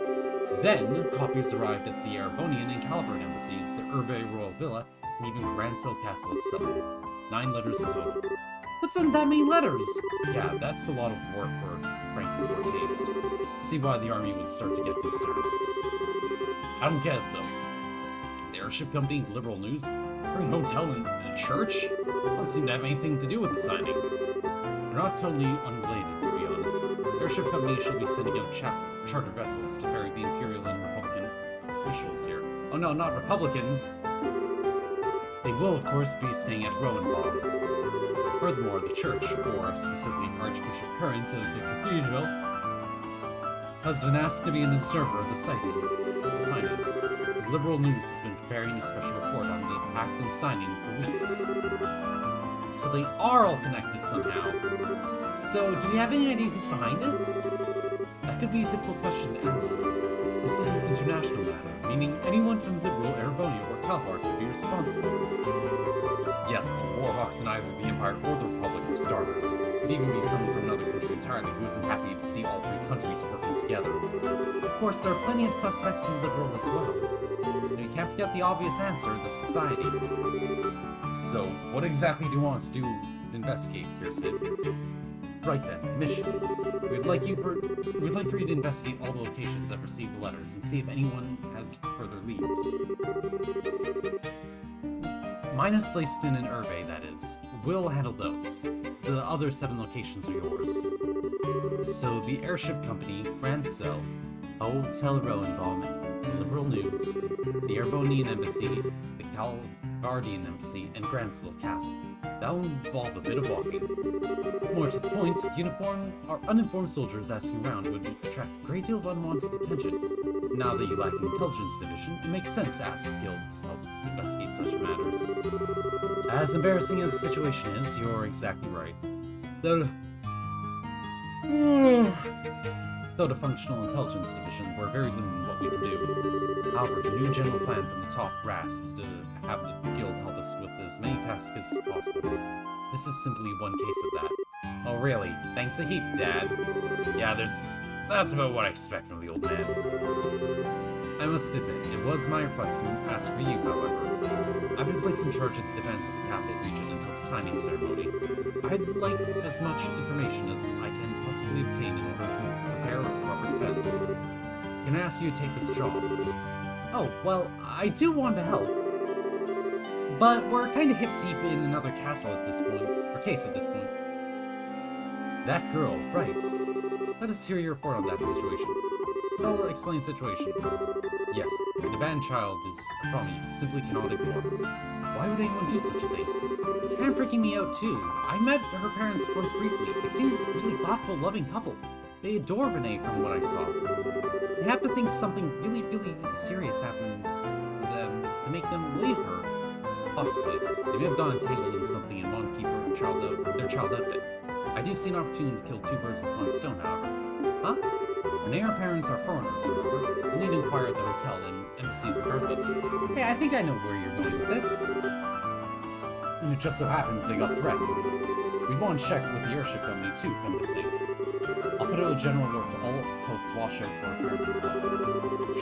Speaker 2: Then, copies arrived at the Erebonian and Calvert embassies, the Urbe Royal Villa, and even Grand Cell Castle itself. 9 letters in total. What's in that many letters? Yeah, that's a lot of work for frankly poor taste. See why the army would start to get concerned. I don't get it, though. The airship company, Liberal News, a hotel and a church? Don't seem to have anything to do with the signing. They're not totally unrelated, to be honest. The airship company should be sending out charter vessels to ferry the Imperial and Republican officials here. Oh no, not Republicans! They will, of course, be staying at Rowenbaum. Furthermore, the church, or specifically Archbishop Current of the Cathedral, has been asked to be an observer of the signing. The Liberal News has been preparing a special report on the pact and signing for weeks. So they are all connected somehow. So, do we have any idea who's behind it? That could be a difficult question to answer. This is an international matter, meaning anyone from Liberal, Erebonia, or Calhart could be responsible. Yes, the Warhawks in either the Empire or the Republic were starters. It could even be someone from another country entirely who isn't happy to see all 3 countries working together. Of course, there are plenty of suspects in Liberal as well. And you can't forget the obvious answer, the Society. So, what exactly do you want us to investigate here, Sid? Right then, mission. We'd like for you to investigate all the locations that received the letters and see if anyone has further leads. Minus Leyston and Urbe, that is. We'll handle those. The other 7 locations are yours. So, the airship company, Grand Cell, Hotel Rowenbaum, Liberal News, the Erebonian Embassy, the Vardian Embassy and Gransel Castle. That will involve a bit of walking. More to the point, uniformed or uninformed soldiers asking around would attract a great deal of unwanted attention. Now that you lack an intelligence division, it makes sense to ask the guilds to help investigate such matters. As embarrassing as the situation is, you're exactly right. Though the functional intelligence division, we're very limited in what we can do. However, the new general plan from the top brass is to have the guild help us with as many tasks as possible. This is simply one case of that. Oh really? Thanks a heap, Dad. Yeah, that's about what I expect from the old man. I must admit, it was my request to ask for you, however. I've been placed in charge of the defense of the capital region until the signing ceremony. I'd like as much information as I can possibly obtain in order to prepare a proper defense. Can I ask you to take this job? Oh, well, I do want to help. But we're kind of hip-deep in another castle at this point, or case at this point. That girl, right. Let us hear your report on that situation. Stella, explain the situation. Yes, the banned child is a problem you simply cannot ignore. Why would anyone do such a thing? It's kind of freaking me out too. I met her parents once briefly. They seem a really thoughtful, loving couple. They adore Renee from what I saw. You have to think something really, really serious happens to them to make them leave her. Possibly. They may have gone entangled in something and want to keep their child out of it. I do see an opportunity to kill two birds with one stone, however. Huh? Renee and her parents are foreigners, remember? We'll need to inquire at the hotel and embassies regardless. Hey, I think I know where you're going with this. And it just so happens they got threatened. We'd want to check with the airship company too, come to think. I'll put out a general alert to all posts wash out for our parents as well.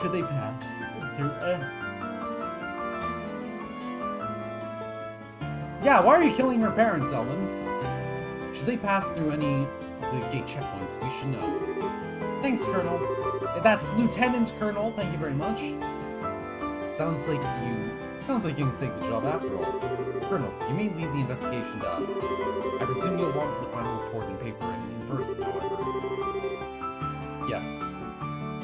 Speaker 2: Should they pass through Yeah, why are you killing her parents, Ellen? Should they pass through any of the gate checkpoints, we should know. Thanks, Colonel. That's Lieutenant Colonel, thank you very much. Sounds like you can take the job after all. Colonel, you may leave the investigation to us. I presume you'll want the final report in paper and in person, however. Yes.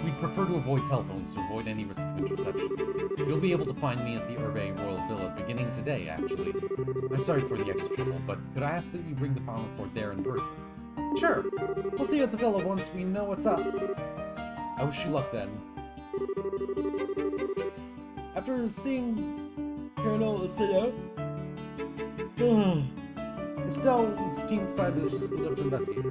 Speaker 2: We'd prefer to avoid telephones to avoid any risk of interception. You'll be able to find me at the Urbe Royal Villa beginning today, actually. I'm sorry for the extra trouble, but could I ask that you bring the final report there in person? Sure. We'll see you at the villa once we know what's up. I wish you luck then. After seeing Colonel Aceto, Estelle's team decided to split up to investigate.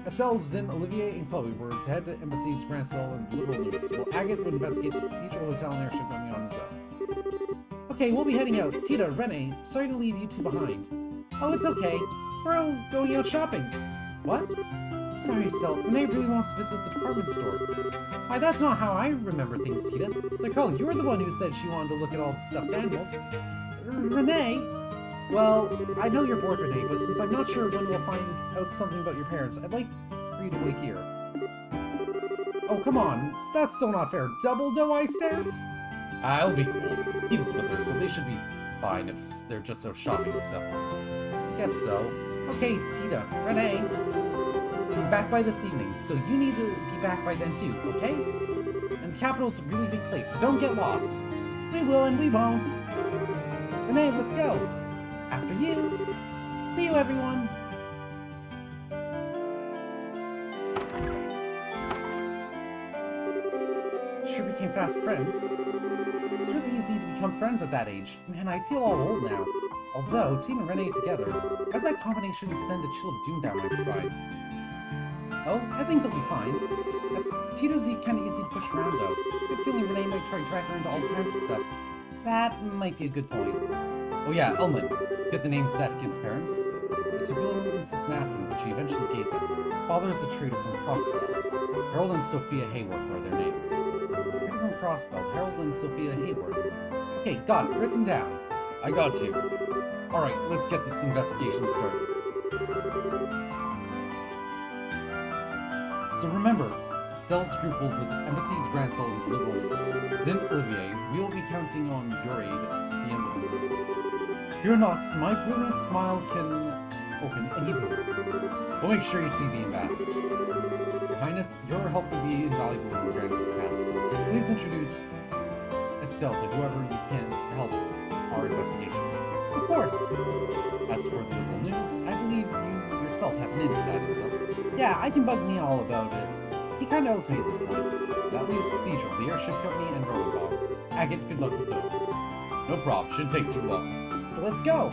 Speaker 2: Estelle, Zin, Olivier, and Chloe were to head to embassies, Gransel, and Liberal Lewis, while Agate would investigate the Cathedral Hotel and airship coming on his own. Okay, we'll be heading out. Tita, Renee, sorry to leave you two behind. Oh, it's okay. We're all going out shopping. What? Sorry, Estelle. Renee really wants to visit the department store. Why, that's not how I remember things, Tita. So, Carl, you were the one who said she wanted to look at all the stuffed animals. Renee? Well, I know you're bored, Renee, but since I'm not sure when we'll find out something about your parents, I'd like for you to wait here. Oh, come on. That's so not fair. Double doe eye stairs? It'll be cool. He's with her, so they should be fine if they're just so shopping and stuff. Guess so. Okay, Tita, Renee. We're back by this evening, so you need to be back by then too, okay? And the capital's a really big place, so don't get lost. We will and we won't. Renee, let's go. After you. See you, everyone. Sure became fast friends. It's really easy to become friends at that age. Man, I feel all old now. Although, Tina and Renee together, how's that combination send a chill of doom down my spine? Oh, I think they'll be fine. Tita's kind of easy to push around, though. I'm feeling Renee might try dragging her into all kinds of stuff. That might be a good point. Oh yeah, Elman. Get the names of that kid's parents. It took a little insistence, but she eventually gave them. Father is a trader from Crossbell. Harold and Sophia Hayworth are their names. Trader from Crossbell, Harold and Sophia Hayworth. Okay, got it. Written down. I got to. Alright, let's get this investigation started. So remember, Estelle's group will visit embassies, Gransel, and Liberal. Zin, Olivier, we'll be counting on your aid at the embassies. Fear not, my brilliant smile can open any door. We'll make sure you see the ambassadors. Your Highness, your help will be invaluable in Gransel Castle. Please introduce Estelle to whoever you can help our investigation. Of course. As for the liberal news, I believe you yourself have an in for that, Estelle. Yeah, I can bug me all about it. He kinda owes me at this point. That leaves the Cathedral, the airship company, and Rosenbaum. Agate, good luck with those. No problem, shouldn't take too long. So let's go!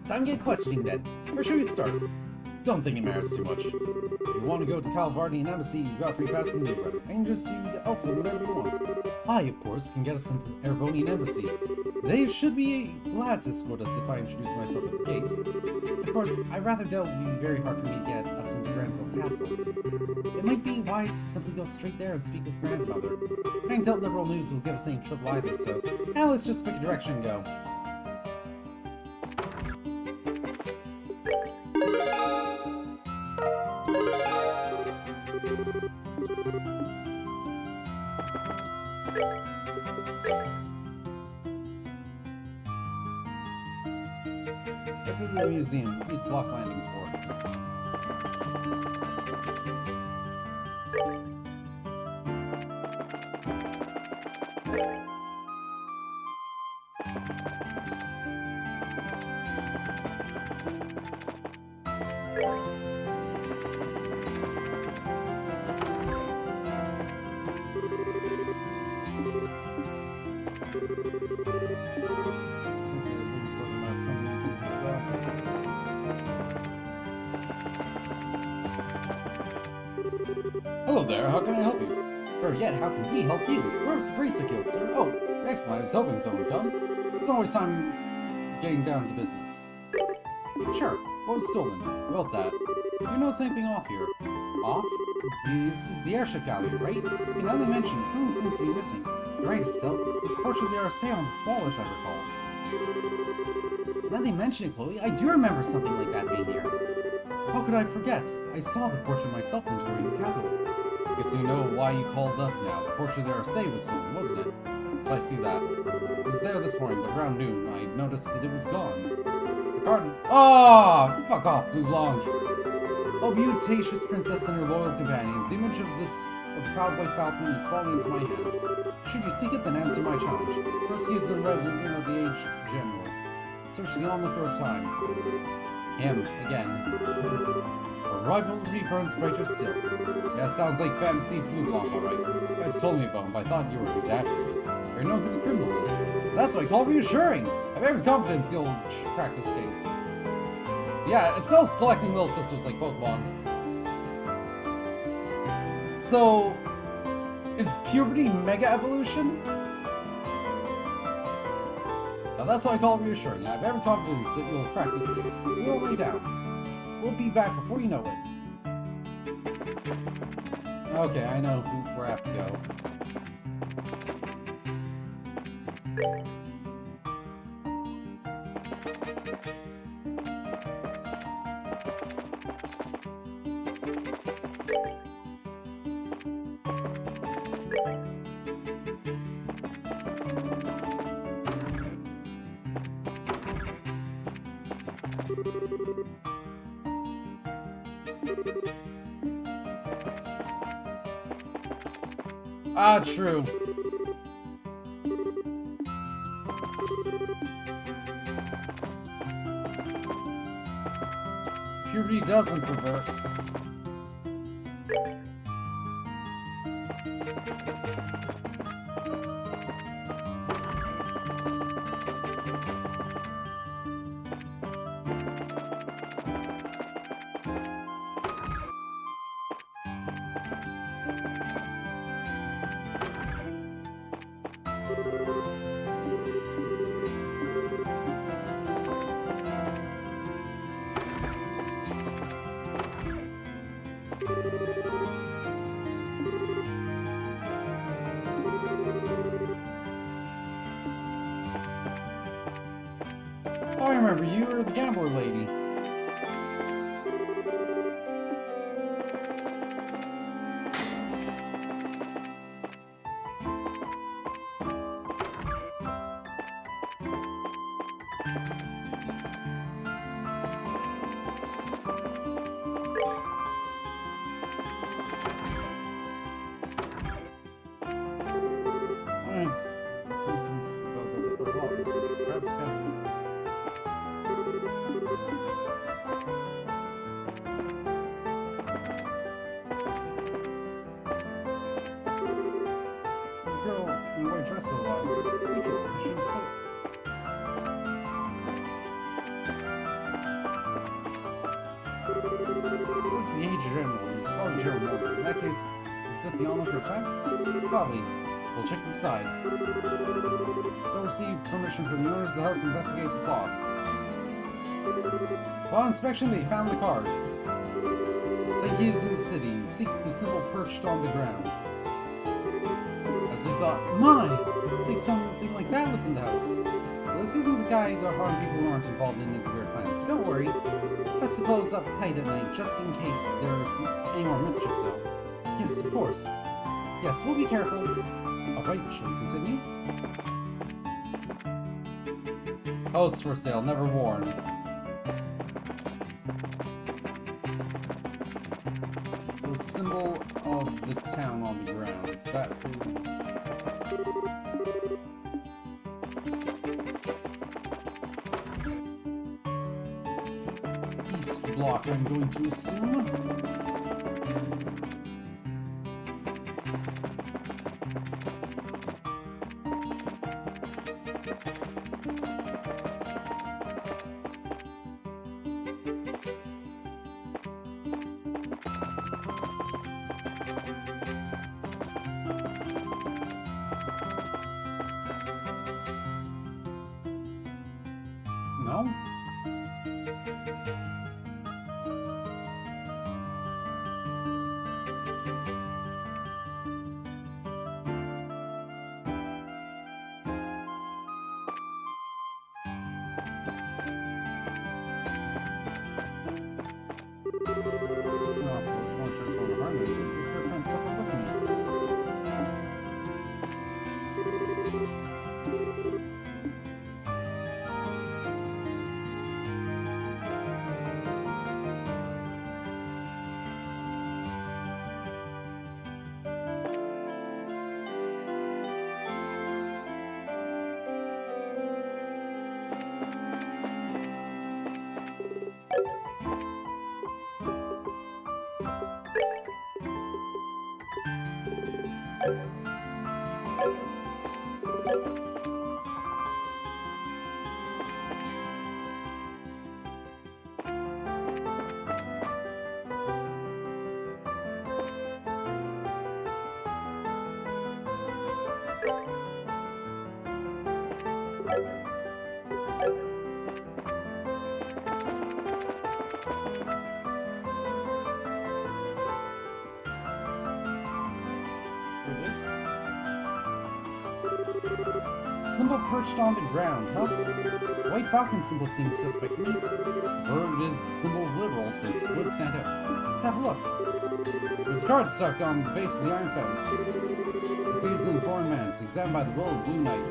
Speaker 2: Time to get questioning then. Where should we start? Don't think it matters too much. If you want to go to the Calvardian Embassy, you got free pass in the neighborhood. I can introduce you to Elsa whenever you want. I, of course, can get us into the Erebonian Embassy. They should be glad to escort us if I introduce myself at the gates. Of course, I rather doubt it would be very hard for me to get us into Gransdale Castle. It might be wise to simply go straight there and speak with grandmother. I can tell Liberal News will give us any trouble either, so now let's just pick a direction and go. Get to the museum, East Block Landing Port. Hello there, how can I help you? Or yet, how can we help you? We're with the Priesthood Guild, sir. Oh, excellent, I was hoping someone would come. It's always time getting down to business. Sure, what was stolen? About that. Do you notice anything off here? Off? This is the airship gallery, right? In other dimensions, something seems to be missing. Right, Estelle. This portrait of the Arcea on the wall, as I recall. Now they mention it, Chloe, I do remember something like that being here. How could I forget? I saw the portrait myself when touring the capital. Guess you know why you called us now. The portrait of the Arcea was stolen, wasn't it? Precisely that. It was there this morning, but around noon, I noticed that it was gone. The card... Oh! Fuck off, Blue Blanc! Oh, beauteous princess and her loyal companions, the image of the proud white falcon is falling into my hands. Should you seek it, then answer my challenge. First use the red design of the aged general. Search the onlooker of time. Him, again. A rivalry burns brighter still. Yeah, sounds like Phantom Thief Blue Blanc, alright. You guys told me about him, but I thought you were exaggerating. I know who the criminal is. That's what I call reassuring! I have every confidence you'll crack this case. Yeah, Estelle's collecting little sisters like Pokemon. So, is puberty Mega Evolution? Now that's what I call reassuring. I have every confidence that you'll crack this case. We'll lay down. We'll be back before you know it. Okay, I know where I have to go. Ah, true. Puberty doesn't pervert. Oh, I remember you were the gambler lady. my dress a while. Thank you. I should have put. This is the Aged General, and it's probably General Morgan. In that case, is this the onlooker type? Probably. We'll check inside. So received permission from the owners of the house to investigate the clock. Upon inspection, they found the card. Senki is in the city. Seek the symbol perched on the ground. As they thought, my! I think something like that was in the house. Well, this isn't the guy to harm people who aren't involved in his weird plans. So don't worry. Best to close up tight at night, just in case there's any more mischief, though. Yes, of course. Yes, we'll be careful. Alright, shall we continue? Host for sale, never worn. So, symbol of the town on the ground. That is... East block, I'm going to assume. No? Symbol perched on the ground, huh? White falcon symbol seems suspect to me. Bird is the symbol of liberal, since would stand out. Let's have a look. There's a card stuck on the base of the iron fence. Accused in foreign man. It's examined by the will of Blue Knight.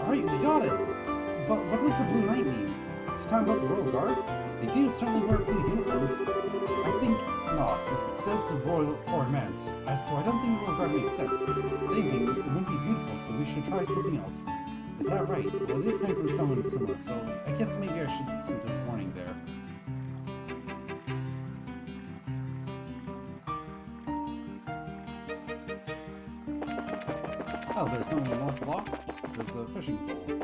Speaker 2: Alright, we got it! But what does the Blue Knight mean? Is he talking about the Royal Guard? They do certainly wear blue uniforms. I think not. It says the Royal Foreign Man, so I don't think the Royal Guard makes sense. They think it wouldn't be beautiful, so we should try something else. Is that right? Well, it is made from someone similar, so I guess maybe I should listen to the warning there. Oh, there's something in the north block. There's the fishing pole.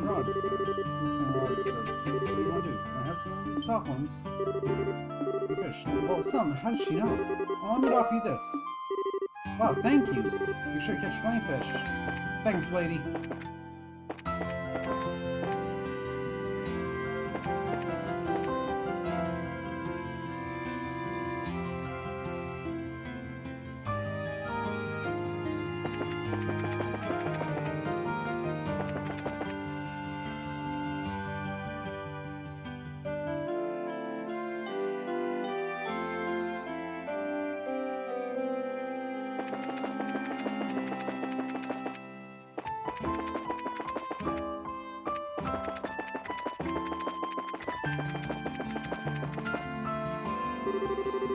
Speaker 2: Rod. This thing rods, so what do you want to do? I have some of these soft ones. Fish. Well, some. How does she know? Well, I'm gonna offer you this. Wow, thank you. You should catch plenty of fish. Thanks, lady.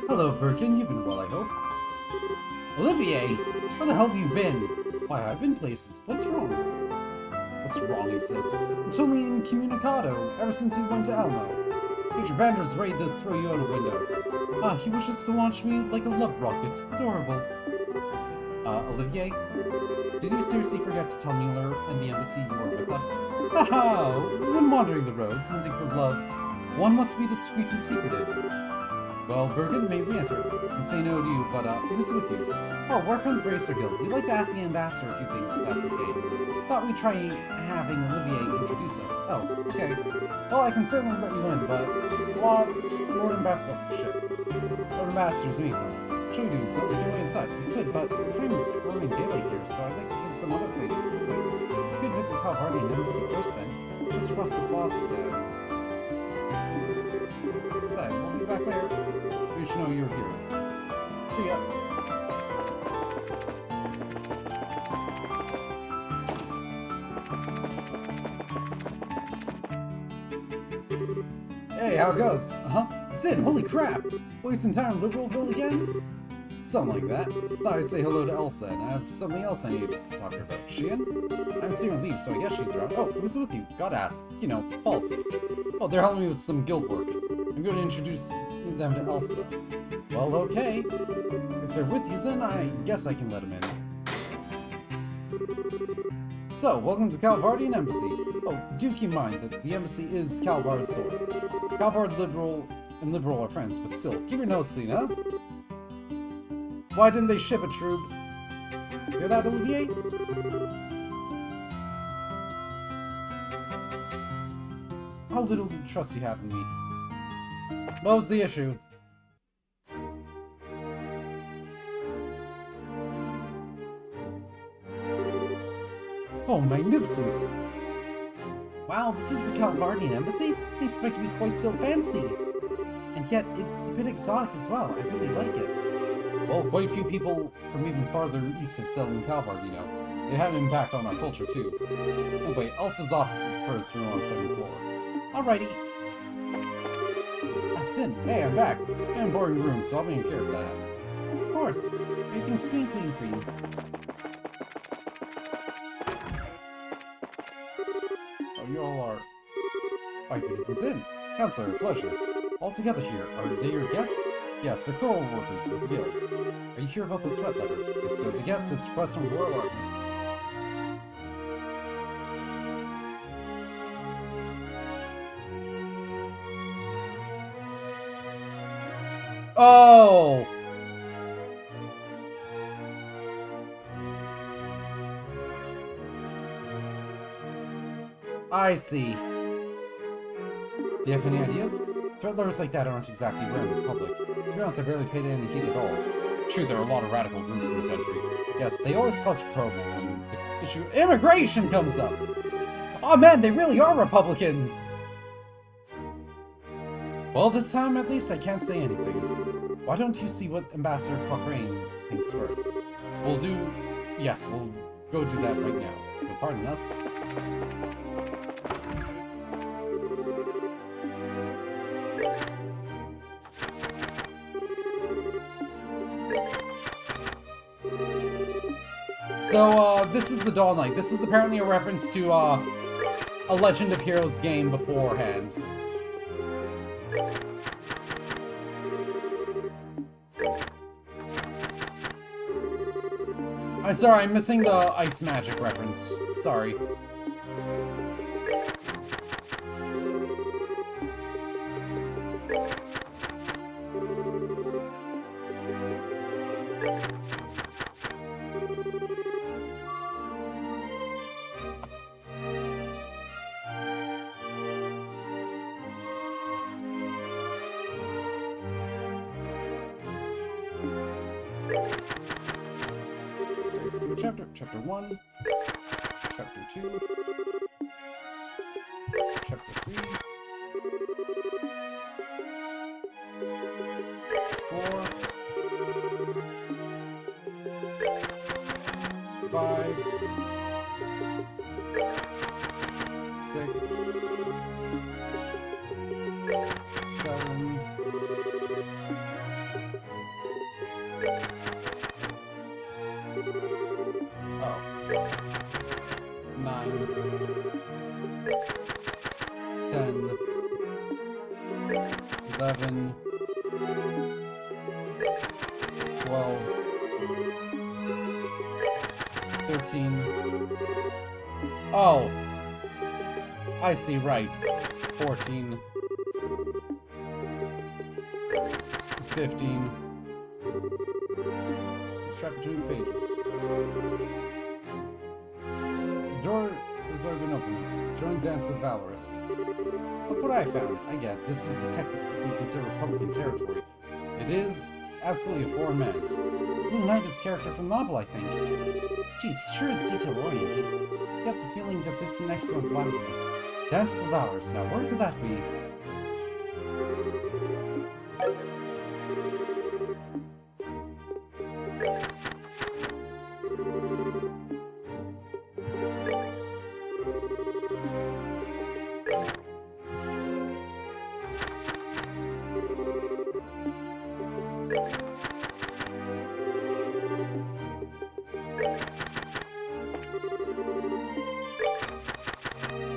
Speaker 2: Hello, Birkin. You've been well, I hope. Olivier! Where the hell have you been? Why, I've been places. What's wrong? What's wrong, he says. It's only incommunicado, ever since he went to Elmo. Major Bander's ready to throw you out a window. Ah, he wishes to launch me like a love rocket. Adorable. Olivier? Did you seriously forget to tell Mueller and the embassy you were with us? Haha! When wandering the roads, hunting for love, one must be discreet and secretive. Well, Birkin may re-enter and say no to you, but who's with you? Oh, we're from the Bracer Guild. We'd like to ask the ambassador a few things, if that's okay. Thought we'd try having Olivier introduce us. Oh, okay. Well, I can certainly let you in, but... Lord Ambassador... Oh, shit. Lord Ambassador's amazing. Should we do so? We can wait inside. We could, but we're kind of roaming daylight here, so I'd like to visit some other place. Wait, we could visit Calvardian Embassy first then. Just across the plaza there. Sad, we'll be back later. We should know you're here. See ya. Hey, how it goes? Sid, holy crap! Voice in town Liberalville again? Something like that. Thought I'd say hello to Elsa, and I have something else I need to talk to her about. Is she in? I haven't seen her leave, so I guess she's around. Oh, who's with you? Gotta ask. You know, policy. Oh, they're helping me with some guild work. I'm going to introduce them to Elsa. Well, okay. If they're with you, then I guess I can let them in. So, welcome to Calvardian Embassy. Oh, do keep in mind that the embassy is Calvar's sword. Calvard, Liberal, and Liberal are friends, but still, keep your nose clean, huh? Why didn't they ship a troop? Hear that, Olivier? How little trust you have in me. What was the issue? Oh, magnificent! Wow, this is the Calvardian Embassy? I didn't expect it to be quite so fancy. And yet, it's a bit exotic as well. I really like it. Well, quite a few people from even farther east have settled in Calvard, you know. It had an impact on our culture, too. Anyway, Elsa's office is the first room on the second floor. Alrighty. Sin, hey, I'm back. I'm in a boring room, so I'll be in care if that happens. Of course. Everything's squeaky clean for you. Oh, you all are... Why, this is in. Counselor, pleasure. All together here, are they your guests? Yes, they're co-workers with the guild. Are you here about the threat letter? It says a guest is requesting Royal Army. Oh! I see. Do you have any ideas? Threat letters like that aren't exactly rare in the public. To be honest, I barely paid any heed at all. True, there are a lot of radical groups in the country. Yes, they always cause trouble when the issue of immigration comes up. Oh man, they really are Republicans! Well, this time at least I can't say anything. Why don't you see what Ambassador Cochrane thinks first? We'll go do that right now. You'll pardon us. So, this is the Doll Knight. This is apparently a reference to, a Legend of Heroes game beforehand. I'm sorry, I'm missing the ice magic reference. Sorry. Chapter 1, Chapter 2, Chapter 3, 4, 5, 6, 7, Oh. 9. 10. 11. 12. 13. Oh! I see, right. 14. 15. Strap between the pages. The door has already been opened. Join Dance of Valorous. Look what I found. I get this is the technically considered Republican territory. It is absolutely a foreign menace. Blue Knight is a character from the novel, I think. Geez, he sure is detail-oriented. I get the feeling that this next one's last one. Dance of the Valorous. Now, where could that be?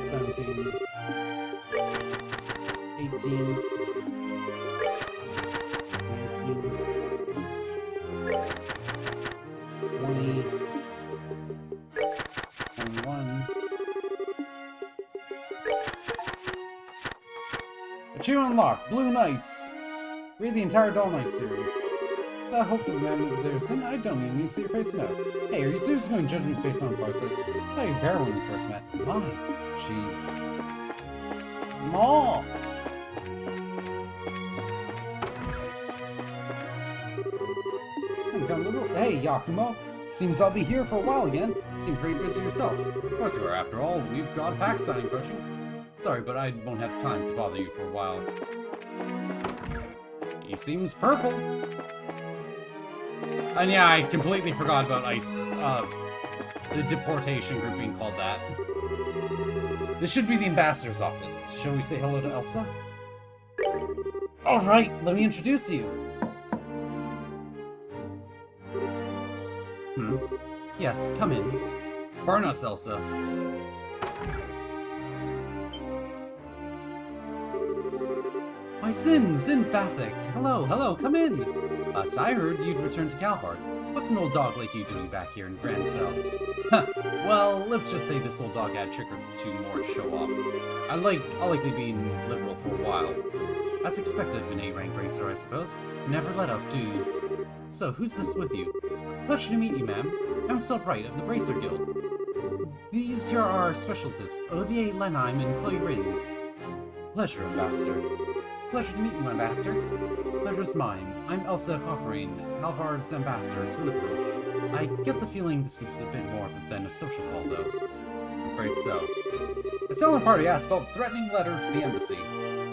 Speaker 2: Seventeen, 18, 19, 20, 21. Achievement unlocked, Blue Knights! Read the entire Dull Knight series. Is that Hulk the man there's in? I don't even need to see your face now. Hey, are you seriously going to judge me based on the process? I thought you were barren when we first met. My, jeez. Maw! Some kind of liberal. Hey, Yakumo. Seems I'll be here for a while again. Seem pretty busy yourself. Of course we are, after all. We've got pack signing approaching. Sorry, but I won't have time to bother you for a while. He seems purple. And yeah, I completely forgot about ICE, the deportation group being called that. This should be the ambassador's office. Shall we say hello to Elsa? Alright, let me introduce you. Yes, come in. Burn us, Elsa. My Sin Fathic. Hello, come in. I heard you'd returned to Calvard. What's an old dog like you doing back here in Grand Cell? Well, let's just say this old dog had a trick or two more to show off. I'll likely be liberal for a while. As expected of an A-rank bracer, I suppose. Never let up, do you? So, who's this with you? Pleasure to meet you, ma'am. I'm Celbright of the Bracer Guild. These here are our specialists, Olivier Lenheim and Chloe Rins. Pleasure, Ambassador. It's a pleasure to meet you, Ambassador. Pleasure's mine. I'm Elsa Cochrane, Calvard's ambassador to Liberal. I get the feeling this is a bit more than a social call, though. I'm afraid so. The Stellar Party has felt threatening letter to the embassy.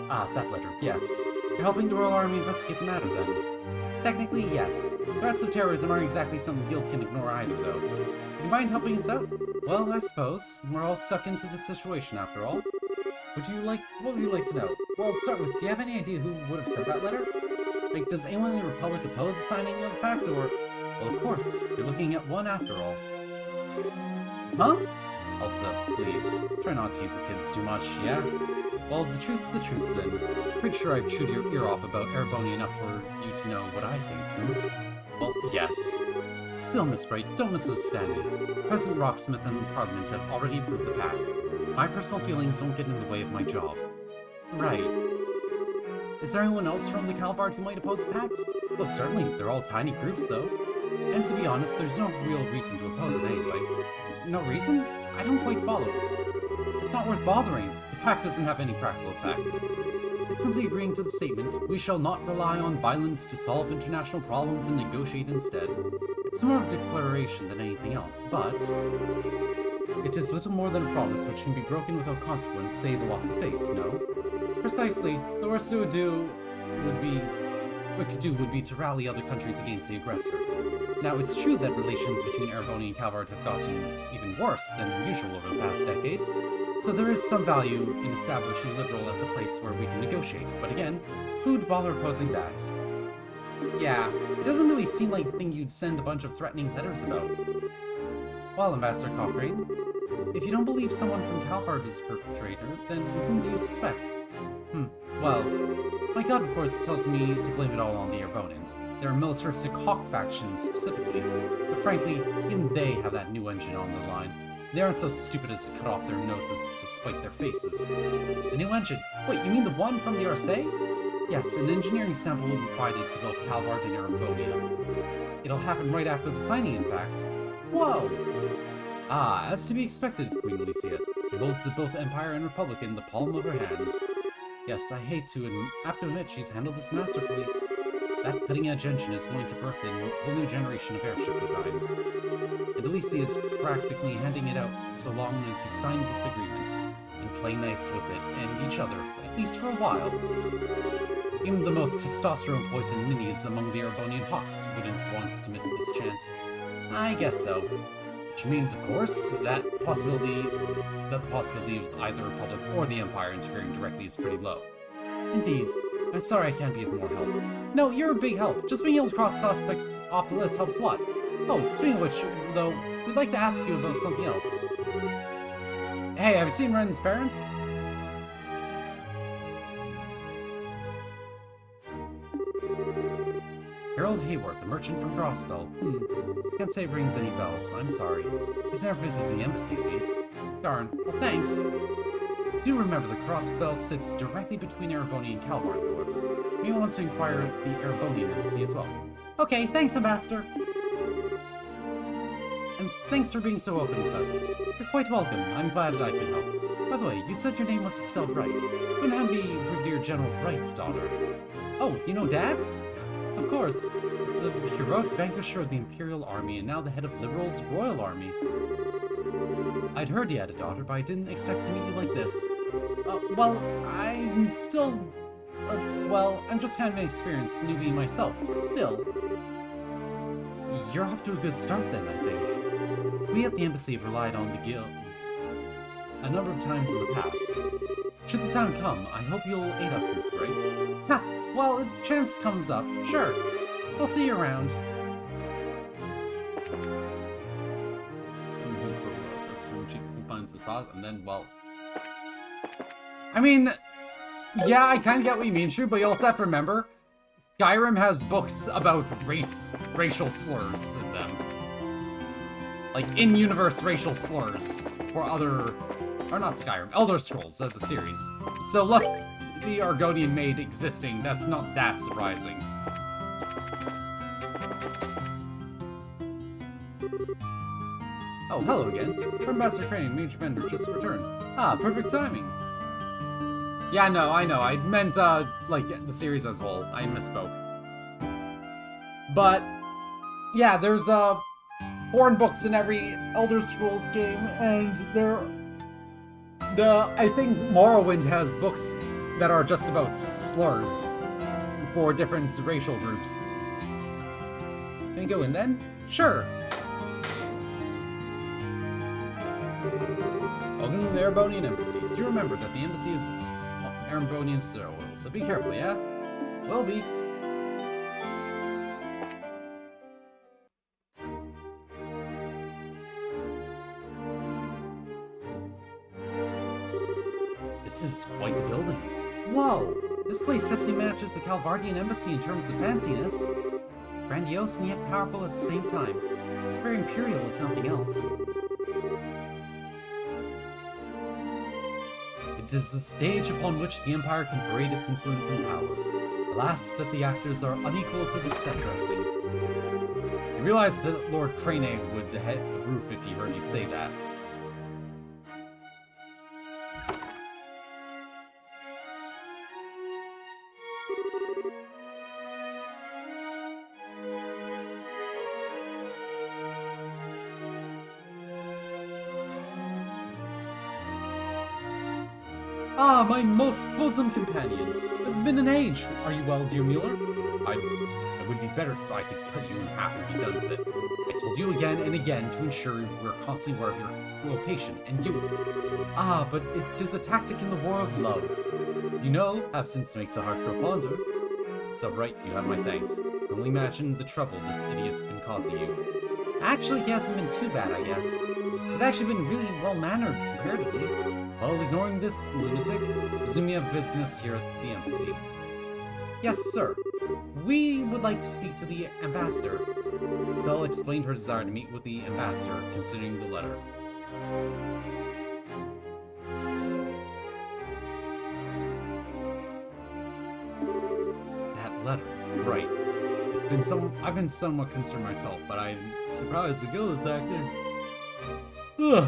Speaker 2: Ah, that letter, yes. You're helping the Royal Army investigate the matter, then? Technically, yes. Threats of terrorism aren't exactly something the Guild can ignore either, though. Would you mind helping us out? Well, I suppose. We're all stuck into this situation, after all. What would you like to know? Well, to start with, do you have any idea who would have sent that letter? Like, does anyone in the Republic oppose the signing of the pact, or... Well, of course, you're looking at one after all. Huh? Elsa, please, try not to tease the kids too much, yeah? Well, the truth's in. Pretty sure I've chewed your ear off about Erebony enough for you to know what I think, Well, yes. Still, Miss Bright, don't misunderstand me. President Rocksmith and the Parliament have already approved the pact. My personal feelings won't get in the way of my job. Right. Is there anyone else from the Calvard who might oppose the pact? Well, certainly. They're all tiny groups, though. And to be honest, there's no real reason to oppose it anyway. No reason? I don't quite follow. It's not worth bothering. The pact doesn't have any practical effect. It's simply agreeing to the statement, we shall not rely on violence to solve international problems and negotiate instead. It's more of a declaration than anything else, but... it is little more than a promise which can be broken without consequence, say the loss of face, no? Precisely. The worst it would do would be to rally other countries against the aggressor. Now, it's true that relations between Erebony and Calvard have gotten even worse than usual over the past decade, so there is some value in establishing Liberal as a place where we can negotiate, but again, who'd bother opposing that? Yeah, it doesn't really seem like the thing you'd send a bunch of threatening letters about. Well, Ambassador Cochrane, if you don't believe someone from Calvard is the perpetrator, then whom do you suspect? Well, my god, of course, tells me to blame it all on the Erebonians. They're a militaristic Hawk faction, specifically. But frankly, even they have that new engine on the line. They aren't so stupid as to cut off their noses to spite their faces. The new engine? Wait, you mean the one from the Arcee? Yes, an engineering sample will be provided to both Calvard and Erebonia. It'll happen right after the signing, in fact. Whoa! Ah, as to be expected of Queen Alicia. She holds both Empire and Republic in the palm of her hand. Yes, I hate to have to admit she's handled this masterfully. That cutting-edge engine is going to birth a whole new generation of airship designs. And Alicia is practically handing it out so long as you sign this agreement, and play nice with it and each other, at least for a while. Even the most testosterone-poisoned ninnies among the Erebonian Hawks wouldn't want to miss this chance. I guess so. Which means, of course, that the possibility of either Republic or the Empire interfering directly is pretty low. Indeed. I'm sorry I can't be of more help. No, you're a big help. Just being able to cross suspects off the list helps a lot. Oh, speaking of which, though, we'd like to ask you about something else. Hey, have you seen Ren's parents? Harold Hayworth, a merchant from Grospel. Can't say it rings any bells, I'm sorry. He's never visited the embassy, at least. Darn. Well, thanks. Do remember the Crossbell sits directly between Erebonia and Calvard, however. We want to inquire at the Erebonian embassy as well. Okay, thanks, Ambassador. And thanks for being so open with us. You're quite welcome. I'm glad that I could help. By the way, you said your name was Estelle Bright. Couldn't have be Brigadier General Bright's daughter. Oh, you know Dad? Of course. The heroic vanquisher of the Imperial Army and now the head of Liberal's Royal Army. I'd heard you had a daughter, but I didn't expect to meet you like this. Well, I'm still... well, I'm just kind of an experienced newbie myself. Still. You're off to a good start then, I think. We at the embassy have relied on the guild a number of times in the past. Should the time come, I hope you'll aid us, Miss Bray. Ha! Well, if the chance comes up, sure. We'll see you around. She finds the sauce, and then, well... I mean, yeah, I kind of get what you mean, Shu, but you also have to remember, Skyrim has books about racial slurs in them. Like, in-universe racial slurs for other... or not Skyrim, Elder Scrolls as a series. So, lest the Argonian made existing, that's not that surprising. Oh, hello again. Ambassador Crane and Mage Bender just returned. Ah, perfect timing. Yeah, no, I know. I meant, like, the series as a whole. I misspoke. But, yeah, there's, porn books in every Elder Scrolls game, and I think Morrowind has books that are just about slurs for different racial groups. Can we go in then? Sure. Welcome to the Erebonian Embassy. Do you remember that the embassy is Erebonian soil, so be careful, yeah? Will be. This is quite the building. Whoa! This place definitely matches the Calvardian Embassy in terms of fanciness. Grandiose and yet powerful at the same time. It's very imperial, if nothing else. It is the stage upon which the Empire can parade its influence and power. Alas, that the actors are unequal to the set dressing. You realize that Lord Crane would hit the roof if he heard you say that. Ah, my most bosom companion! It's been an age! Are you well, dear Mueller? I would be better if I could cut you in half and be done with it. I told you again and again to ensure we're constantly aware of your location, and you... Ah, but it is a tactic in the war of love. You know, absence makes a heart grow fonder. So right, you have my thanks. Only imagine the trouble this idiot's been causing you. Actually, he hasn't been too bad, I guess. He's actually been really well-mannered, comparatively. Well, ignoring this lunatic, presume you have business here at the embassy. Yes, sir. We would like to speak to the ambassador. Estelle explained her desire to meet with the ambassador, considering the letter. That letter, right. I've been somewhat concerned myself, but I'm surprised the guild is active. Ugh.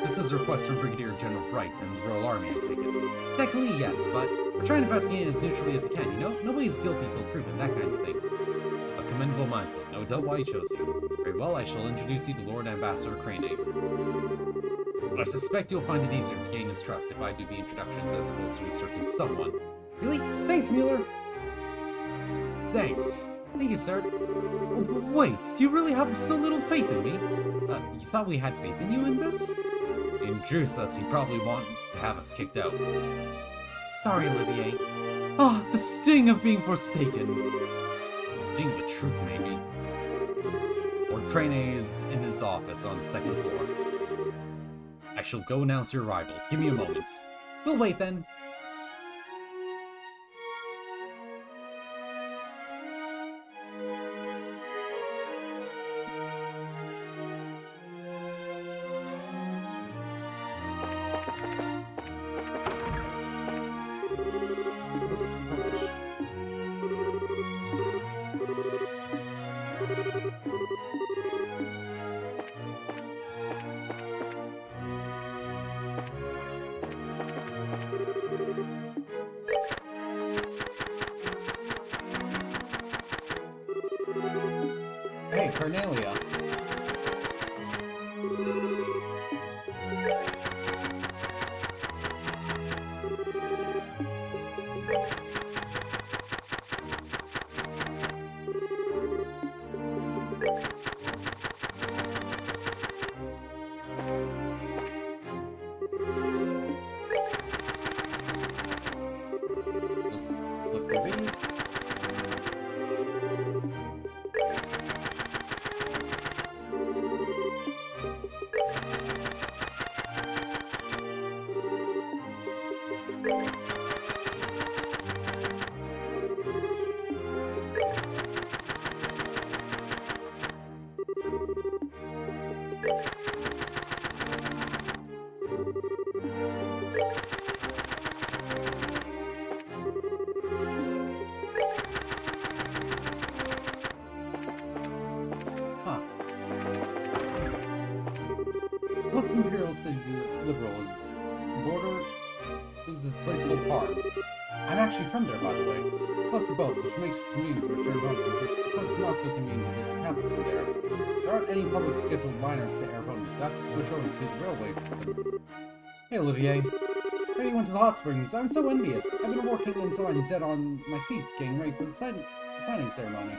Speaker 2: This is a request from Brigadier General Bright and the Royal Army, I take it. Technically, yes, but we're trying to investigate as neutrally as we can, you know? Nobody's guilty till proven, that kind of thing. A commendable mindset, no doubt why he chose you. Very well, I shall introduce you to Lord Ambassador Crane. I suspect you'll find it easier to gain his trust if I do the introductions as opposed to a certain someone. Really? Thanks, Mueller! Thanks. Thank you, sir. Oh, but wait, do you really have so little faith in me? You thought we had faith in you in this? If he introduced us, he'd probably want to have us kicked out. Sorry, Olivier. Ah, the sting of being forsaken. The sting of the truth, maybe. Lord Crane is in his office on the second floor. I shall go announce your arrival. Give me a moment. We'll wait then. Hey, Cornelia. Just flip through these. What's Imperial City Liberal is border is this place called Park. I'm actually from there, by the way. It's close to both, which makes it convenient to return home from this. Of course, it's not so convenient to visit the capital from there. There aren't any public scheduled liners to Airport, so I have to switch over to the railway system. Hey, Olivier. Ready went to the hot springs. I'm so envious. I've been working until I'm dead on my feet, getting ready for the signing ceremony.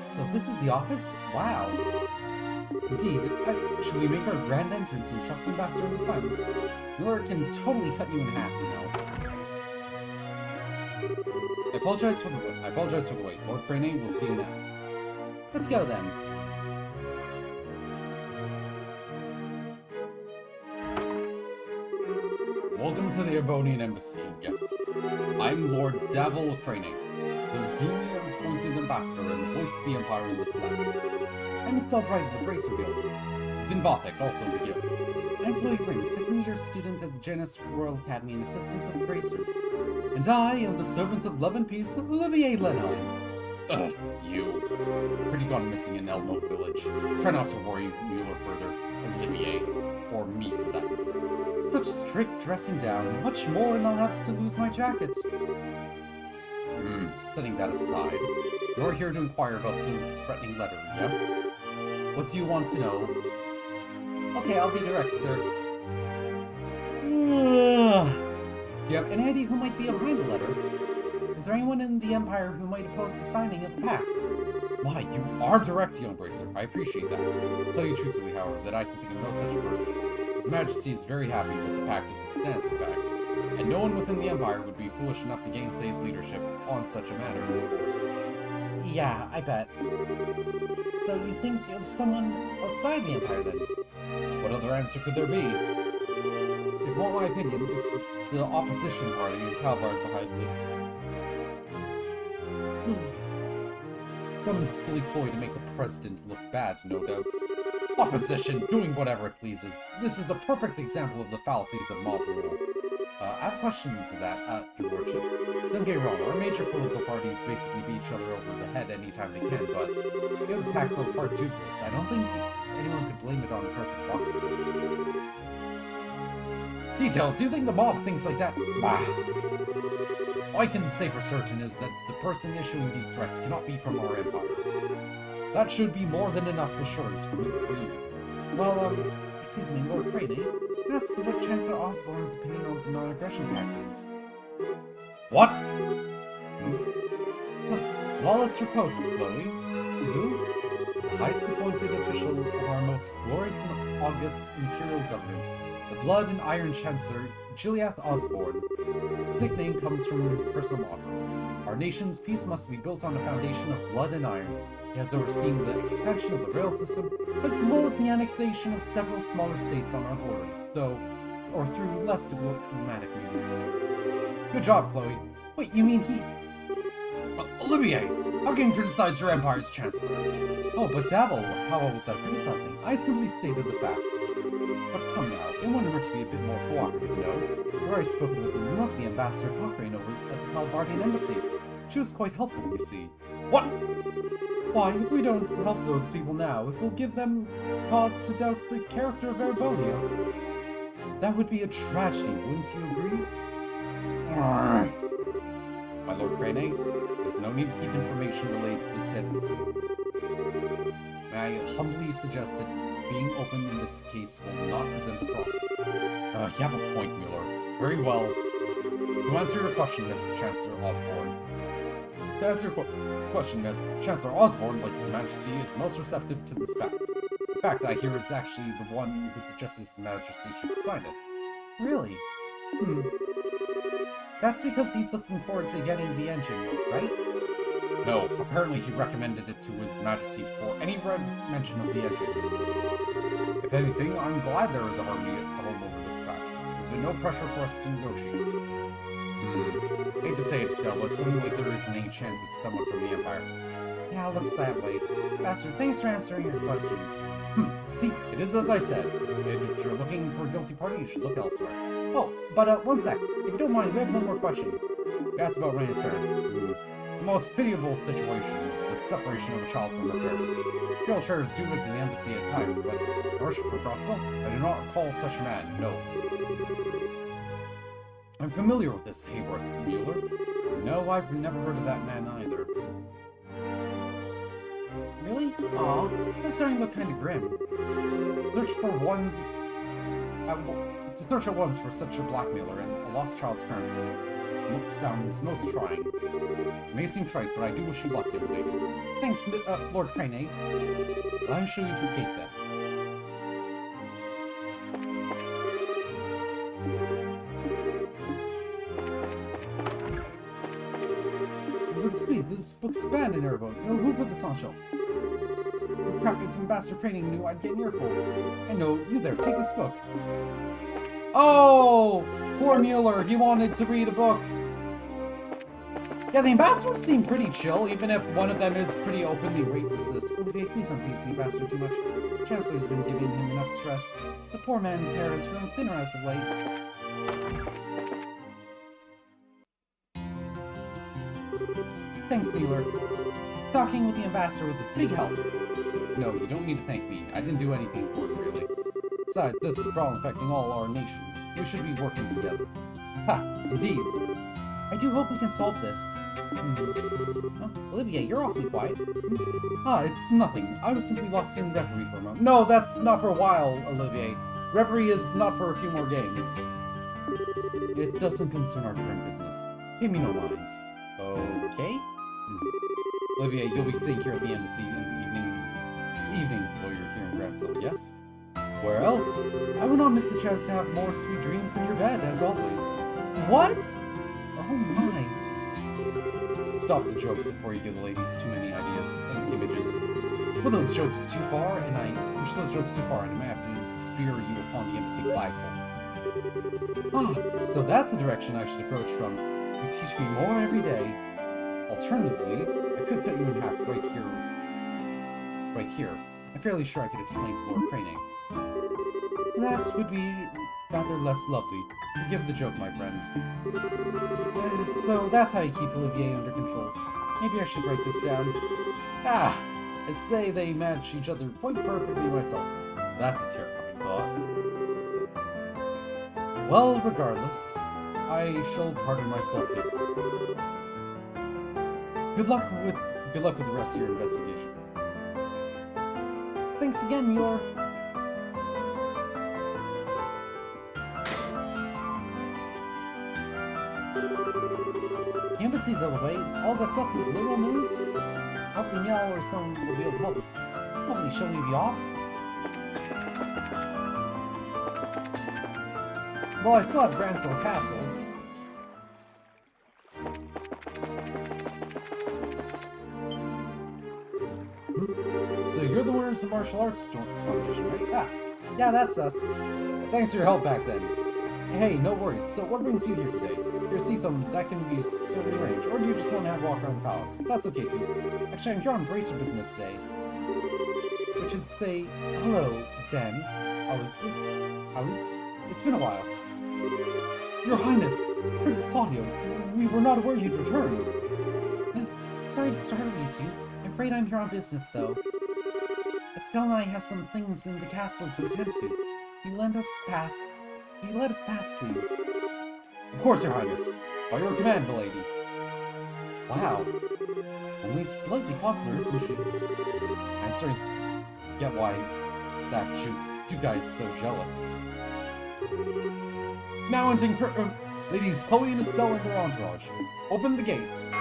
Speaker 2: So this is the office? Wow. Indeed. Should we make our grand entrance and shock the ambassador into silence? Miller can totally cut you in half, you know. I apologize for the wait. Lord Crane will see you now. Let's go then. Welcome to the Erbonian Embassy, guests. I'm Lord Davil Crane, the duly appointed ambassador and the voice of the Empire in this land. I'm Estelle Bright of the Bracer Guild. Zinvothek, also of the Guild. I'm Chloe Ring, second-year student at the Janus Royal Academy and assistant of the Bracers. And I am the servant of love and peace, Olivier Lenheim. Ugh, you. Pretty gone missing in Elmo Village. Try not to worry Mueller further, Olivier. Or me, for that matter. Such strict dressing down, much more and I'll have to lose my jacket. Setting that aside, you're here to inquire about the threatening letter, yes? What do you want to know? Okay, I'll be direct, sir. Do you have any idea who might be behind the letter? Is there anyone in the Empire who might oppose the signing of the pact? Why, you are direct, young Bracer. I appreciate that. I'll tell you truthfully, however, that I can think of no such person. His Majesty is very happy with the pact as it stands, in fact, and no one within the Empire would be foolish enough to gainsay his leadership on such a matter, of course. Yeah, I bet. So you think of someone outside the Empire, then? What other answer could there be? If you want my opinion, it's the opposition party and Calvard behind this. Some silly ploy to make the president look bad, no doubt. Opposition, doing whatever it pleases. This is a perfect example of the fallacies of mob rule. I have a question to that, Your Lordship. Don't get me wrong, our major political parties basically beat each other over the head anytime they can, but if the pact fell apart due to this, I don't think anyone could blame it on President Rocksmith. Details, do you think the mob thinks like that? Bah. All I can say for certain is that the person issuing these threats cannot be from our empire. That should be more than enough assurance for you. Well, excuse me, Lord Crane, I asked what Chancellor Osborne's opinion on the non-aggression pact is. What? Flawless riposte, Chloe. Who? The highest appointed official of our most glorious and august imperial governance, the Blood and Iron Chancellor, Gileath Osborne. His nickname comes from his personal motto. Our nation's peace must be built on a foundation of blood and iron. He has overseen the expansion of the rail system, as well as the annexation of several smaller states on our borders, or through less diplomatic means. Good job, Chloe. Wait, you mean he... Olivier! How can you criticize your empire's chancellor? Oh, but Dabble, how was I criticizing? I simply stated the facts. But come now, it wouldn't hurt to be a bit more cooperative, no? I've already spoken with the lovely Ambassador Cochrane over at the Calvardian Embassy. She was quite helpful, you see. What? Why, if we don't help those people now, it will give them cause to doubt the character of Erbodio. That would be a tragedy, wouldn't you agree? My Lord Crane, there's no need to keep information related to this hidden. May I humbly suggest that being open in this case will not present a problem. You have a point, Mueller. Very well. To answer your question, Miss Chancellor Osborne. To answer your question, Miss Chancellor Osborne, like His Majesty, is most receptive to this fact. In fact, I hear is actually the one who suggests His Majesty should sign it. Really? That's because he's looking forward to getting the engine, right? No, apparently he recommended it to His Majesty before any mention of the engine. If anything, I'm glad there is a harmony at home over this fact. There's been no pressure for us to negotiate. Hate to say it, still, but it's looking like there isn't any chance it's someone from the Empire. Yeah, it looks that way. Master, thanks for answering your questions. See, it is as I said. If you're looking for a guilty party, you should look elsewhere. Oh, but one sec. If you don't mind, we have one more question. You asked about Rhaenys Ferris. The most pitiable situation, the separation of a child from her parents. Wheelchairs do visit the embassy at times, but worship for Grosswell? I do not recall such a man, no. I'm familiar with this Hayworth Mueller. No, I've never heard of that man either. Really? Aw, that's starting to look kind of grim. Search for one... to search at once for such a blackmailer and a lost child's parents sounds most trying. It may seem trite, but I do wish you luck, young lady. Thanks, Lord Crane. I'll show you to the gate, then. Good speed, this book's banned in Erebor. Who put this on the shelf? Crap, if Ambassador Training knew I'd get an earful. I know, you there, take this book. Oh! Poor Mueller, he wanted to read a book. Yeah, the ambassadors seem pretty chill, even if one of them is pretty openly racist. Olivier, please don't tease the ambassador too much. Chancellor's been giving him enough stress. The poor man's hair has grown thinner as of late. Thanks, Mueller. Talking with the ambassador was a big help. No, you don't need to thank me. I didn't do anything important, really. Besides, this is a problem affecting all our nations. We should be working together. Ha! Indeed. I do hope we can solve this. Oh, Olivier, you're awfully quiet. It's nothing. I was simply lost in reverie for a moment. No, that's not for a while, Olivier. Reverie is not for a few more games. It doesn't concern our current business. Pay me no mind. Okay? Olivier, you'll be staying here at the embassy in the evenings while you're here in Gratzell, yes? Where else? I will not miss the chance to have more sweet dreams in your bed, as always. What? Oh my. Stop the jokes before you give the ladies too many ideas and images. Put those jokes too far, and I push those jokes too far, and I might have to spear you upon the embassy flagpole. Ah, so that's the direction I should approach from. You teach me more every day. Alternatively, I could cut you in half right here. Right here. I'm fairly sure I could explain to Lord Craning. That would be rather less lovely. Forgive the joke, my friend. And so that's how you keep Olivier under control. Maybe I should write this down. Ah! I say they match each other quite perfectly myself. That's a terrifying thought. Well, regardless, I shall pardon myself here. Good luck with the rest of your investigation. Thanks again, Mueller. The embassy's out of the way. All that's left is little news. Hopefully Meow or someone will be able to help us. Hopefully shall we be off? Well, I still have Gransell Castle. So you're the winners of martial arts competition, right? Ah, yeah, that's us. Thanks for your help back then. Hey, no worries. So what brings you here today? Here, see some that can be certainly arranged, or do you just want to have a walk around the palace? That's okay too. Actually, I'm here on bracer business today, which is to say, hello, Den, Alutz. It's been a while. Your Highness, Princess Claudio, we were not aware you'd returned. Sorry to startle you two. I'm afraid I'm here on business, though. Estelle and I have some things in the castle to attend to. Will you let us pass, please? Of course, Your Highness. By your command, milady. Wow. Only slightly popular, isn't she? I'm starting to get why that you guys are so jealous. Now entering ladies Chloe and Estelle and their entourage. Open the gates.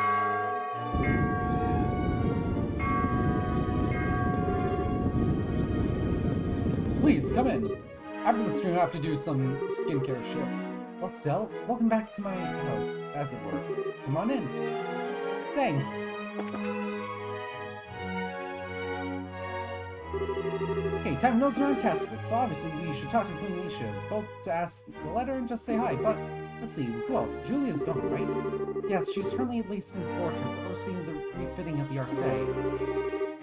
Speaker 2: Please, come in. After the stream, I have to do some skincare shit. Well, Estelle, welcome back to my house, as it were. Come on in. Thanks. Okay, time knows around Castlewood, so obviously we should talk to Queen Alicia, both to ask the letter and just say hi, but let's see, who else? Julia's gone, right? Yes, she's currently at least in the fortress, overseeing the refitting of the Arcee.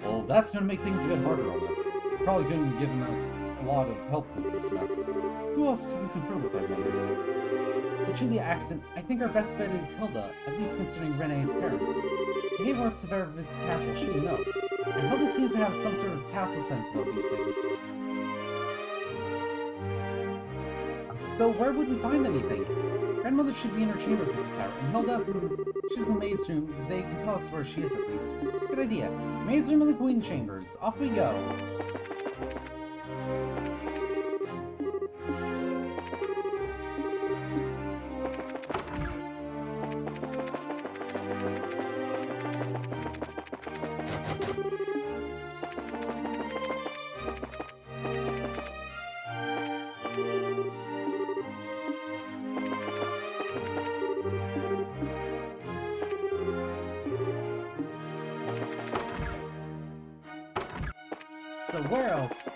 Speaker 2: Well, that's gonna make things a bit harder on us. Probably couldn't have given us a lot of help with this mess. Who else could we confer with, I wonder? With Julia accent, I think our best bet is Hilda, at least considering Renee's parents. If Hayworths have ever visited the castle, she would know. And Hilda seems to have some sort of castle sense about these things. So where would we find them, you think? Grandmother should be in her chambers at this hour, and Hilda, she's in the maid's room. They can tell us where she is at least. Good idea. Maid's room in the Queen chambers. Off we go. So where else?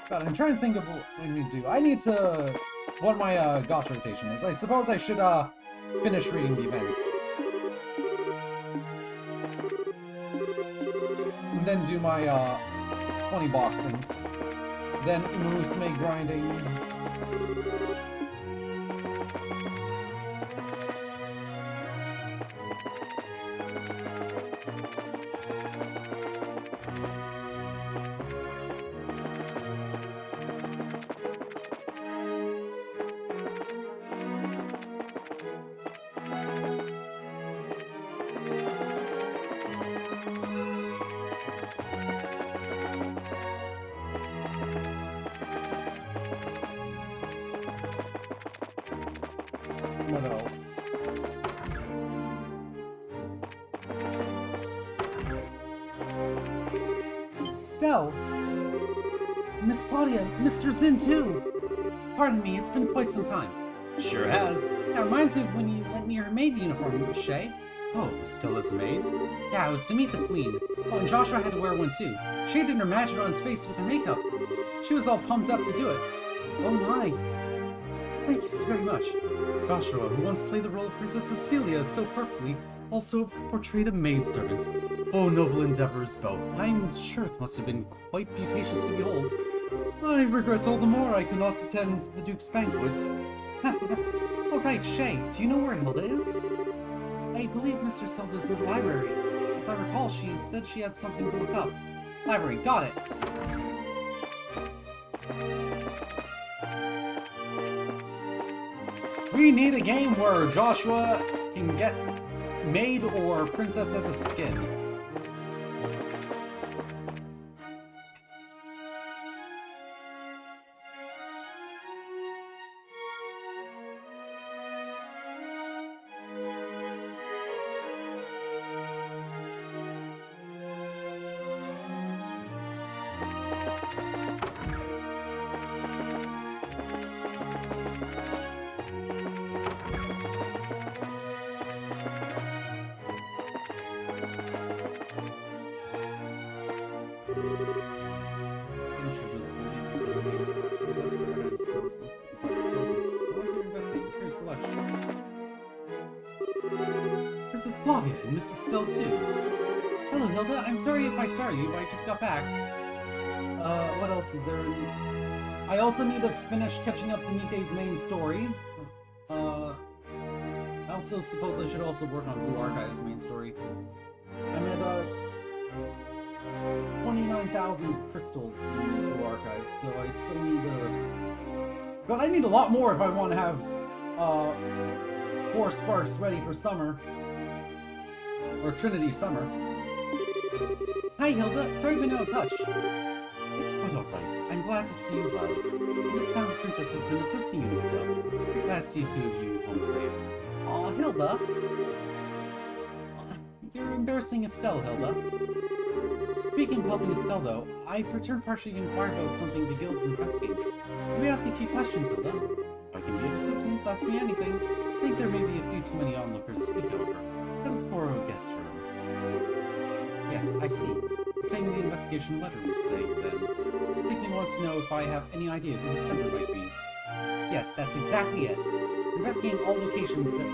Speaker 2: God, I'm trying to think of what I need to do. I need to... what my gotcha rotation is. I suppose I should finish reading the events. And then do my 20 boxing. Then Musume grinding. What else? Estelle? Miss Claudia, Mr. Zin too. Pardon me, it's been quite some time. Sure has. That reminds me of when you lent me your maid uniform, Shay. Oh, still as a maid? Yeah, it was to meet the queen. Oh, and Joshua had to wear one too. Shay didn't imagine on his face with her makeup. She was all pumped up to do it. Oh my. Thank you so very much. Joshua, who once played the role of Princess Cecilia so perfectly, also portrayed a maidservant. Oh, noble endeavors both. I'm sure it must have been quite beauteous to behold. I regret all the more I could not attend the Duke's banquets. All right, Shay, do you know where Hilda is? I believe Mistress Hilda's in the library. As I recall, she said she had something to look up. Library, got it. We need a game where Joshua can get maid or princess as a skin. Princess Claudia and Mrs. Still too. Hello, Hilda. I'm sorry if I startled you, but I just got back. What else is there? I also need to finish catching up to Nike's main story. I also suppose I should also work on Blue Archive's main story. I'm at 29,000 crystals in Blue Archive, so I still need but I need a lot more if I want to have 4 sparks ready for summer. Or Trinity Summer. Hi Hilda, sorry I've been out of touch. It's quite alright. I'm glad to see you well. I understand the princess has been assisting you still. I'm glad to see two of you home safe. Aw, Hilda. You're embarrassing Estelle, Hilda. Speaking of helping Estelle though, I've returned partially to inquire about something the guild's investigating. Can we ask you a few questions, Hilda? If I can be of assistance, ask me anything. I think there may be a few too many onlookers to speak, however. Let us borrow a guest room. Yes, I see. Obtaining the investigation letter, you say, then. Taking want to know if I have any idea who the sender might be. Yes, that's exactly it. Investigating all locations that...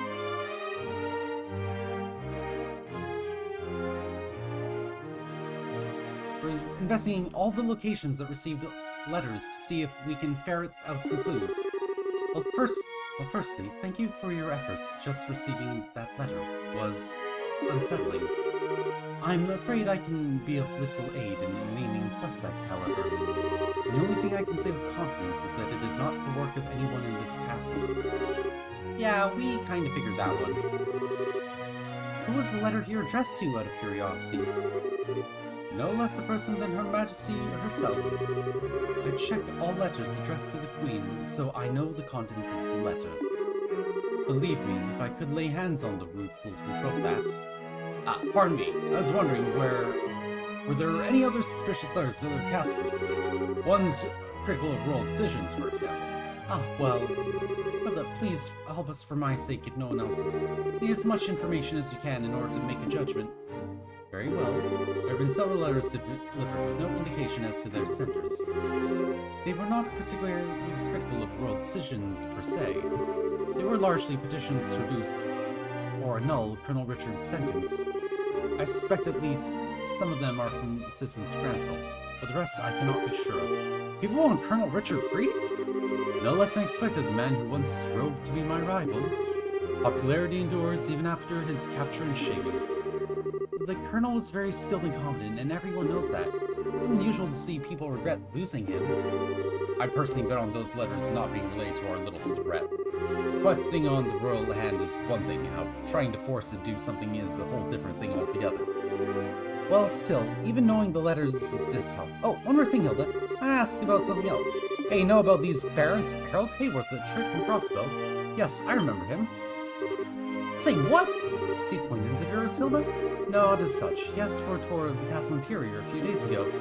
Speaker 2: We're investigating all the locations that received letters to see if we can ferret out some clues. Firstly, thank you for your efforts. Just receiving that letter was unsettling. I'm afraid I can be of little aid in naming suspects, however. The only thing I can say with confidence is that it is not the work of anyone in this castle. Yeah, we kind of figured that one. Who was the letter here addressed to, out of curiosity? No less a person than Her Majesty herself. I check all letters addressed to the Queen, so I know the contents of the letter. Believe me, if I could lay hands on the rude fool who wrote that... pardon me, I was wondering were there any other suspicious letters to the castle recently? Ones critical of royal decisions, for example. Well, please help us for my sake if no one else's. Need as much information as you can in order to make a judgment. Very well. There have been several letters delivered with no indication as to their senders. They were not particularly critical of royal decisions per se. They were largely petitions to reduce or annul Colonel Richard's sentence. I suspect at least some of them are from assistants Grancel, but the rest I cannot be sure of. People want Colonel Richard freed? No less than expected, the man who once strove to be my rival. Popularity endures even after his capture and shaving. The Colonel was very skilled and competent, and everyone knows that. It's unusual to see people regret losing him. I personally bet on those letters not being related to our little threat. Questing on the royal hand is one thing, how trying to force it to do something is a whole different thing altogether. Well, still, even knowing the letters exist help. Oh, one more thing, Hilda. I asked about something else. Hey, you know about these barons? Harold Hayworth, the Trid from Crossbow? Yes, I remember him. Say what? Is he an acquaintance of yours, Hilda? No, not as such. He asked for a tour of the castle interior a few days ago.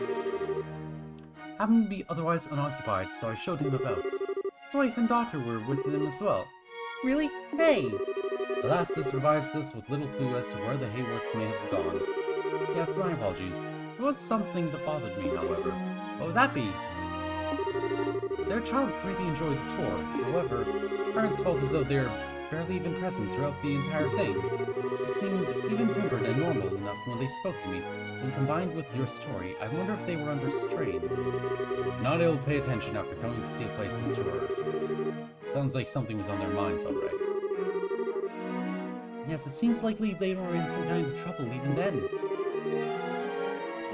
Speaker 2: happened to be otherwise unoccupied, so I showed him about. His wife and daughter were with him as well. Really? Hey! Alas, this provides us with little clue as to where the Hayworths may have gone. Yes, my apologies. There was something that bothered me, however. What would that be? Their child greatly enjoyed the tour. However, parents felt as though they were barely even present throughout the entire thing. They seemed even-tempered and normal enough when they spoke to me. When combined with your story, I wonder if they were under strain. Not able to pay attention after coming to see a place as tourists. Sounds like something was on their minds alright. Yes, it seems likely they were in some kind of trouble even then.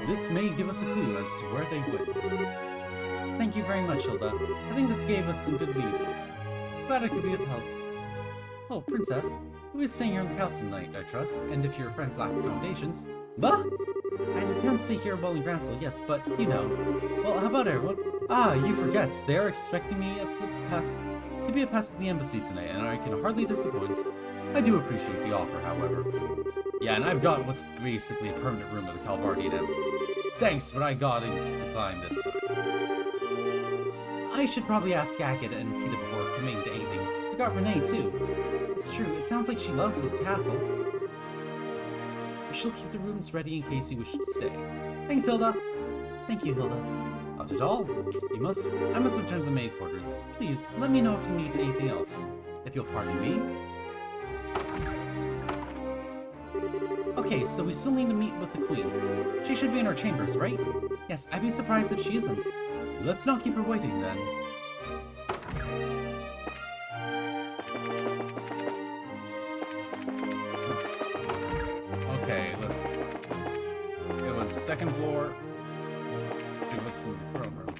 Speaker 2: This may give us a clue as to where they went. Thank you very much, Hilda. I think this gave us some good leads. Glad I could be of help. Oh, Princess. You'll be staying here in the castle tonight, I trust, and if your friends lack accommodations... Bah! I intend to stay here at Welling Gransel, yes, but, you know. Well, how about everyone? Ah, you forget. They are expecting me at the to be a pest at the embassy tonight, and I can hardly disappoint. I do appreciate the offer, however. Yeah, and I've got what's basically a permanent room at the Calvardian embassy. Thanks, but I gotta decline this time. I should probably ask Agate and Tita before committing to anything. I got Renee, too. It's true, it sounds like she loves the castle. I shall keep the rooms ready in case you wish to stay. Thanks, Hilda. Thank you, Hilda. Not at all. I must return to the maid quarters. Please, let me know if you need anything else. If you'll pardon me. Okay, so we still need to meet with the Queen. She should be in her chambers, right? Yes, I'd be surprised if she isn't. Let's not keep her waiting, then. Okay, let's... It was second floor. Do what's in the throne room.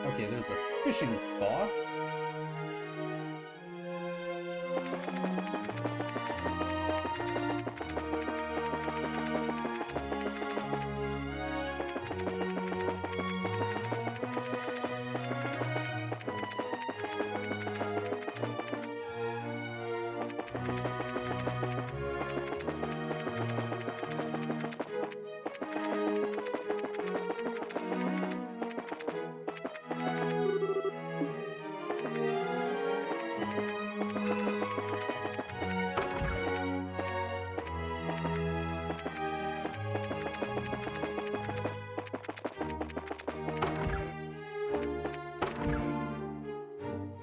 Speaker 2: Okay, there's a fishing spot.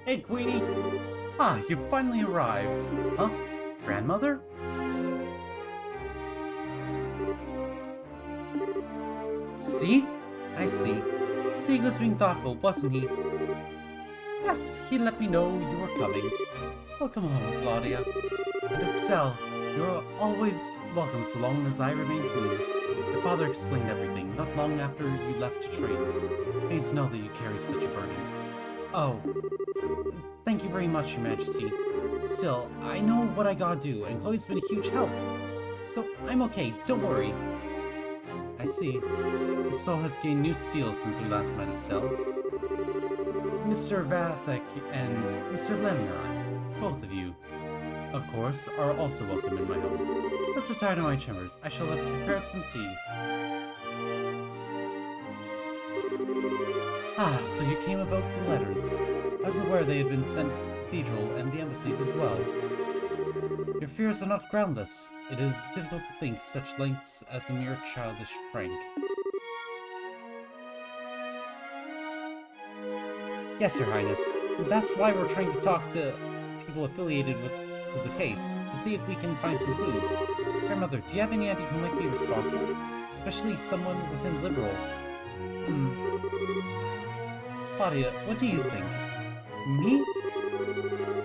Speaker 2: Hey, Queenie! Ah, you finally arrived. Huh? Grandmother? See? I see. Sieg was being thoughtful, wasn't he? Yes, he let me know you were coming. Welcome home, Claudia. And Estelle, you're always welcome so long as I remain queen. Your father explained everything, not long after you left to train. Please know that you carry such a burden. Oh. Thank you very much, Your Majesty. Still, I know what I gotta do, and Chloe's been a huge help. So, I'm okay, don't worry. I see. Estelle has gained new steel since we last met Estelle. Mr. Vathek and Mr. Lemna, both of you, of course, are also welcome in my home. Let's retire to my chambers. I shall have prepared some tea. Ah, so you came about the letters. I was aware they had been sent to the cathedral and the embassies as well. Your fears are not groundless. It is difficult to think such lengths as a mere childish prank. Yes, Your Highness. That's why we're trying to talk to people affiliated with the case, to see if we can find some clues. Grandmother, do you have any idea who might be responsible? Especially someone within Liberal. Claudia, what do you think? Me?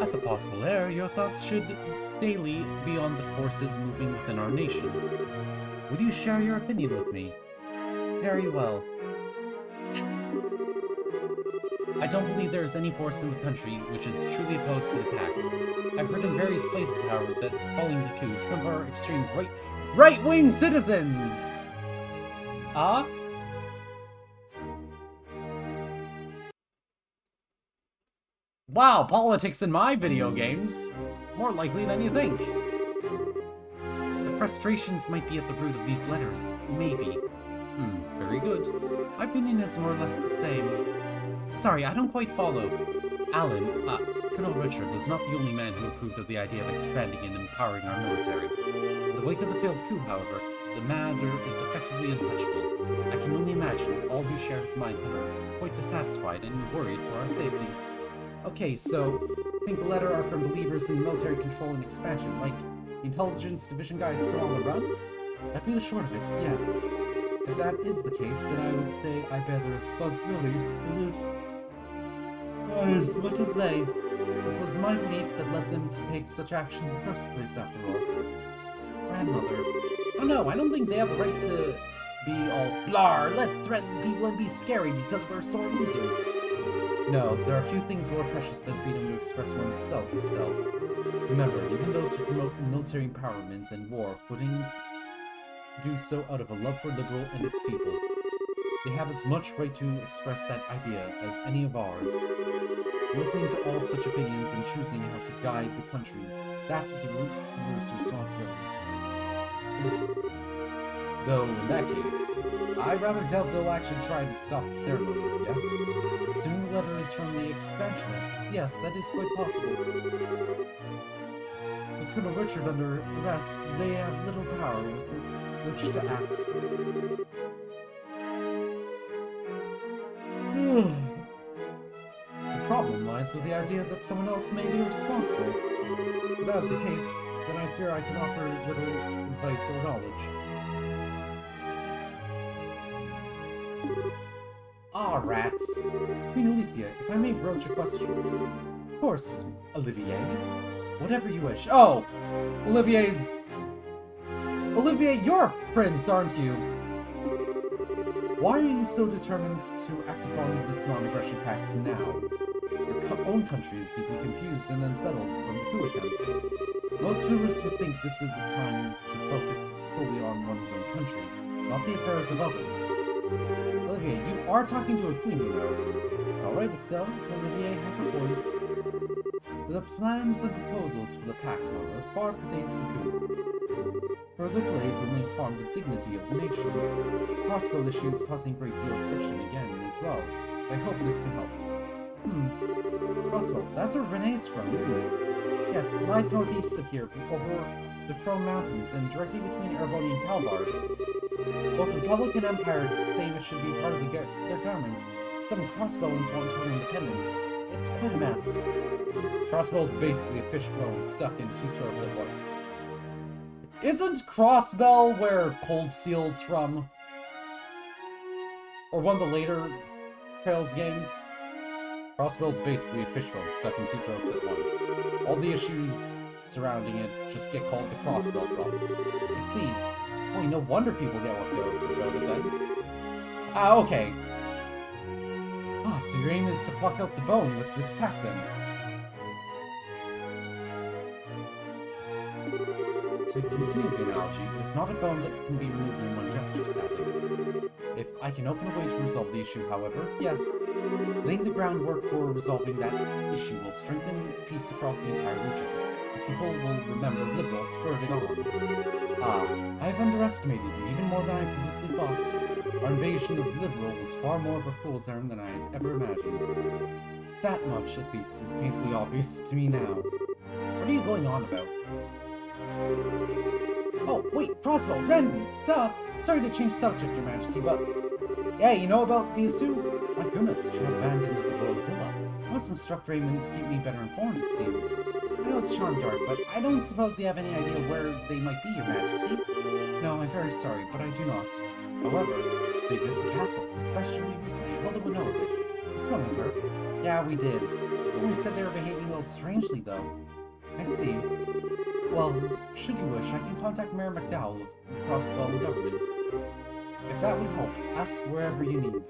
Speaker 2: As a possible heir, your thoughts should daily be on the forces moving within our nation. Would you share your opinion with me? Very well. I don't believe there is any force in the country which is truly opposed to the pact. I've heard in various places, however, that following the coup, some of our extreme right-wing citizens! Ah? Wow, politics in my video games. More likely than you think. The frustrations might be at the root of these letters. Maybe. Very good. My opinion is more or less the same. Sorry, I don't quite follow. Alan, Colonel Richard was not the only man who approved of the idea of expanding and empowering our military. In the wake of the failed coup, however, the matter is effectively untouchable. I can only imagine all who share his mindset are quite dissatisfied and worried for our safety. Okay, so, I think the letter are from believers in military control and expansion, like the intelligence division guy is still on the run? That'd be the short of it, yes. If that is the case, then I would say I bear the responsibility for this. As much as they. It was my belief that led them to take such action in the first place, after all. Grandmother. Oh no, I don't think they have the right to be all blar, let's threaten people and be scary because we're sore losers. No, there are few things more precious than freedom to express oneself, Estelle. Remember, even those who promote military empowerment and war do so out of a love for liberal and its people. They have as much right to express that idea as any of ours. Listening to all such opinions and choosing how to guide the country, that is a ruler's responsibility. Though, in that case, I rather doubt they'll actually try to stop the ceremony, yes? Assuming the letter is from the expansionists, yes, that is quite possible. With Colonel Richard under arrest, they have little power with which to act. The problem lies with the idea that someone else may be responsible. If that is the case, then I fear I can offer little advice or knowledge. Ah, rats. Queen Alicia, if I may broach a question. Of course, Olivier. Whatever you wish. Oh! Olivier, you're a prince, aren't you? Why are you so determined to act upon this non-aggression pact now? Your own country is deeply confused and unsettled from the coup attempt. Most rulers would think this is a time to focus solely on one's own country, not the affairs of others. Olivier, you are talking to a queen, you know. It's alright, Estelle. Olivier has a point. The plans and proposals for the pact, however, far predate the coup. Further delays only harm the dignity of the nation. Possible issues causing a great deal of friction again as well. I hope this can help. Crossbow, that's where Renee's from, isn't it? Yes, it lies northeast of here, over the Chrome Mountains, and directly between Ereboni and Palbar. Both Republic and Empire claim it should be part of their governments. Some crossbowens want total independence. It's quite a mess. Crossbow is basically a fishbone stuck in two throats at once. Isn't Crossbell where Cold Seal's from? Or one of the later Trails games? Crossbell's basically a fishbone stuck in two throats at once. All the issues surrounding it just get called the Crossbell problem. I see. Oh, no wonder people get worked about it then. Ah, okay. Ah, so your aim is to pluck out the bone with this pack then. To continue the analogy, it is not a bone that can be removed in one gesture, sadly. If I can open a way to resolve the issue, however, yes. Laying the groundwork for resolving that issue will strengthen peace across the entire region. The people will remember Liberal spurred it on. Ah, I have underestimated you even more than I previously thought. Our invasion of Liberal was far more of a fool's errand than I had ever imagined. That much, at least, is painfully obvious to me now. What are you going on about? Oh, wait, Crossbow, Ren, duh! Sorry to change subject, Your Majesty, but... Yeah, you know about these two? My goodness, you have abandoned the Royal Villa. I must instruct Raymond to keep me better informed, it seems. I know it's charmed art, but I don't suppose you have any idea where they might be, Your Majesty. No, I'm very sorry, but I do not. However, they visit the castle, especially recently. Hilda would know of it. We spoke with her. Yeah, we did. They only said they were behaving a little strangely, though. I see. Well, should you wish, I can contact Mayor McDowell of the Crossbell government. If that would help, ask wherever you need.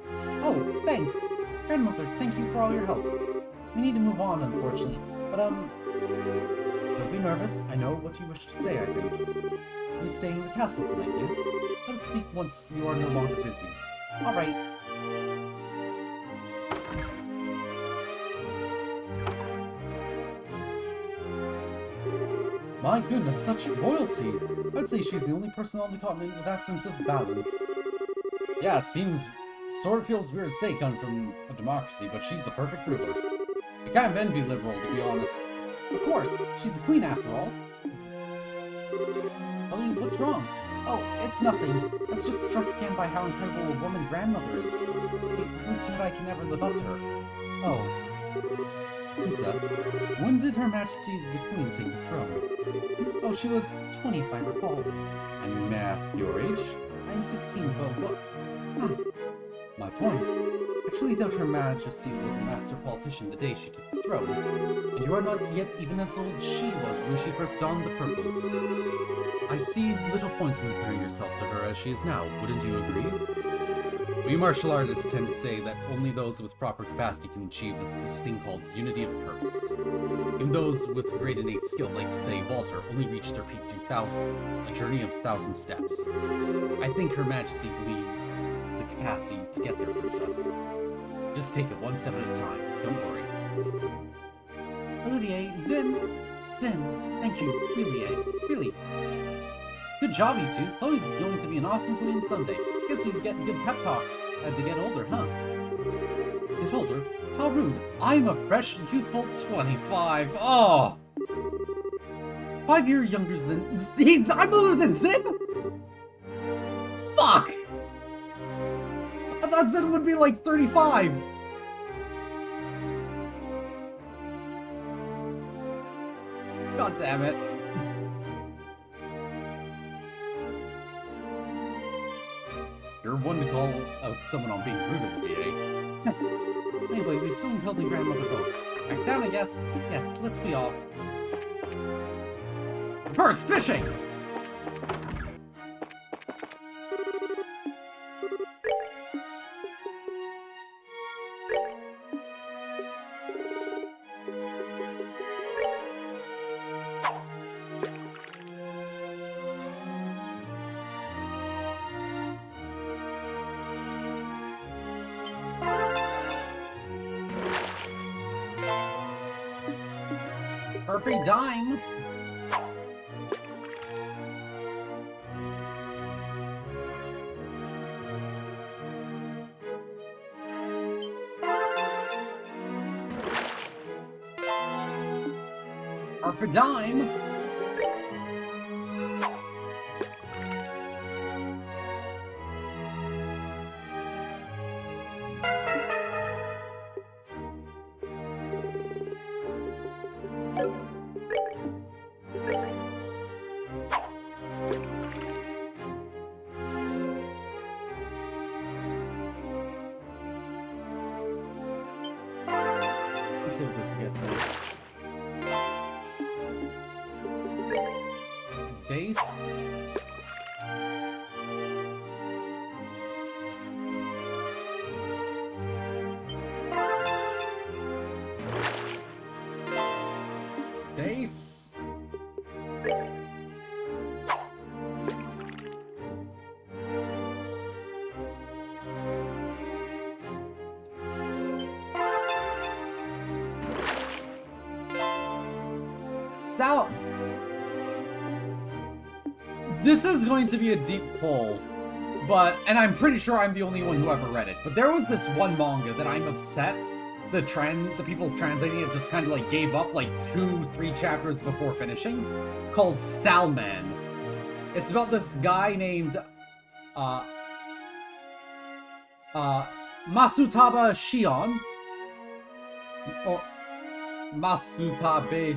Speaker 2: Oh, thanks! Grandmother, thank you for all your help. We need to move on, unfortunately, but, don't be nervous. I know what you wish to say, I think. You're staying in the castle tonight, yes? Let us speak once you are no longer busy. Alright. My goodness, such royalty! I'd say she's the only person on the continent with that sense of balance. Yeah, sort of feels weird to say coming from a democracy, but she's the perfect ruler. I kind of envy liberal, to be honest. Of course, she's a queen after all. Oh, what's wrong? Oh, it's nothing. I was just struck again by how incredible a woman grandmother is. I really doubt I can ever live up to her. Oh. Princess, when did Her Majesty the Queen take the throne? Oh, she was 20 if I recall. And may I ask your age? I'm 16, but what? Huh. My points. I truly doubt Her Majesty was a master politician the day she took the throne. And you are not yet even as old as she was when she first donned the purple. I see little points in comparing yourself to her as she is now, wouldn't you agree? We martial artists tend to say that only those with proper capacity can achieve this thing called unity of purpose. Even those with great innate skill, like, say, Walter, only reach their peak through a journey of 1,000 steps. I think Her Majesty leaves the capacity to get there, Princess. Just take it one step at a time, don't worry. Olivier, Zin, thank you, really. Good job, you two. Chloe's going to be an awesome queen someday. Guess you get good pep talks as you get older, huh? Get older? How rude. I'm a fresh, youthful 25. Oh! 5 years younger than... I'm older than Zin? Fuck! I thought Zin would be like 35. God damn it. You're one to call out someone on being rude, eh? Anyway, we soon held the grandmother boat. Back down, I guess. Yes, let's be off. First, fishing! Herpy dime! Herpy dime! Let's see what this gets me. Base. Base. South. This is going to be a deep pull, and I'm pretty sure I'm the only one who ever read it. But there was this one manga that I'm upset the people translating it just kind of like gave up like 2-3 chapters before finishing, called Salman. It's about this guy named Masutaba Shion, or Masutaba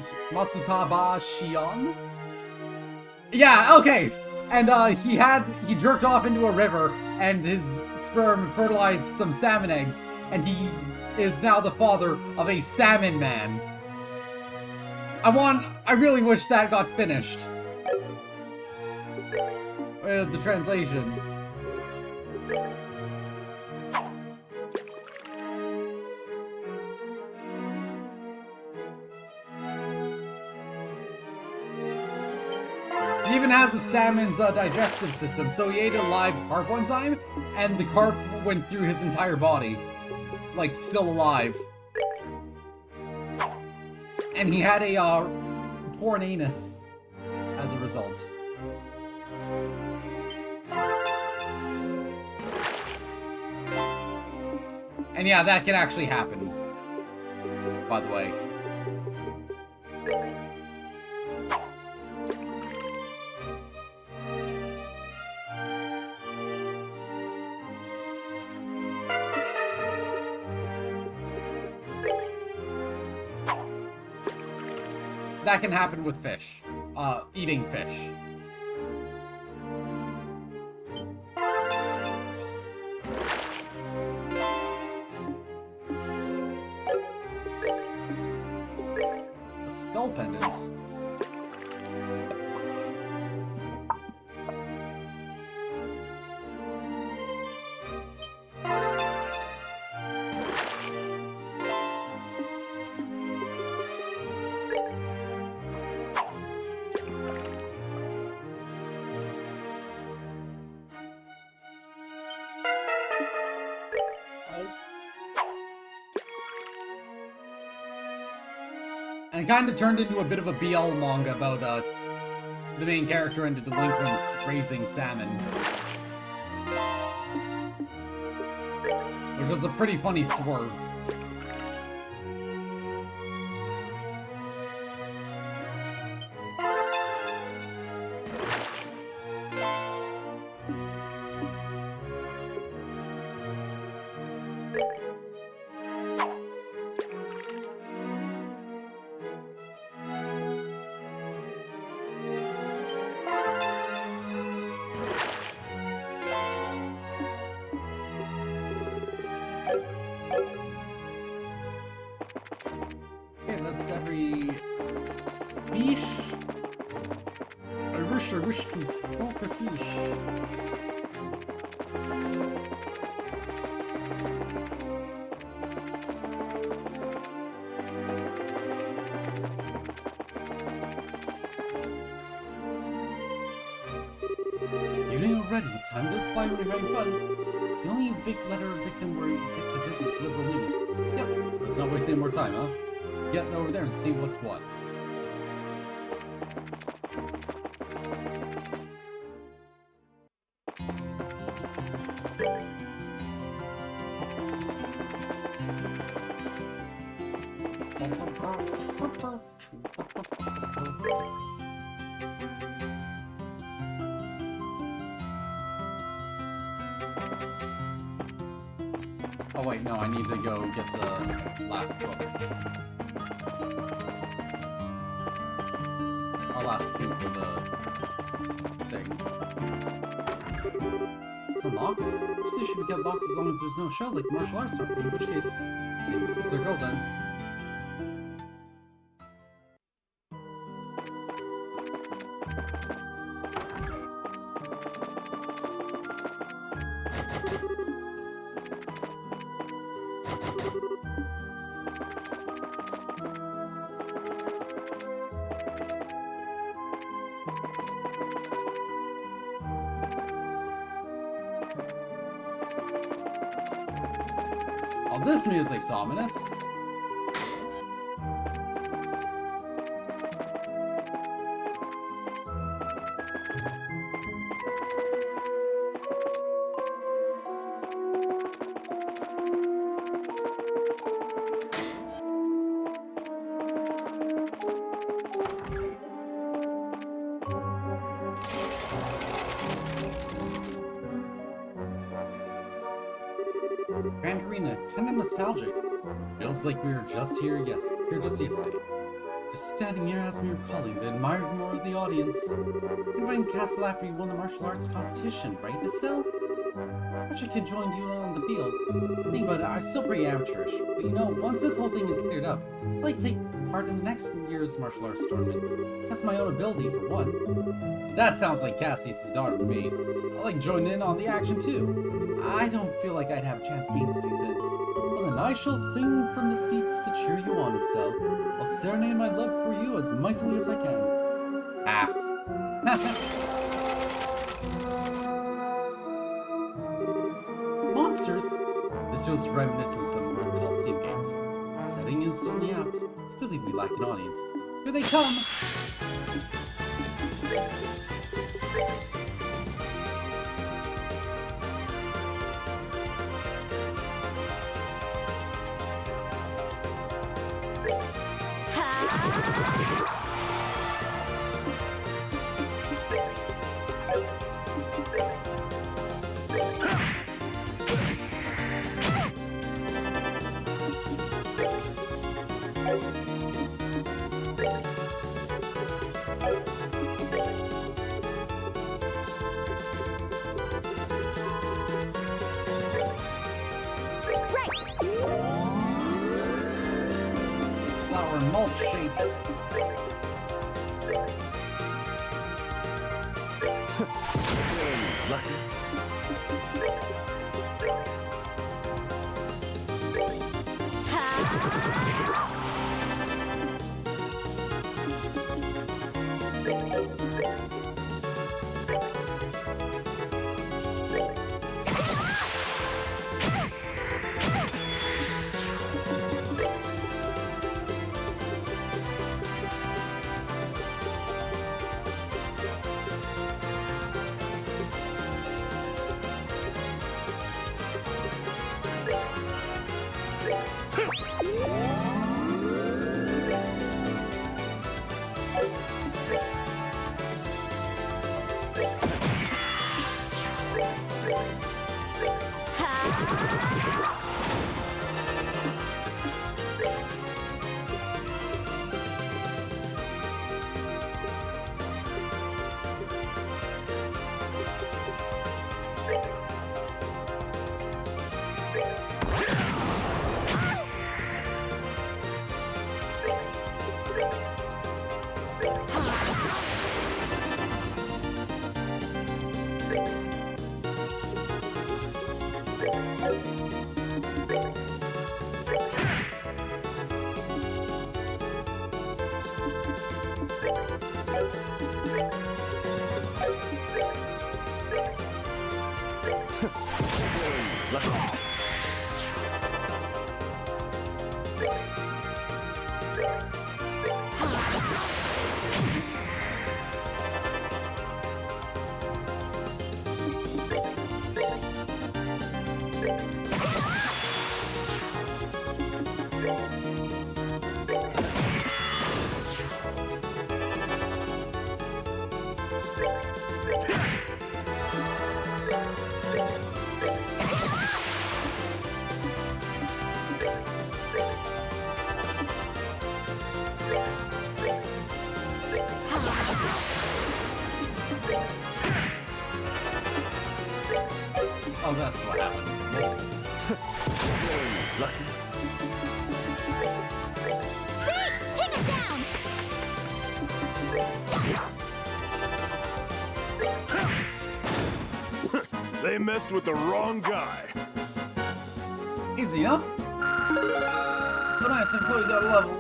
Speaker 2: Shion? Yeah, okay. And he jerked off into a river, and his sperm fertilized some salmon eggs, and he is now the father of a salmon man. I really wish that got finished. The translation. He even has a salmon's digestive system, so he ate a live carp one time, and the carp went through his entire body. Like, still alive. And he had a torn anus. as a result. And yeah, that can actually happen, by the way. That can happen with fish. Eating fish. A skull pendant. And it kind of turned into a bit of a BL manga about the main character and the delinquents raising salmon. Which was a pretty funny swerve. Okay, that's every fish. I wish to fuck a fish. Evening already, time to slide when you're having fun. The only letter victim where you get to business liberal news. Yep, let's not waste any more time, huh? Let's get over there and see what's what. Oh wait, no, I need to go get the last book. Our last clue for the thing. It's unlocked? This should be kept locked as long as there's no show like the martial arts store, in which case, see if this is our goal then. Oh, this music's ominous. Grand Arena, kinda nostalgic. Feels like we were just here yesterday. Just standing here as we were calling, the admired more of the audience. You were in Castle after you won the martial arts competition, right, Estelle? I wish I could join you on the field. Think about it, I'm still pretty amateurish, but you know, once this whole thing is cleared up, I'd like to take part in the next year's martial arts tournament. Test my own ability for one. That sounds like Cassius's daughter to me. I'd like joining in on the action too. I don't feel like I'd have a chance against you, Sid. Well then, I shall sing from the seats to cheer you on, Estelle. I'll serenade my love for you as mightily as I can. Pass. Monsters? This feels reminiscent of some World Coliseum games. The setting is certainly apt. It's really we lack an audience. Here they come! Flower mulch shake. Oh, that's what happened. Whoops.
Speaker 5: Lucky.
Speaker 4: See? Take it down!
Speaker 5: They messed with the wrong guy.
Speaker 2: Easy, huh? But nice and Chloe got a level.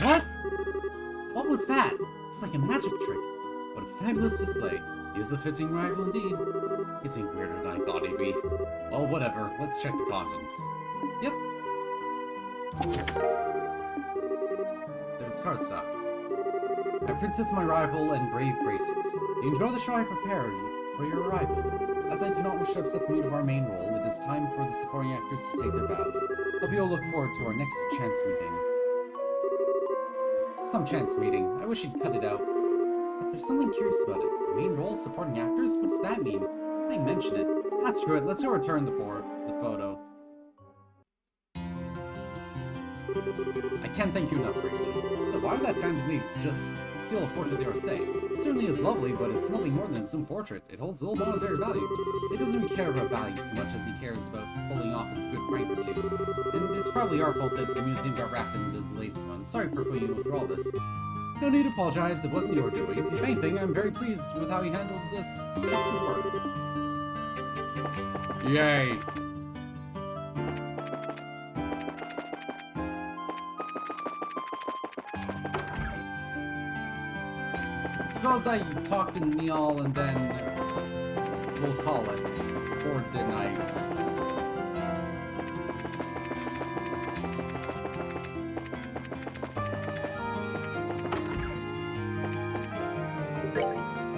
Speaker 2: What? What was that? It's like a magic trick. What a fabulous display. He is a fitting rival indeed. You seem weirder than I thought he'd be. Well, whatever. Let's check the contents. Yep. There's Karsak. My princess, my rival, and brave bracers. Enjoy the show I prepared for your arrival. As I do not wish to upset the mood of our main role, it is time for the supporting actors to take their bows. Hope you'll look forward to our next chance meeting. Some chance meeting. I wish you'd cut it out. But there's something curious about it. Main role, supporting actors? What does that mean? I mention it. Ah, screw it. Let's go return the photo. I can't thank you enough, Bracers. So why would that phantom just steal a portrait of Orsay? It certainly is lovely, but it's nothing more than some portrait. It holds little monetary value. He doesn't really care about value so much as he cares about pulling off a good prank or two. And it's probably our fault that the museum got wrapped into the latest one. Sorry for putting you through all this. No need to apologize, it wasn't your doing. If anything, I'm very pleased with how he handled this excellent work. Yay! Suppose I talk to Neil and then we'll call it for the night.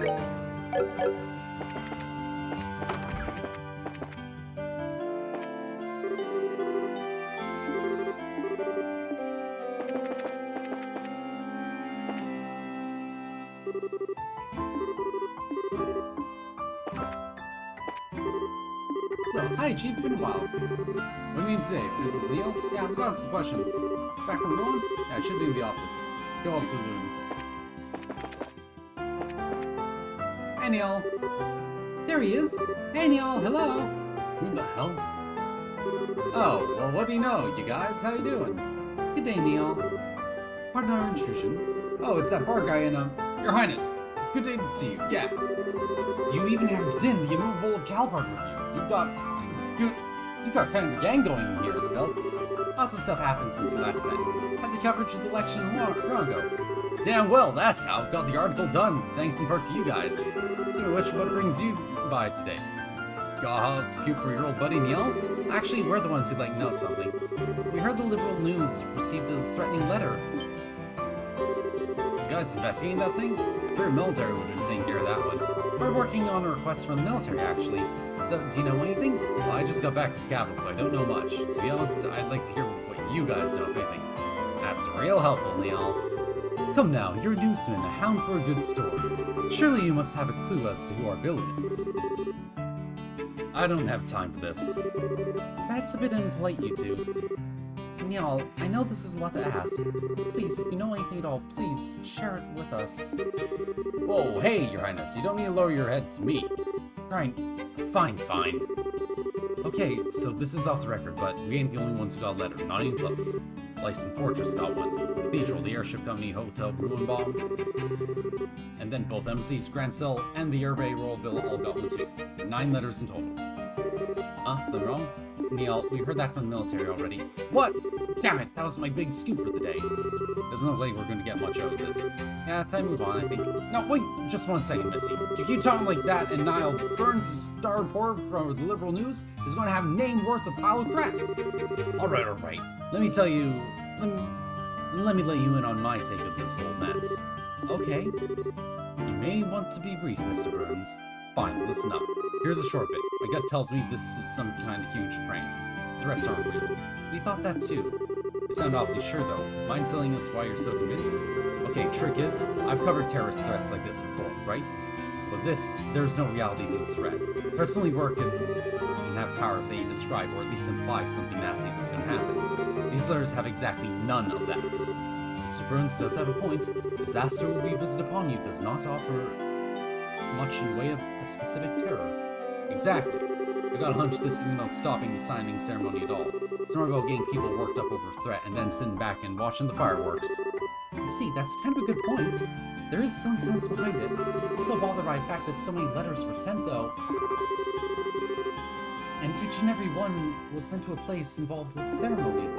Speaker 2: Yo, hi Chief, been a while. What do you mean today? This is Neil? Yeah, we got some questions. It's back from Ron? Yeah, it should be in the office. Go up to the room. Hey Neil! There he is! Hey Neil, hello! Who the hell? Oh, well what do you know, you guys? How you doing? Good day, Neil. Pardon our intrusion. Oh, it's that bar guy in, Your Highness. Good day to you, yeah. You even have Zin, the immovable of Calvard, with you. You've got kind of a gang going in here, Stealth. Lots of stuff happened since we last met. How's your coverage of the election in Rongo? Damn well, that's how. Got the article done, thanks in part to you guys. So what brings you by today? Got a scoop for your old buddy Neil? Actually, we're the ones who'd like to know something. We heard the Liberal News received a threatening letter. You guys investigating that thing? I figured military would have been taking care of that one. We're working on a request from the military, actually. So, do you know anything? Well, I just got back to the capital, so I don't know much. To be honest, I'd like to hear what you guys know, if anything. That's real helpful, Neil. Come now, you're a newsman, a hound for a good story. Surely you must have a clue as to who our villain is. I don't have time for this. That's a bit impolite, you two. Neil, I know this is a lot to ask. Please, if you know anything at all, please share it with us. Whoa, hey, Your Highness, you don't need to lower your head to me. Fine. Okay, so this is off the record, but we ain't the only ones who got a letter, not even close. Lyston Fortress got one, Cathedral, the airship company, Hotel Ruinbaum, and then both embassies, Grand Cell, and the Herbe Royal Villa all got one too. 9 letters in total. Something wrong? Neil, we heard that from the military already. What? Damn it, that was my big scoop for the day. Doesn't look like we're gonna get much out of this. Yeah, time to move on, I think. No, wait, just 1 second, Missy. You keep talking like that, and Niall Burns' star reporter from the Liberal News is going to have a name worth a pile of crap. Alright. Let me tell you... Let me let you in on my take of this whole mess. Okay. You may want to be brief, Mr. Burns. Fine, listen up. Here's a short bit. My gut tells me this is some kind of huge prank. Threats aren't real. We thought that too. You sound awfully sure though. Mind telling us why you're so convinced? Okay, trick is, I've covered terrorist threats like this before, right? But there's no reality to the threat. Threats only work and have power if they describe or at least imply something nasty that's gonna happen. These letters have exactly none of that. Mr. Burns does have a point. Disaster will be visited upon you does not offer much in way of a specific terror. Exactly. I got a hunch this isn't about stopping the signing ceremony at all. It's more about getting people worked up over a threat and then sitting back and watching the fireworks. I see, that's kind of a good point. There is some sense behind it. I'm so bothered by the fact that so many letters were sent, though. And each and every one was sent to a place involved with the ceremony.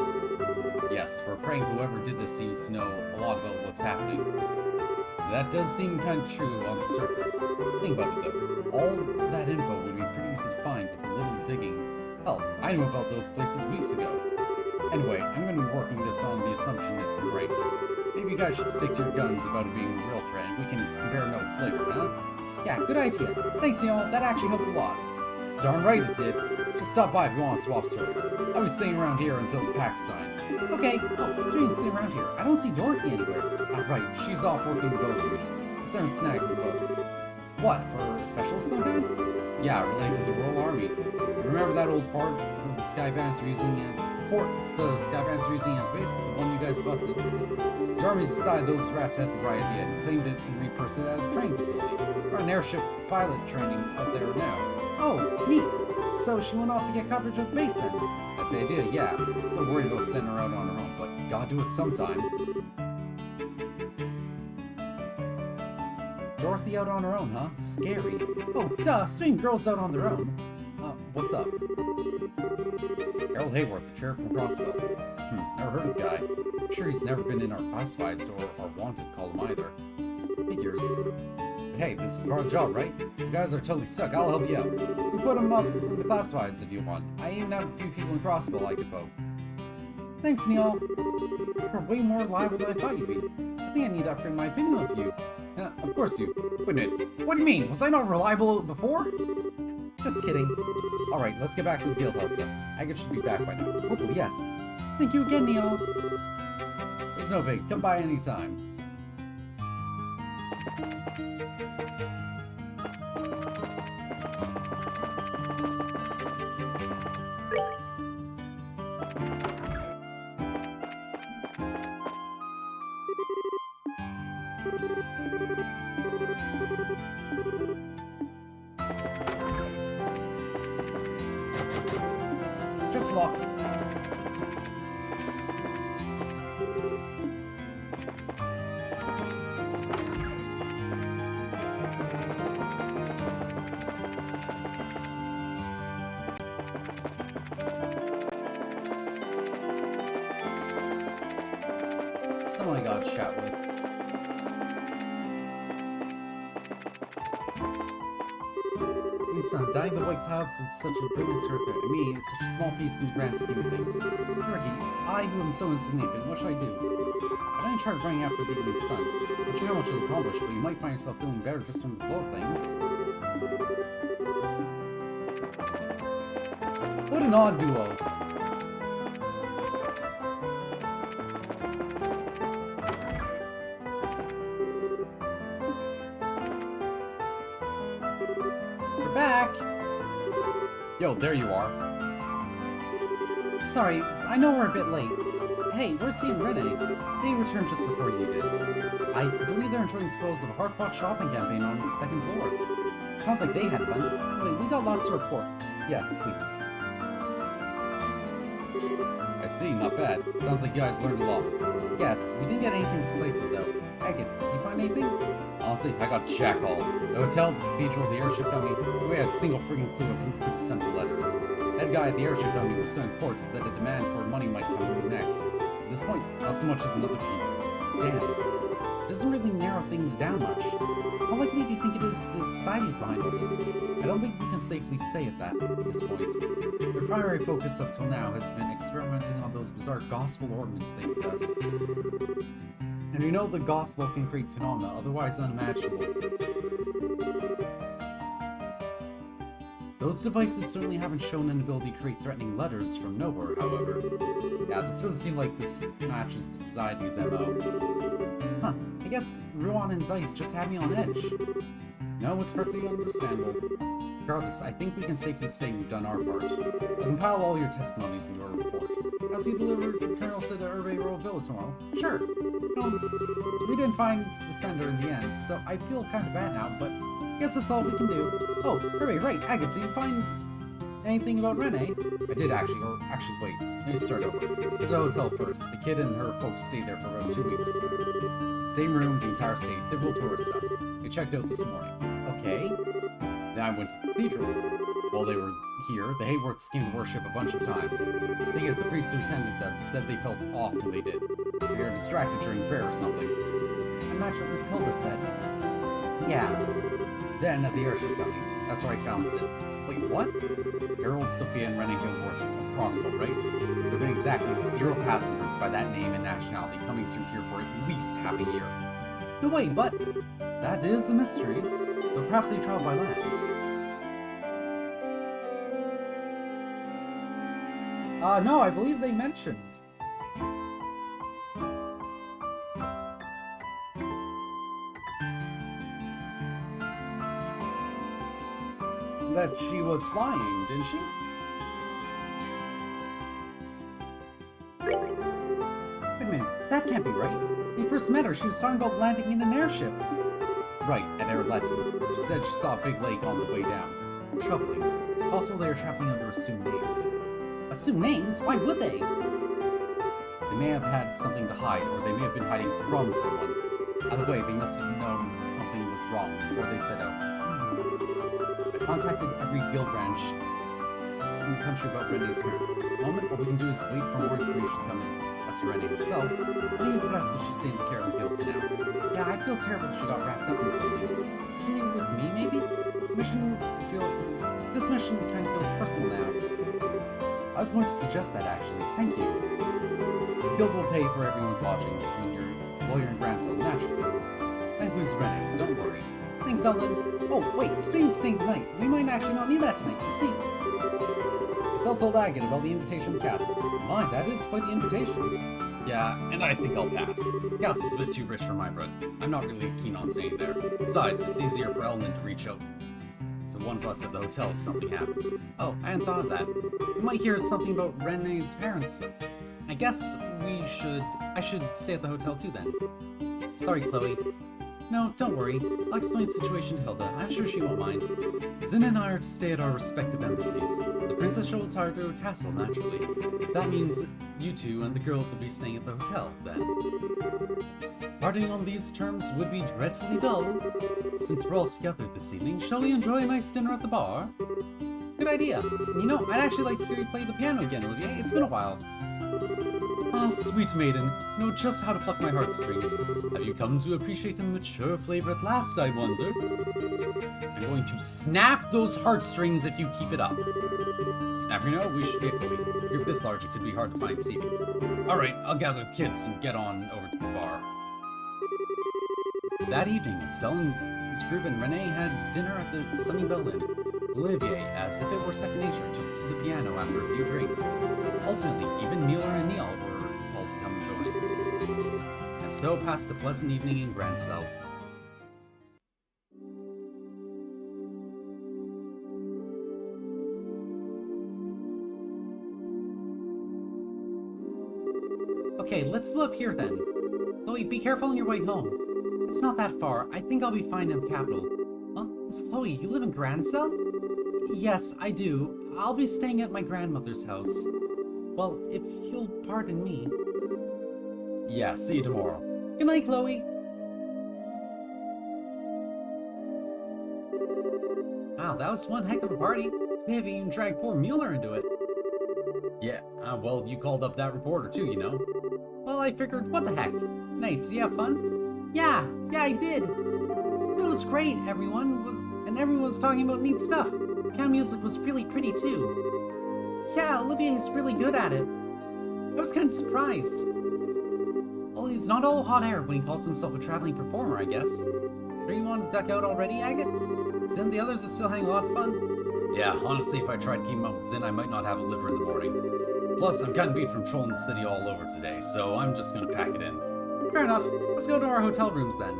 Speaker 2: Yes, for a prank, whoever did this seems to know a lot about what's happening. That does seem kind of true on the surface. Think about it though. All that info would be pretty easy to find with a little digging. Hell, I knew about those places weeks ago. Anyway, I'm going to be working this on the assumption it's a prank. Maybe you guys should stick to your guns about it being a real threat and we can compare notes later, huh? Yeah, good idea. Thanks, Neil. That actually helped a lot. Darn right it did. Just stop by if you want to swap stories. I'll be staying around here until the pact's signed. Okay. Oh, speaking of sitting around here, I don't see Dorothy anywhere. Right, she's off working the Bows region. I'm starting to snag some photos. What, for a special of some kind? Yeah, related to the Royal Army. Remember that old fort the Sky Bandits were using as base? The one you guys busted? The Army's decided those rats had the right idea and claimed it and repurposed it as a training facility. We're an airship pilot training out there now. Oh, neat. So she went off to get coverage of the base then? That's the idea, yeah. So worried about sending her out on her own, but you gotta do it sometime. Dorothy out on her own, huh? Scary. Oh, duh, speaking girls out on their own. What's up? Harold Hayworth, the sheriff from Crossbell. Never heard of the guy. I'm sure he's never been in our classifieds or our wanted column either. Figures. But hey, this is part of the job, right? You guys are totally stuck, I'll help you out. We put them up in the classifieds if you want. I even have a few people in Crossbell I could poke. Thanks, Neil. You're way more reliable than I thought you'd be. I think I need to upgrade my opinion of you. Of course you. Wait a minute. What do you mean? Was I not reliable before? Just kidding. Alright, let's get back to the guild house then. Agate should be back by now. Hopefully, yes. Thank you again, Neil. It's no big. Come by anytime. Shut's locked. Someone I gotta chat with. Son, dying the white clouds is such a brilliant serpent. To me, it's such a small piece in the grand scheme of things. Murky, I who am so insignificant, what should I do? I don't try running after the evening sun. I'm not sure how much you'll accomplish, but you might find yourself feeling better just from the flow of things. What an odd duo. Back! Yo, there you are. Sorry, I know we're a bit late. Hey, where's Steve and Renee? They returned just before you did. I believe they're enjoying the spoils of a hard-fought shopping campaign on the second floor. Sounds like they had fun. Wait, we got lots to report. Yes, please. I see, not bad. Sounds like you guys learned a lot. Yes, we didn't get anything decisive though. Agate, did you find anything? Honestly, I got jack all. The hotel, the cathedral, the airship company, nobody has a single freaking clue of who could have sent the letters. That guy at the airship company was so in courts that a demand for money might come next. At this point, not so much as another peep. Damn. It doesn't really narrow things down much. How likely do you think it is the society's behind all this? I don't think we can safely say it that at this point. Their primary focus up till now has been experimenting on those bizarre gospel ornaments they possess. And we know the gospel can create phenomena otherwise unimaginable. Those devices certainly haven't shown an ability to create threatening letters from nowhere, however. Yeah, this doesn't seem like this matches the society's MO. Huh, I guess Ruan and Zeiss just had me on edge. No, it's perfectly understandable. Regardless, I think we can safely say we've done our part. I'll compile all your testimonies in your report. As you delivered to Colonel Sid at Urbe Royal Villa tomorrow? Sure. We didn't find the sender in the end, so I feel kind of bad now, but I guess that's all we can do. Oh, Urbe, right, Agate, did you find anything about Renee? I did actually, wait, let me start over. Get to the hotel first. The kid and her folks stayed there for about 2 weeks. Same room, the entire state, typical tourist stuff. They checked out this morning. Okay. Then I went to the cathedral. While they were here, the Hayworths came to worship a bunch of times. The thing is, the priest who attended them said they felt off when they did. They were distracted during prayer or something. I imagine what Miss Hilda said. Yeah. Then at the airship company, that's where I found Sid. Wait, what? Harold, Sophia, and Rennie Gilmore of Crossbow, right? There have been exactly 0 passengers by that name and nationality coming through here for at least half a year. No way, but that is a mystery. But perhaps they traveled by land. No, I believe they mentioned. That she was flying, didn't she? Wait a minute, that can't be right. When we first met her, she was talking about landing in an airship. Right, at Airletin. She said she saw a big lake on the way down. Troubling. It's possible they are traveling under assumed names. Assumed names? Why would they? They may have had something to hide, or they may have been hiding from someone. Either way, they must have known something was wrong before they set out. I contacted every guild branch in the country about Renee's parents. At the moment, all we can do is wait for more information to come in. As to Renee herself, I think it would be best if she stayed in the care of the guild for now. Yeah, I'd feel terrible if she got wrapped up in something. Can you leave it with me, maybe? This mission kind of feels personal now. I was going to suggest that, actually. Thank you. The guild will pay for everyone's lodgings while you're in Grand Cell, naturally. That includes Renee, so don't worry. Thanks, Ellen. Oh, wait, speaking of staying the night, we might actually not need that tonight, you see. Estelle told Agate about the invitation to the castle. My, that is quite the invitation. Yeah, and I think I'll pass. The castle's a bit too rich for my blood. I'm not really keen on staying there. Besides, it's easier for Ellen to reach out to one of us at the hotel if something happens. Oh, I hadn't thought of that. We might hear something about Renee's parents. I guess I should stay at the hotel too then. Sorry, Chloe. No, don't worry. I'll explain the situation to Hilda. I'm sure she won't mind. Zin and I are to stay at our respective embassies. The princess shall retire to her castle, naturally. So that means you two and the girls will be staying at the hotel, then. Parting on these terms would be dreadfully dull. Since we're all together this evening, shall we enjoy a nice dinner at the bar? Good idea. You know, I'd actually like to hear you play the piano again, Olivier. It's been a while. Ah, sweet maiden, know just how to pluck my heartstrings. Have you come to appreciate the mature flavor at last, I wonder? I'm going to snap those heartstrings if you keep it up. Snap, you know, we should get going. A group this large, it could be hard to find seating. Alright, I'll gather the kids and get on over to the bar. That evening, Estelle and his group and Renee had dinner at the Sunnyvale Inn. Olivier, as if it were second nature, took to the piano after a few drinks. Ultimately, even Mueller and Neil were called to come join. And so passed a pleasant evening in Grancel. Okay, let's fill up here then. Chloe, be careful on your way home. It's not that far. I think I'll be fine in the capital. Huh? Miss Chloe, you live in Grancel? Yes, I do. I'll be staying at my grandmother's house. Well, if you'll pardon me. Yeah, see you tomorrow. Good night, Chloe. Wow, that was one heck of a party. Maybe even dragged poor Mueller into it. Yeah, well, you called up that reporter too, you know. Well, I figured, what the heck? Nate, did you have fun? Yeah, I did. It was great, everyone was talking about neat stuff. Piano music was really pretty too. Yeah, Olivier's really good at it. I was kind of surprised. Well, he's not all hot air when he calls himself a traveling performer, I guess. Sure you want to duck out already, Agate? Zin, the others are still having a lot of fun? Yeah, honestly, if I tried to keep up with Zin, I might not have a liver in the morning. Plus, I'm kind of beat from trolling the city all over today, so I'm just gonna pack it in. Fair enough. Let's go to our hotel rooms then.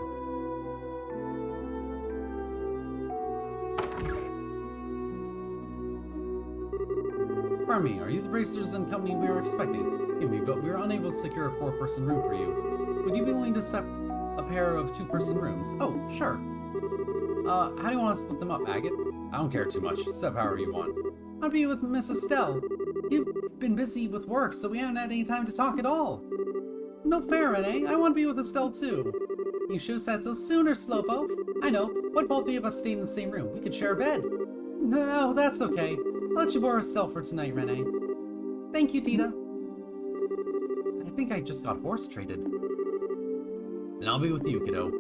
Speaker 2: Pardon me, are you the Bracers and company we were expecting? Forgive me, but we were unable to secure a 4-person room for you. Would you be willing to accept a pair of 2-person rooms? Oh, sure. How do you want to split them up, Agate? I don't care too much. Step however you want. I'd be with Miss Estelle. You've been busy with work, so we haven't had any time to talk at all. No fair, Renee. I want to be with Estelle too. You should have said so sooner, Slowpoke. I know. What fault do you of us staying in the same room? We could share a bed. No, that's okay. I'll let you borrow Estelle for tonight, Renee. Thank you, Tita. I think I just got horse traded. Then I'll be with you, kiddo.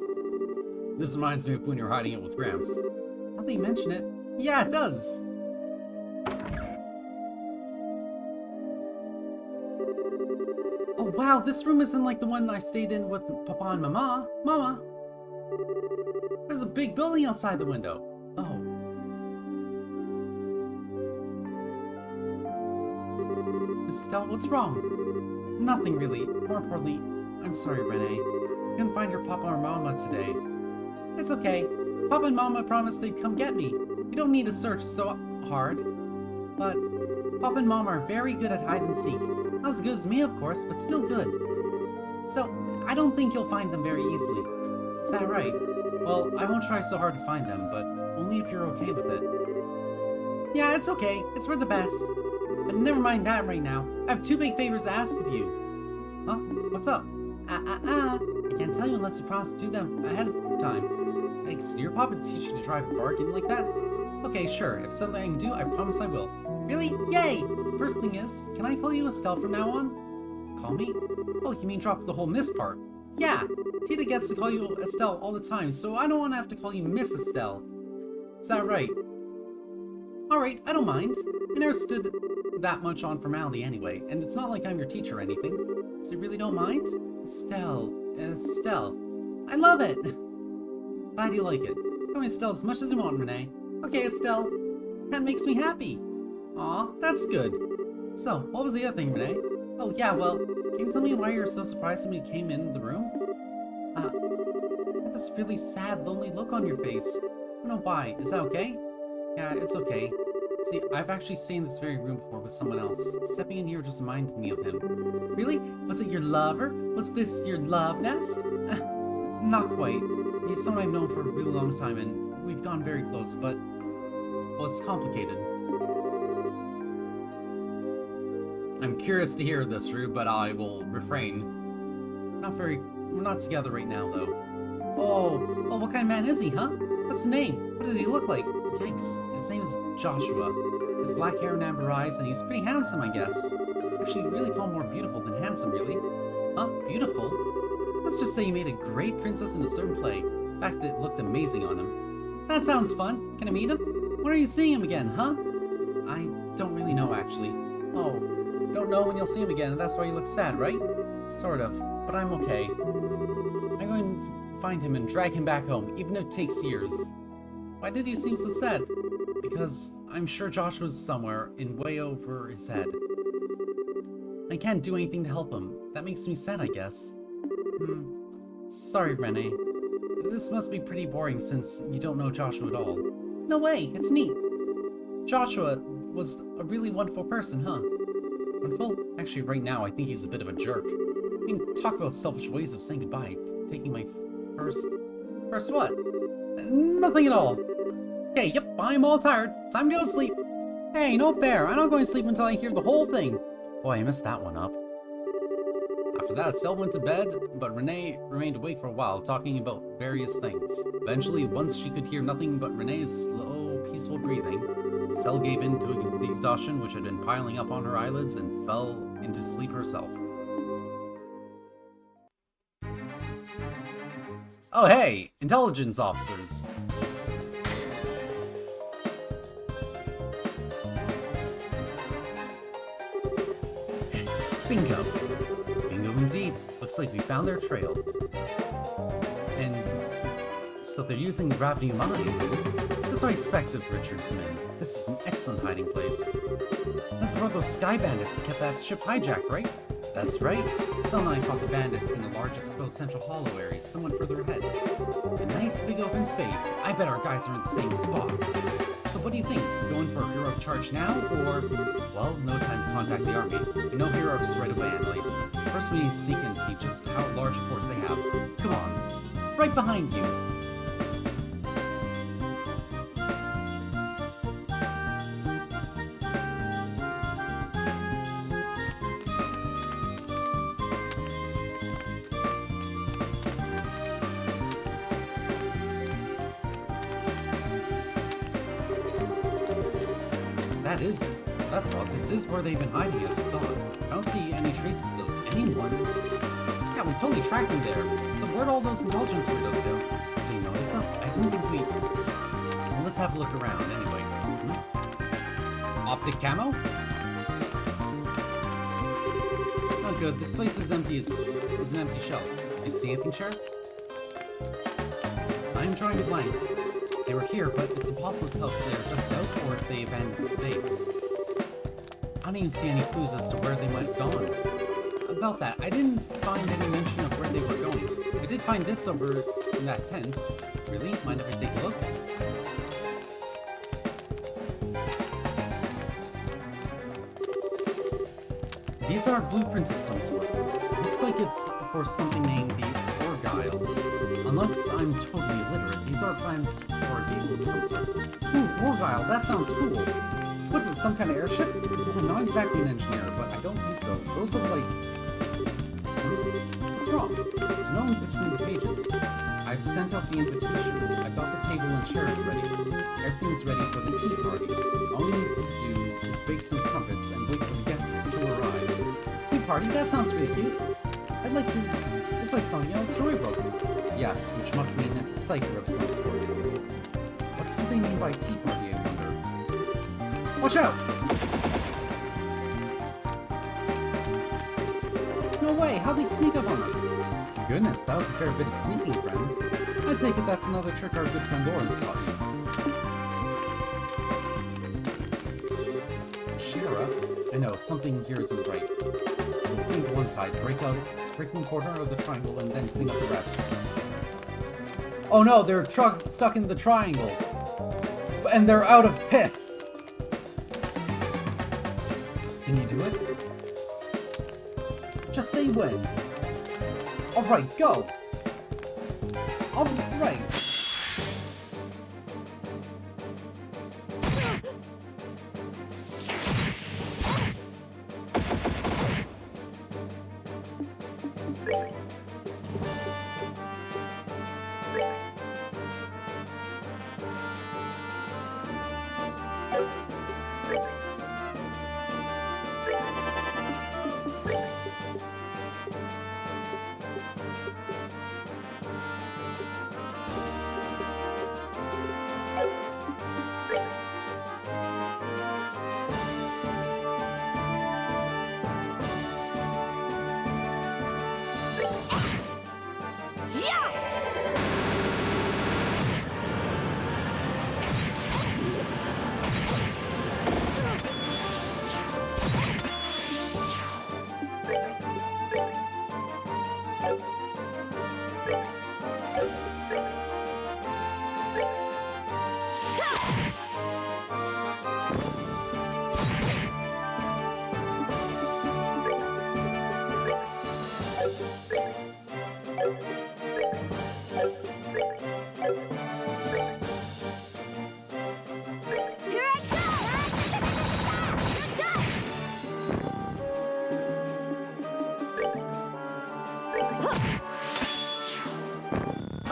Speaker 2: This reminds me of when you were hiding it with Gramps. Now that you mention it, yeah, it does. Oh wow, this room isn't like the one I stayed in with Papa and Mama. Mama! There's a big building outside the window. Oh. Miss Estelle, what's wrong? Nothing really. More importantly, I'm sorry, Renee. I couldn't find your Papa or Mama today. It's okay. Papa and Mama promised they'd come get me. You don't need to search so hard. But Papa and Mama are very good at hide and seek. Not as good as me, of course, but still good. So, I don't think you'll find them very easily. Is that right? Well, I won't try so hard to find them, but only if you're okay with it. Yeah, it's okay. It's for the best. But never mind that right now. I have 2 big favors to ask of you. Huh? What's up? I can't tell you unless you promise to do them ahead of time. Thanks. Did your papa teach you to drive a bargain like that? Okay, sure. If it's something I can do, I promise I will. Really? Yay! First thing is, can I call you Estelle from now on? Call me? Oh, you mean drop the whole Miss part? Yeah! Tita gets to call you Estelle all the time, so I don't want to have to call you Miss Estelle. Is that right? Alright, I don't mind. I never stood that much on formality anyway, and it's not like I'm your teacher or anything. So you really don't mind? Estelle. I love it! Glad you like it. Come on, Estelle, as much as you want, Renee. Okay, Estelle. That makes me happy. Aw, that's good. So, what was the other thing, Renee? Oh, yeah, well, can you tell me why you're so surprised when you came in the room? You had this really sad, lonely look on your face. I don't know why. Is that okay? Yeah, it's okay. See, I've actually stayed in this very room before with someone else. Stepping in here just reminded me of him. Really? Was it your lover? Was this your love nest? Not quite. He's someone I've known for a really long time, and we've gone very close, but... well, it's complicated. I'm curious to hear this, Rue, but I will refrain. We're not together right now, though. Oh, what kind of man is he, huh? What's his name? What does he look like? Yikes, his name is Joshua. His black hair and amber eyes, and he's pretty handsome, I guess. Actually, really call him more beautiful than handsome, really. Huh? Beautiful? Let's just say he made a great princess in a certain play. In fact, it looked amazing on him. That sounds fun. Can I meet him? When are you seeing him again, huh? I don't really know, actually. Oh, don't know when you'll see him again, and that's why you look sad, right? Sort of, but I'm okay. I'm going to find him and drag him back home, even if it takes years. Why did you seem so sad? Because I'm sure Joshua's somewhere in way over his head. I can't do anything to help him. That makes me sad, I guess. Sorry, Renee. This must be pretty boring since you don't know Joshua at all. No way, it's neat. Joshua was a really wonderful person, huh? Wonderful? Actually, right now, I think he's a bit of a jerk. I mean, talk about selfish ways of saying goodbye. Taking my first what? Nothing at all. Okay, yep, I'm all tired. Time to go to sleep. Hey, no fair. I'm not going to sleep until I hear the whole thing. Boy, I messed that one up. After that, Estelle went to bed, but Renee remained awake for a while, talking about various things. Eventually, once she could hear nothing but Renee's slow, peaceful breathing, Estelle gave in to the exhaustion which had been piling up on her eyelids and fell into sleep herself. Oh hey, intelligence officers. Bingo. Bingo indeed. Looks like we found their trail. And so they're using the gravity mine. As I expected, Richard's men. This is an excellent hiding place. This is where those sky bandits kept that ship hijacked, right? That's right. Cell 9 fought the bandits in the large exposed central hollow area, somewhat further ahead. A nice big open space. I bet our guys are in the same spot. So what do you think? Going for a heroic charge now, or... well, no time to contact the army. We know heroics right away, anyways. First we need to sneak in and see just how large a force they have. Come on. Right behind you. That's odd. This is where they've been hiding, as we thought. I don't see any traces of anyone. Yeah, we totally tracked them there. So where'd all those intelligence weirdos go? Did they notice us? I didn't think we... well, let's have a look around, anyway. Optic camo? Oh good, this place is empty as an empty shell. Do you see anything, Sheriff? I'm drawing a blank. They were here, but it's impossible to tell if they are just out or if they abandoned space. I don't even see any clues as to where they might have gone. About that, I didn't find any mention of where they were going. I did find this over in that tent. Really? Mind if I take a look? These are blueprints of some sort. Looks like it's for something named the Orgyle. Unless I'm totally illiterate, these are plans for a vehicle of some sort. Ooh, Orgyle, that sounds cool. What is it, some kind of airship? I'm not exactly an engineer, but I don't think so. Those look like... what's wrong? No, in between the pages. I've sent out the invitations. I've got the table and chairs ready. Everything's ready for the tea party. All we need to do is bake some crumpets and wait for the guests to arrive. Tea party? That sounds pretty cute. I'd like to... it's like something on a storybook. Yes, which must mean it's a cipher of some sort. What do they mean by tea party, I wonder? Watch out! No way! How'd they sneak up on us? goodness, that was a fair bit of sneaking, friends. I take it that's another trick our good friend Lawrence taught you. Shara? I know, something here isn't right. Clean one side, break one corner of the triangle, and then clean up the rest. Oh no, they're stuck in the triangle! And they're out of piss! Can you do it? Just say when. Alright, go! Alright!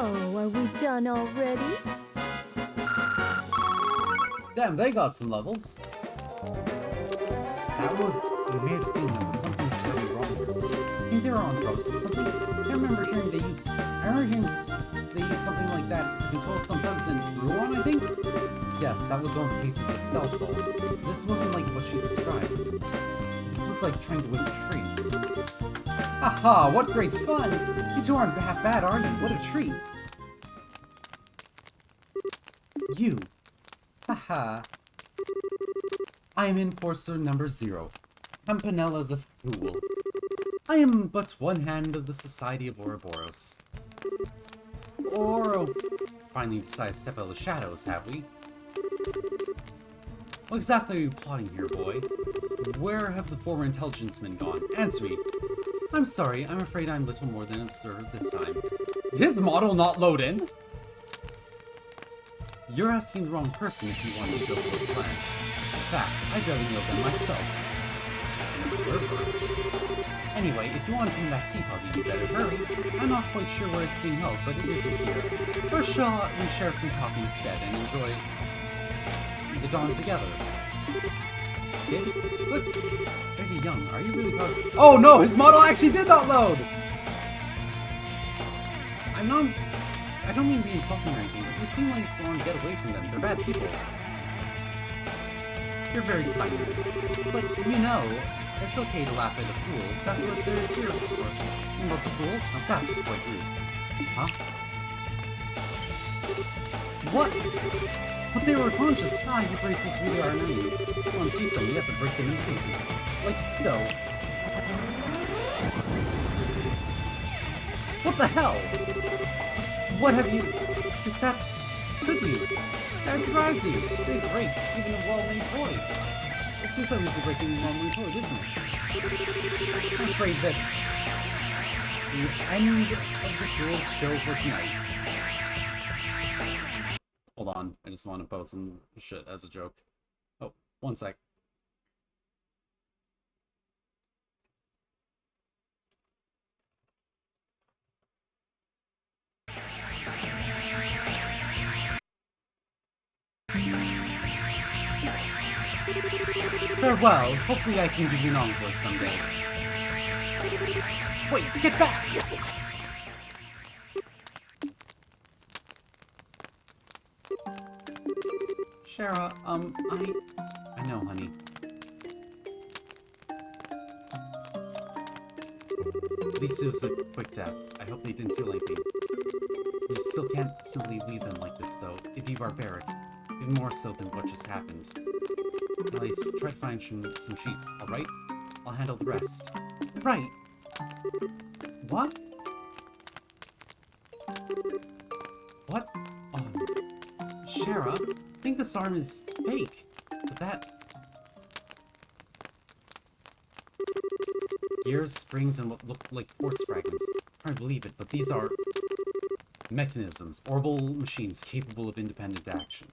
Speaker 4: Oh, are we done already?
Speaker 2: Damn, they got some levels. That was... we made a feeling there was something seriously wrong here. I think they were on drugs or something. I remember hearing they use something like that to control some bugs in Ruan, I think? Yes, that was one of the cases of Stealth Soul. This wasn't like what you described. This was like trying to win a treat. Haha, what great fun! You two aren't half bad, are you? What a treat! You. Haha. I am Enforcer number 0. Campanella the Fool. I am but one hand of the Society of Ouroboros. Oro... Finally decided to step out of the shadows, have we? What exactly are you plotting here, boy? Where have the former intelligence men gone? Answer me. I'm sorry, I'm afraid I'm little more than an observer this time. Did his model not load in? You're asking the wrong person if you want details about the plan. In fact, I barely know them myself. An observer? Anyway, if you want to attend that tea party, you better hurry. I'm not quite sure where it's being held, but it isn't here. Or shall we share some coffee instead and enjoy the dawn together? Kid? Look, very young. Are you really proud of... Oh no, his model actually did not load! I don't mean to be insulting or anything, but you seem like you want to get away from them. They're bad people. You're very kind of this. But, you know, it's okay to laugh at a fool. That's what they're here for. And about the fool? Now that's quite rude. Huh? What? But they were conscious. Ah, you braces really are an enemy. On pizza, you have to break them in pieces. Like so. What the hell? What have you... That's... Could you? That's surprised you. There's break, even a well-made toy. It's just so easy breaking a well-made toy, isn't it? I'm afraid that's... the end of the Fool's show for tonight. Hold on, I just want to post some shit as a joke. Oh, one sec. Farewell. Hopefully I can give you an encore someday. Wait, get back! Shara, I know, honey. least it was a quick death. I hope they didn't feel anything. You still can't simply leave them like this, though. It'd be barbaric. Even more so than what just happened. At least, try to find some sheets, alright? I'll handle the rest. Right. What? What on... Shara? I think this arm is fake. But that... Gears, springs, and what look like quartz fragments. Hard to believe it, but these are... mechanisms, orbital machines capable of independent action.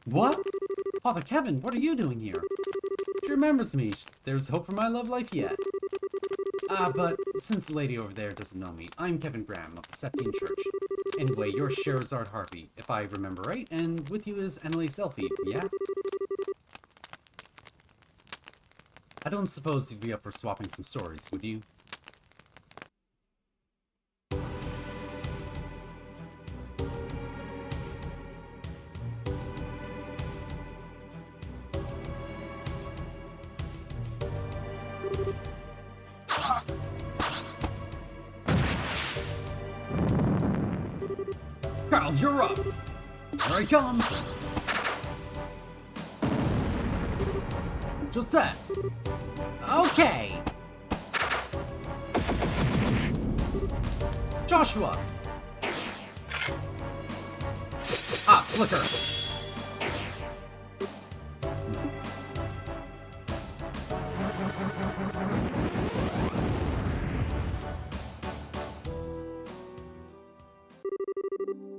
Speaker 2: What? Father Kevin, what are you doing here? She remembers me. There's hope for my love life yet. But since the lady over there doesn't know me, I'm Kevin Graham of the Septine Church. Anyway, you're Sherazard Harpy, if I remember right, and with you is Emily Selfie, yeah? I don't suppose you'd be up for swapping some stories, would you? Carl, you're up! Here I come! Josette! Okay! Joshua! Ah, Flicker!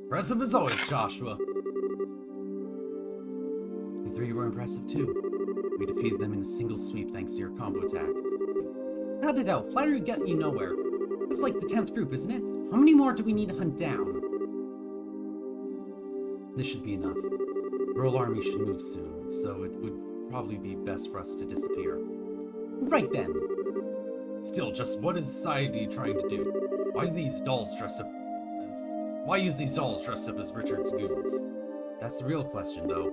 Speaker 2: Impressive as always, Joshua. You three were impressive too. We defeated them in a single sweep thanks to your combo attack. Cut it out. Flattery got you nowhere. It's like the 10th group, isn't it? How many more do we need to hunt down? This should be enough. The Royal Army should move soon, so it would probably be best for us to disappear. Right then. Still, just what is society trying to do? Why do these dolls dress up... Why use these dolls dressed up as Richard's goons? That's the real question, though.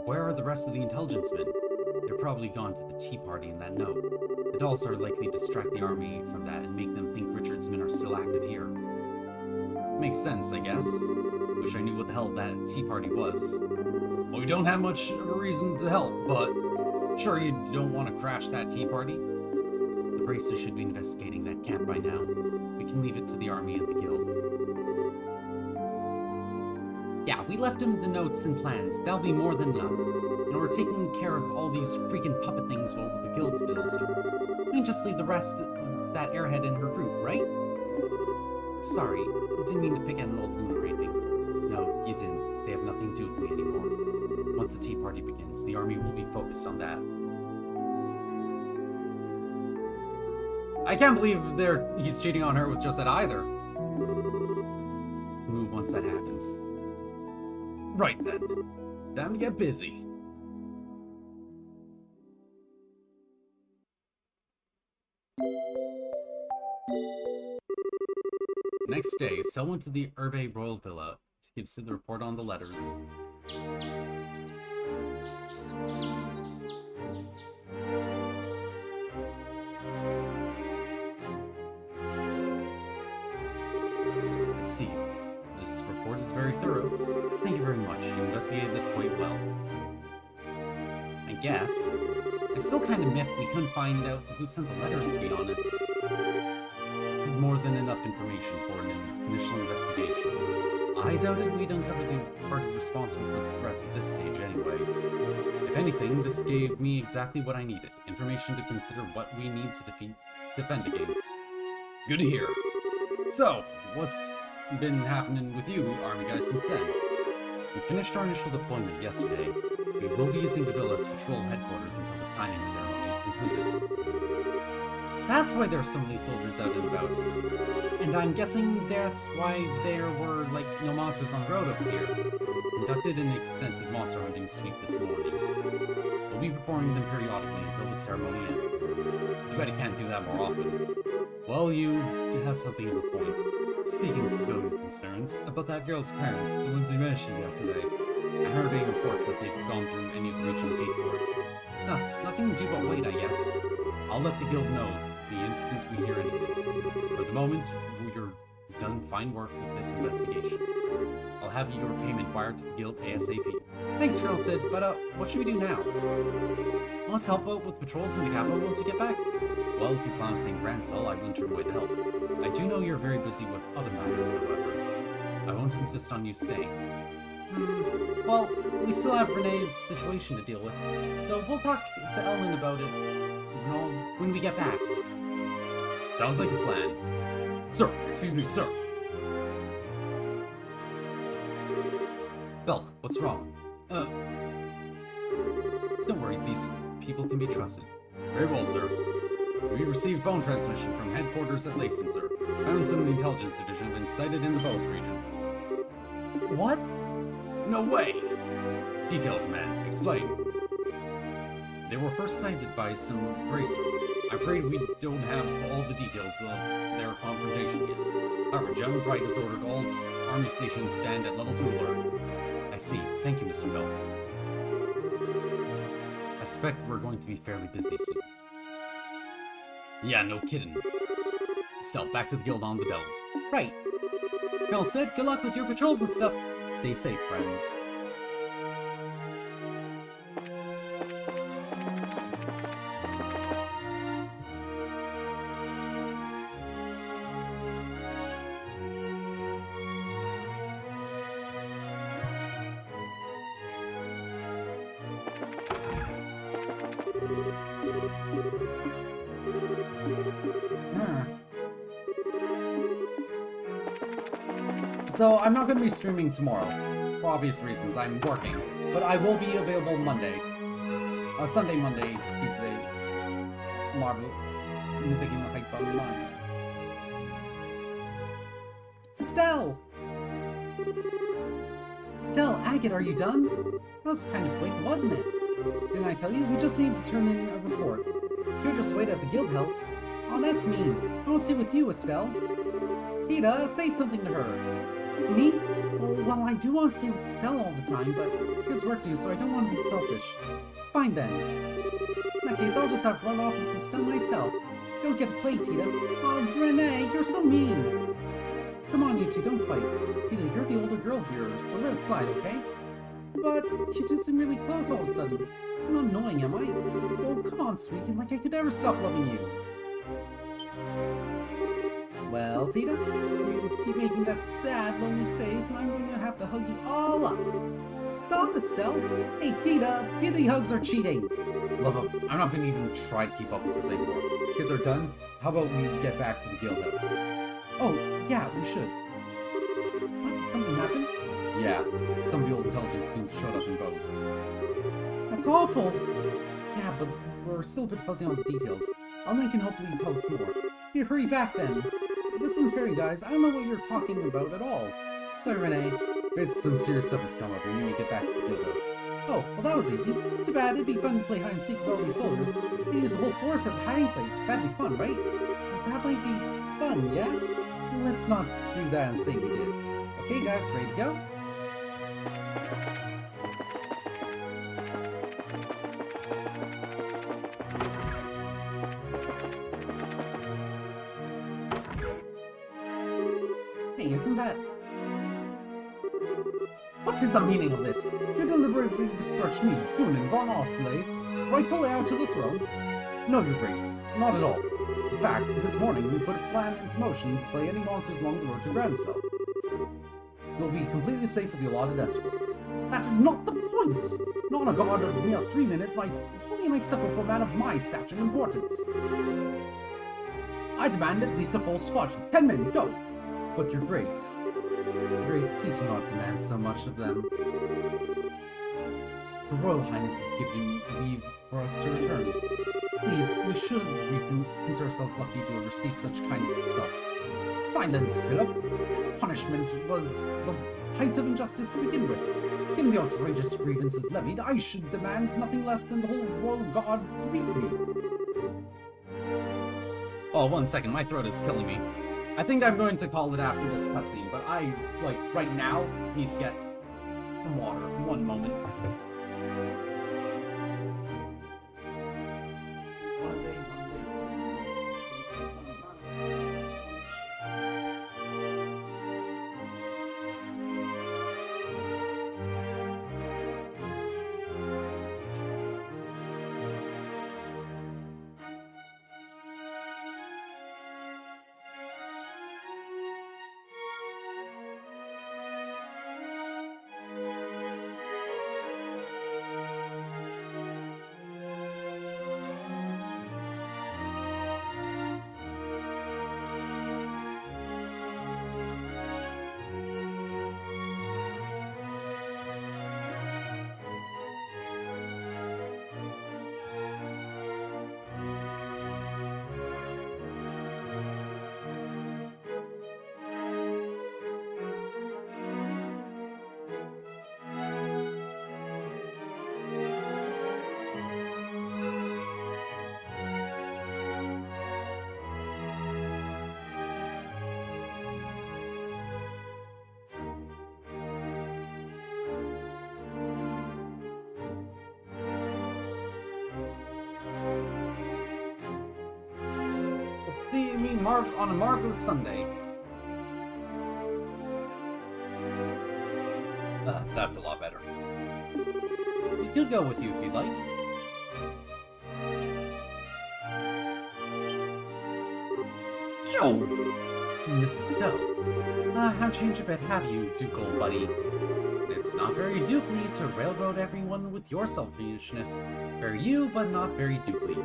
Speaker 2: Where are the rest of the intelligence men? They're probably gone to the tea party in that note. The dolls are likely to distract the army from that and make them think Richard's men are still active here. Makes sense, I guess. Wish I knew what the hell that tea party was. Well, we don't have much of a reason to help, but sure you don't want to crash that tea party? The Bracers should be investigating that camp by now. We can leave it to the army and the guild. Yeah, we left him the notes and plans. That'll be more than enough. And we're taking care of all these freaking puppet things while the guild's bills. We can just leave the rest of that airhead in her group, right? Sorry, didn't mean to pick at an old wound or anything. No, you didn't. They have nothing to do with me anymore. Once the tea party begins, the army will be focused on that. I can't believe he's cheating on her with Josette either. Move once that happens. Right then. Time to get busy. Next day, Sel went to the Herbe Royal Villa to give Sid the report on the letters. I see. This report is very thorough. Thank you very much. You investigated this quite well. I guess. I'm still kind of miffed we couldn't find out who sent the letters, to be honest. This is more than enough information for an initial investigation. I doubted we'd uncover the party responsible for the threats at this stage anyway. If anything, this gave me exactly what I needed. Information to consider what we need to defend against. Good to hear. So, what's been happening with you, Army guys, since then? We finished our initial deployment yesterday. We will be using the villa as patrol headquarters until the signing ceremony is completed. So that's why there are so many soldiers out and about. And I'm guessing that's why there were, like, no monsters on the road over here. Conducted an extensive monster hunting sweep this morning. We'll be performing them periodically until the ceremony ends. You bet I can't do that more often. Well, you do have something of a point. Speaking of civilian concerns, about that girl's parents, the ones we mentioned yesterday. I heard any reports that they've gone through any of the regional gate ports. Nuts, nothing to do but wait, I guess. I'll let the guild know the instant we hear anything. For the moment, we've done fine work with this investigation. I'll have your payment wired to the guild ASAP. Thanks, Colonel Sid, but what should we do now? Want us to help out with patrols in the capital once we get back? Well, if you plan on staying Grand Cell, I wouldn't turn away to help. I do know you're very busy with other matters, however. I won't insist on you staying. Well, we still have Renee's situation to deal with, so we'll talk to Ellen about it when we get back. Sounds like a plan. Sir, excuse me, sir. Belk, what's wrong? Don't worry, these people can be trusted. Very well, sir. We received phone transmission from headquarters at Lacen, sir. Hounds in the intelligence division have been sighted in the Bose region. What? No way! Details, man. Explain. They were first sighted by some racers. I'm afraid we don't have all the details of their confrontation yet. However, General Bright has ordered all army stations stand at level 2 alert. I see. Thank you, Mr. Belk. I suspect we're going to be fairly busy soon. Yeah, no kidding. Still, back to the guild on the Delve. Right. Colonel Sid, good luck with your patrols and stuff. Stay safe, friends. So, I'm not going to be streaming tomorrow, for obvious reasons. I'm working, but I will be available Monday. Sunday, Monday, Tuesday. Marvel. Taking the hype on the mind. Estelle! Estelle, Agate, are you done? That was kind of quick, wasn't it? Didn't I tell you? We just need to turn in a report. You'll just wait at the guild house. Oh, that's mean. I want to sit with you, Estelle. Tita, say something to her. Me? Well, I do want to stay with Estelle all the time, but here's work to do, so I don't want to be selfish. Fine then. In that case, I'll just have to run off with Estelle myself. You don't get to play, Tita. Oh, Renee, you're so mean. Come on, you two, don't fight. Tita, you're the older girl here, so let it slide, okay? But you two seem really close all of a sudden. I'm not annoying, am I? Oh, come on, sweetie, like I could ever stop loving you. Well, Tita, you keep making that sad, lonely face, and I'm going to have to hug you all up. Stop, Estelle. Hey, Tita, beauty hugs are cheating. Love of, I'm not going to even try to keep up with this anymore. Kids are done. How about we get back to the guild house? Oh, yeah, we should. What, did something happen? Yeah, some of the old intelligence schemes showed up in Bose. That's awful. Yeah, but we're still a bit fuzzy on the details. Ellen can hopefully tell us more. Here, hurry back then. This isn't fair, you guys. I don't know what you're talking about at all. Sorry, Renee. There's some serious stuff has come up. We need to get back to the guild house. Oh, well that was easy. Too bad. It'd be fun to play hide and seek with all these soldiers. We could use the whole forest as a hiding place. That'd be fun, right? That might be fun, yeah? Let's not do that and say we did. Okay, guys, ready to go? Hey, isn't that... What is the meaning of this? You deliberately besmirched me, Gunan von Oslace, rightful heir to the throne? No, your grace, not at all. In fact, this morning we put a plan into motion to slay any monsters along the road to Grand Cell. You'll be completely safe with the allotted escort. That is not the point! Not on a guard of mere 3 minutes, is fully unacceptable for a man of my stature and importance. I demand at least a full squadron. 10 men, go! But your grace... Grace, please do not demand so much of them. Her Royal Highness has given leave for us to return. Please, we should consider ourselves lucky to have received such kindness itself. Silence, Philip! This punishment was the height of injustice to begin with. Given the outrageous grievances levied, I should demand nothing less than the whole Royal Guard to meet me. Oh, 1 second, my throat is killing me. I think I'm going to call it after this cutscene, but I, right now, need to get some water. 1 moment. on a marvelous Sunday. That's a lot better. He'll go with you if you'd like. Yo! Mrs. Stowe. How change a bit have you, Duke, old buddy? It's not very Dukely to railroad everyone with your selfishness. Very you, but not very Dukely.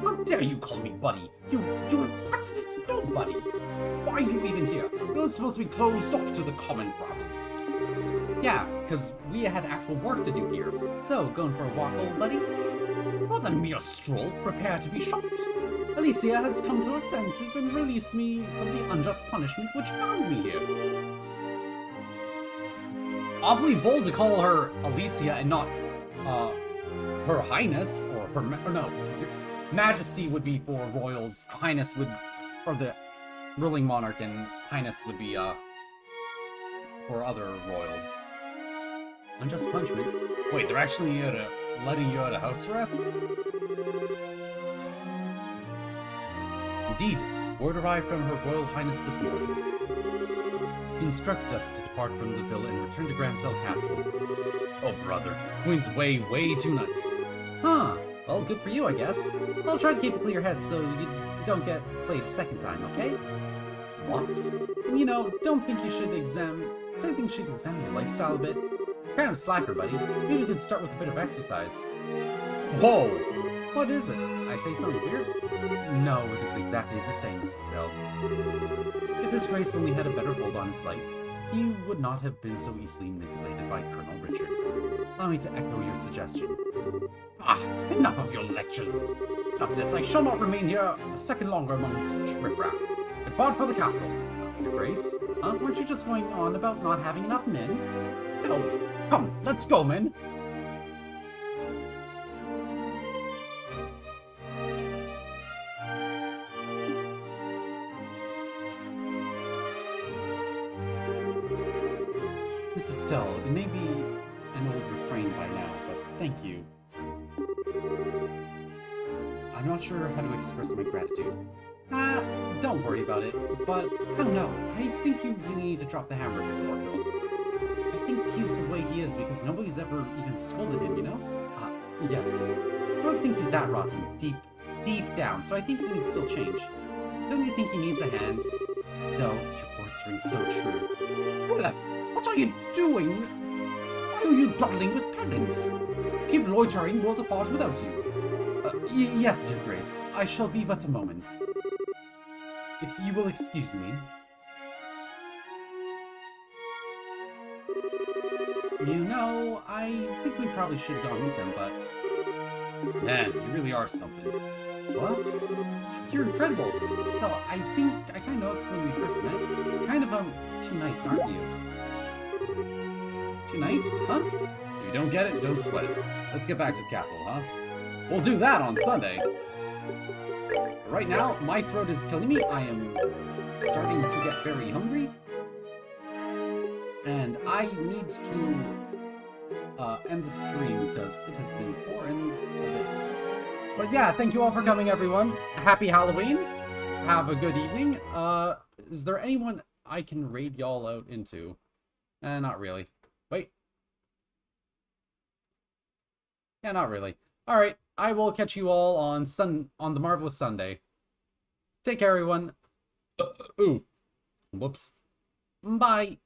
Speaker 2: How dare you call me buddy? You impertinent nobody! Why are you even here? You're supposed to be closed off to the common rabble. Yeah, because we had actual work to do here. So, going for a walk, old buddy? More than a mere stroll, prepare to be shocked. Alicia has come to her senses and released me from the unjust punishment which bound me here. Awfully bold to call her Alicia and not, Her Highness, or her, or no, Majesty would be for royals, Highness would, or the ruling monarch, and Highness would be, for other royals. Unjust punishment? Wait, they're actually letting you out of house arrest? Indeed, word arrived from Her Royal Highness this morning. He instructed us to depart from the villa and return to Grancel Castle. Oh, brother, the Queen's way too nice. Huh, well, good for you, I guess. I'll try to keep a clear head so you don't get played a second time, okay? What? And you know, don't think you should examine your lifestyle a bit. You're kind of a slacker, buddy. Maybe we could start with a bit of exercise. Whoa! What is it? I say something weird? No, it is exactly as you say, Mrs. Stowe. If His Grace only had a better hold on his life, he would not have been so easily manipulated by Colonel Richard. Allow me to echo your suggestion. Ah, enough of your lectures! Enough of this, I shall not remain here a second longer among such riffraff. Depart for the capital. Your Grace? Weren't you just going on about not having enough men? No. Come, let's go, men! Mrs. Stowe, it may be an old refrain by now, but thank you. I'm not sure how to express my gratitude. Don't worry about it, but I don't know. I think you really need to drop the hammer a bit more, Phil. I think he's the way he is because nobody's ever even scolded him, you know? Yes. I don't think he's that rotten, deep down, so I think he needs to still change. Don't you think he needs a hand? Stowe, your words ring so true. Philip! What are you doing? Why are you dawdling with peasants? Keep loitering, we'll depart without you. Yes, Your Grace. I shall be but a moment. If you will excuse me. You know, I think we probably should have gone with them, but... Man, you really are something. What? Seth, you're incredible. So, I think I kind of noticed when we first met. Kind of, too nice, aren't you? Too nice, huh? If you don't get it, don't sweat it. Let's get back to the capital, huh? We'll do that on Sunday. Right now, my throat is killing me. I am starting to get very hungry. And I need to end the stream because it has been 4 and a bit. But yeah, thank you all for coming, everyone. Happy Halloween. Have a good evening. Is there anyone I can raid y'all out into? Not really. Wait. Yeah, not really. Alright, I will catch you all on the Marvelous Sunday. Take care, everyone. Ooh. Whoops. Bye.